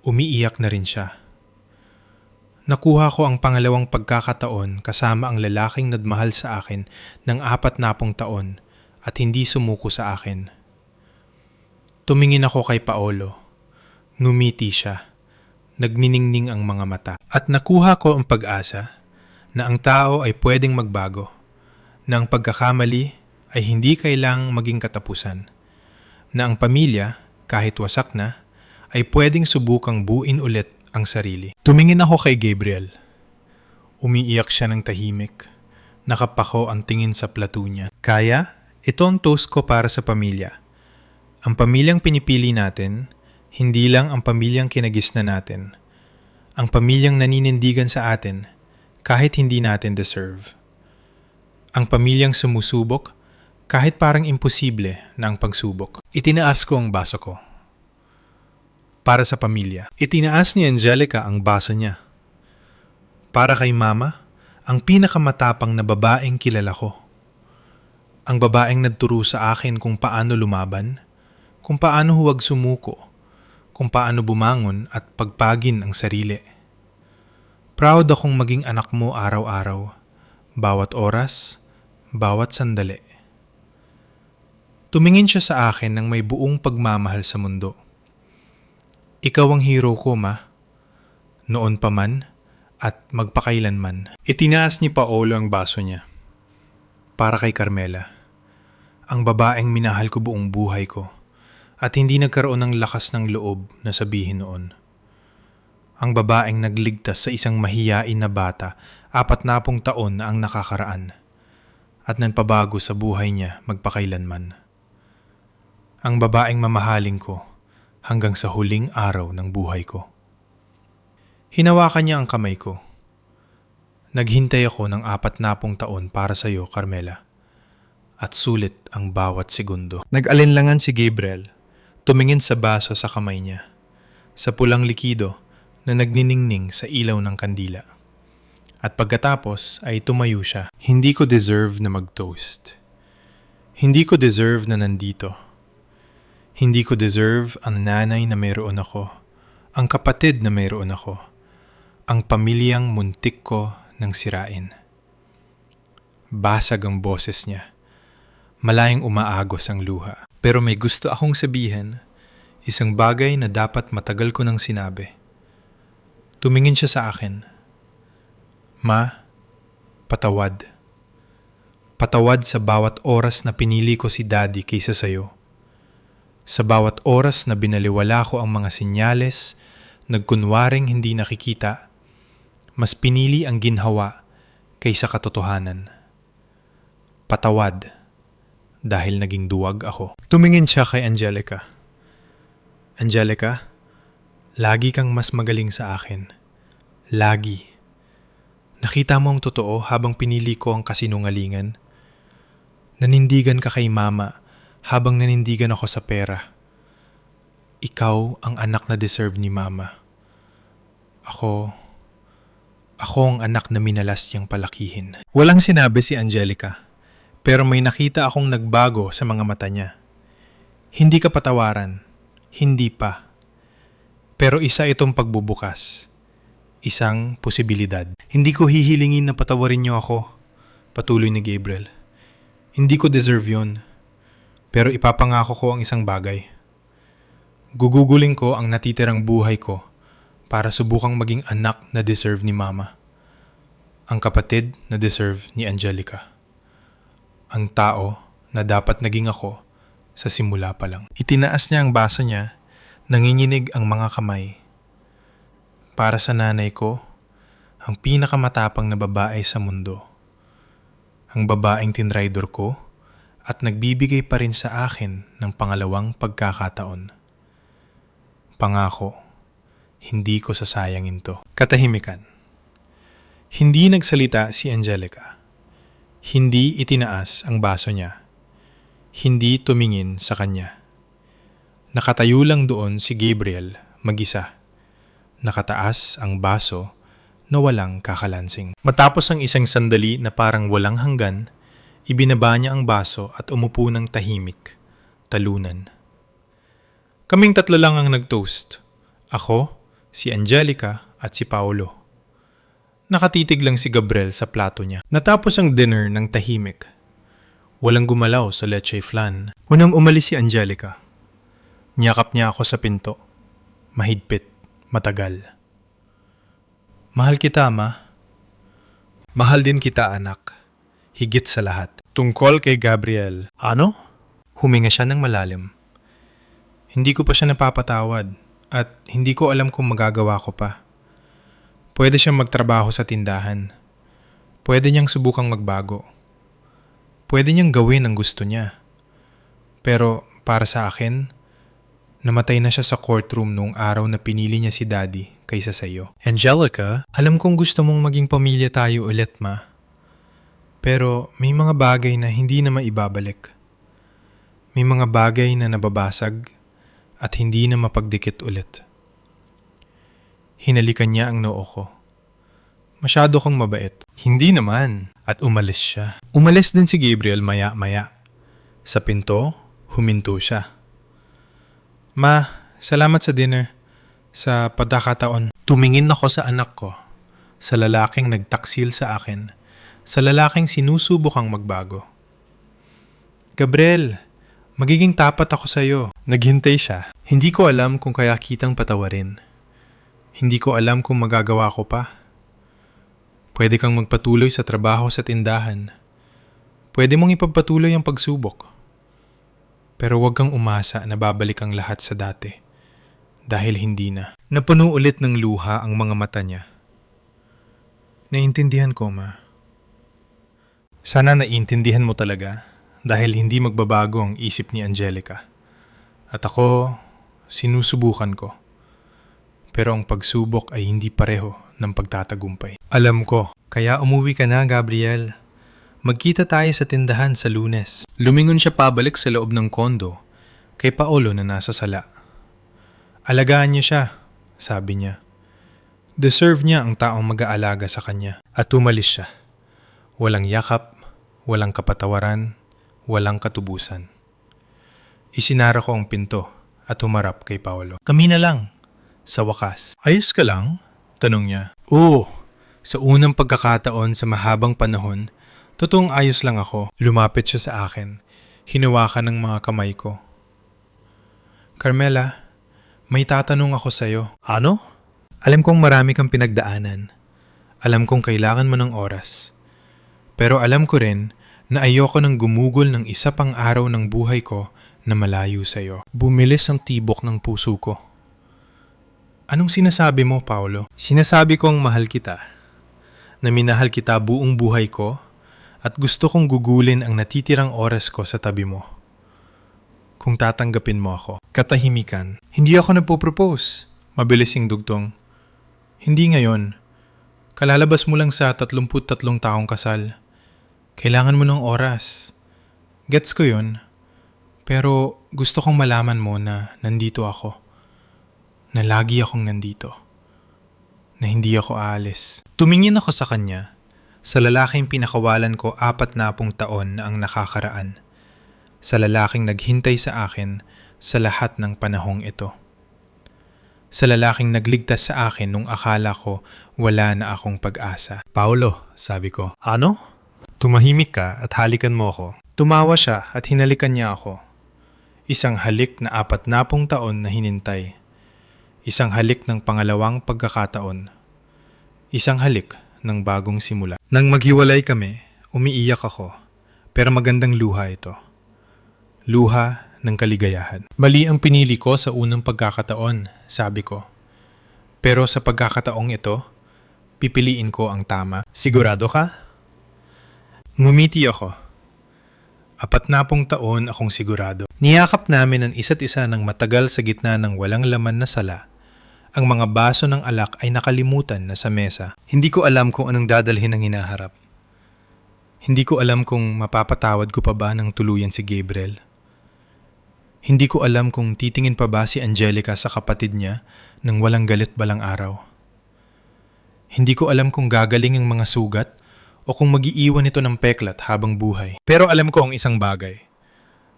Umiiyak na rin siya. Nakuha ko ang pangalawang pagkakataon kasama ang lalaking nagmahal sa akin ng 40 taon at hindi sumuko sa akin. Tumingin ako kay Paolo. Ngumiti siya. Nagniningning ang mga mata. At nakuha ko ang pag-asa na ang tao ay pwedeng magbago. Na ang pagkakamali ay hindi kailang maging katapusan. Na ang pamilya, kahit wasak na, ay pwedeng subukang buuin ulit ang sarili. Tumingin ako kay Gabriel. Umiiyak siya ng tahimik. Nakapako ang tingin sa plato niya. Kaya, ito ang toast ko para sa pamilya. Ang pamilyang pinipili natin, hindi lang ang pamilyang kinagisna natin. Ang pamilyang naninindigan sa atin kahit hindi natin deserve. Ang pamilyang sumusubok kahit parang imposible na ang pagsubok. Itinaas ko ang baso ko. Para sa pamilya. Itinaas ni Angelica ang baso niya. Para kay Mama, ang pinakamatapang na babaeng kilala ko. Ang babaeng nagturo sa akin kung paano lumaban, kung paano huwag sumuko, kung paano bumangon at pagpagin ang sarili. Proud akong maging anak mo araw-araw, bawat oras, bawat sandali. Tumingin siya sa akin ng may buong pagmamahal sa mundo. Ikaw ang hero ko, Ma. Noon pa man at magpakailanman. Itinaas ni Paolo ang baso niya. Para kay Carmela. Ang babaeng minahal ko buong buhay ko at hindi nagkaroon ng lakas ng loob na sabihin noon. Ang babaeng nagligtas sa isang mahiyain na bata 40 taon na ang nakakaraan at nanpabago sa buhay niya magpakailanman. Ang babaeng mamahalin ko hanggang sa huling araw ng buhay ko. Hinawakan niya ang kamay ko. Naghintay ako ng 40 taon para sa iyo, Carmela. At sulit ang bawat segundo. Nag-alinlangan si Gabriel, tumingin sa baso sa kamay niya, sa pulang likido na nagniningning sa ilaw ng kandila. At pagkatapos ay tumayo siya. Hindi ko deserve na mag-toast. Hindi ko deserve na nandito. Hindi ko deserve ang nanay na mayroon ako, ang kapatid na mayroon ako, ang pamilyang muntik ko nang sirain. Basag ang boses niya. Malayang umaagos ang luha. Pero may gusto akong sabihin, isang bagay na dapat matagal ko nang sinabi. Tumingin siya sa akin. Ma, patawad. Patawad sa bawat oras na pinili ko si Daddy kaysa sayo. Sa bawat oras na binaliwala ko ang mga sinyales, nagkunwaring hindi nakikita, mas pinili ang ginhawa kaysa katotohanan. Patawad. Dahil naging duwag ako. Tumingin siya kay Angelica. Angelica, lagi kang mas magaling sa akin. Lagi. Nakita mo ang totoo habang pinili ko ang kasinungalingan. Nanindigan ka kay Mama habang nanindigan ako sa pera. Ikaw ang anak na deserve ni Mama. Ako ang anak na minalas niyang palakihin. Walang sinabi si Angelica. Pero may nakita akong nagbago sa mga mata niya. Hindi ka patawaran. Hindi pa. Pero isa itong pagbubukas. Isang posibilidad. Hindi ko hihilingin na patawarin niyo ako, patuloy ni Gabriel. Hindi ko deserve yun. Pero ipapangako ko ang isang bagay. Gugugulin ko ang natitirang buhay ko para subukang maging anak na deserve ni Mama. Ang kapatid na deserve ni Angelica. Ang tao na dapat naging ako sa simula pa lang. Itinaas niya ang baso niya, nanginginig ang mga kamay. Para sa nanay ko, ang pinakamatapang na babae sa mundo. Ang babaeng tinrider ko at nagbibigay pa rin sa akin ng pangalawang pagkakataon. Pangako, hindi ko sasayangin to. Katahimikan. Hindi nagsalita si Angelica. Hindi itinaas ang baso niya. Hindi tumingin sa kanya. Nakatayo lang doon si Gabriel mag-isa. Nakataas ang baso na walang kakalansing. Matapos ang isang sandali na parang walang hanggan, ibinaba niya ang baso at umupo ng tahimik, talunan. Kaming tatlo lang ang nag-toast. Ako, si Angelica at si Paolo. Nakatitig lang si Gabriel sa plato niya. Natapos ang dinner ng tahimik. Walang gumalaw sa leche flan. Unang umalis si Angelica. Niyakap niya ako sa pinto. Mahigpit, matagal. Mahal kita, Ma. Mahal din kita, anak. Higit sa lahat. Tungkol kay Gabriel. Ano? Huminga siya ng malalim. Hindi ko pa siya napapatawad at hindi ko alam kung magagawa ko pa. Pwede siyang magtrabaho sa tindahan. Pwede niyang subukang magbago. Pwede niyang gawin ang gusto niya. Pero para sa akin, Namatay na siya sa courtroom noong araw na pinili niya si Daddy kaysa sa iyo. Angelica, alam kong gusto mong maging pamilya tayo ulit, ma. Pero may mga bagay na hindi na maibabalik. May mga bagay na nababasag at hindi na mapagdikit ulit. Hinalikan niya ang noo ko. Masyado kang mabait. Hindi naman. At umalis siya. Umalis din si Gabriel maya-maya. Sa pinto, huminto siya. Ma, salamat sa dinner. Sa pagkakataon. Tumingin ako sa anak ko. Sa lalaking nagtaksil sa akin. Sa lalaking sinusubukang magbago. Gabriel, magiging tapat ako sa iyo. Naghintay siya. Hindi ko alam kung kaya kitang patawarin. Hindi ko alam kung magagawa ko pa. Pwede kang magpatuloy sa trabaho sa tindahan. Pwede mong ipagpatuloy ang pagsubok. Pero huwag kang umasa na babalik ang lahat sa dati. Dahil hindi na. Napuno ulit ng luha ang mga mata niya. Naiintindihan ko, ma. Sana naiintindihan mo talaga dahil hindi magbabago ang isip ni Angelica. At ako, sinusubukan ko. Pero ang pagsubok ay hindi pareho ng pagtatagumpay. Alam ko. Kaya umuwi ka na, Gabriel. Magkita tayo sa tindahan sa Lunes. Lumingon siya pabalik sa loob ng kondo kay Paolo na nasa sala. Alagaan niyo siya, sabi niya. Deserve niya ang taong mag-aalaga sa kanya. At umalis siya. Walang yakap, walang kapatawaran, walang katubusan. Isinara ko ang pinto at humarap kay Paolo. Kami na lang. Sa wakas. Ayos ka lang? Tanong niya. Oo. Sa unang pagkakataon sa mahabang panahon, totoong ayos lang ako. Lumapit siya sa akin. Hinawakan ng mga kamay ko. Carmela, may tatanong ako sa'yo. Ano? Alam kong marami kang pinagdaanan. Alam kong kailangan mo ng oras. Pero alam ko rin na ayoko nang gumugol ng isa pang araw ng buhay ko na malayo sa'yo. Bumilis ang tibok ng puso ko. Anong sinasabi mo, Paolo? Sinasabi kong mahal kita. Na minahal kita buong buhay ko at gusto kong gugulin ang natitirang oras ko sa tabi mo. Kung tatanggapin mo ako. Katahimikan. Hindi ako nagpo-propose. Mabilis yung dugtong. Hindi ngayon. Kalalabas mo lang sa 33 taong kasal. Kailangan mo ng oras. Gets ko yun. Pero gusto kong malaman mo na nandito ako. Na lagi akong nandito. Na hindi ako aalis. Tumingin ako sa kanya, sa lalaking pinakawalan ko 40 taon na ang nakakaraan. Sa lalaking naghintay sa akin sa lahat ng panahong ito. Sa lalaking nagligtas sa akin nung akala ko wala na akong pag-asa. Paolo, sabi ko. Ano? Tumahimik ka at halikan mo ako. Tumawa siya at hinalikan niya ako. Isang halik na 40 taon na hinintay. Isang halik ng pangalawang pagkakataon. Isang halik ng bagong simula. Nang maghiwalay kami, umiiyak ako. Pero magandang luha ito. Luha ng kaligayahan. Mali ang pinili ko sa unang pagkakataon, sabi ko. Pero sa pagkakataong ito, pipiliin ko ang tama. Sigurado ka? Ngumiti ako. 40 taon akong sigurado. Niyakap namin ang isa't isa ng matagal sa gitna ng walang laman na sala. Ang mga baso ng alak ay nakalimutan na sa mesa. Hindi ko alam kung anong dadalhin ang hinaharap. Hindi ko alam kung mapapatawad ko pa ba ng tuluyan si Gabriel. Hindi ko alam kung titingin pa ba si Angelica sa kapatid niya nang walang galit balang araw. Hindi ko alam kung gagaling ang mga sugat o kung mag-iiwan ito ng peklat habang buhay. Pero alam ko ang isang bagay.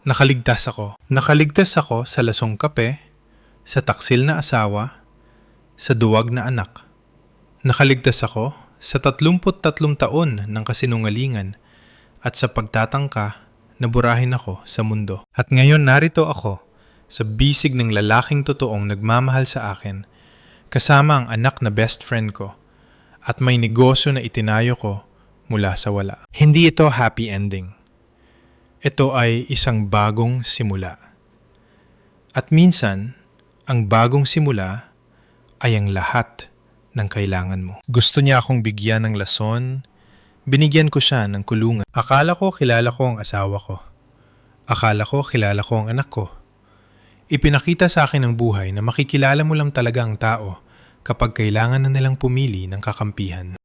Nakaligtas ako. Nakaligtas ako sa lasong kape, sa taksil na asawa, sa duwag na anak. Nakaligtas ako sa 33 taon ng kasinungalingan at sa pagtatangka na burahin ako sa mundo. At ngayon narito ako sa bisig ng lalaking totoong nagmamahal sa akin, kasama ang anak na best friend ko, at may negosyo na itinayo ko mula sa wala. Hindi ito happy ending. Ito ay isang bagong simula. At minsan, ang bagong simula ay ang lahat ng kailangan mo. Gusto niya akong bigyan ng lason, binigyan ko siya ng kulungan. Akala ko kilala ko ang asawa ko. Akala ko kilala ko ang anak ko. Ipinakita sa akin ng buhay na makikilala mo lang talaga ang tao kapag kailangan na nilang pumili ng kakampihan.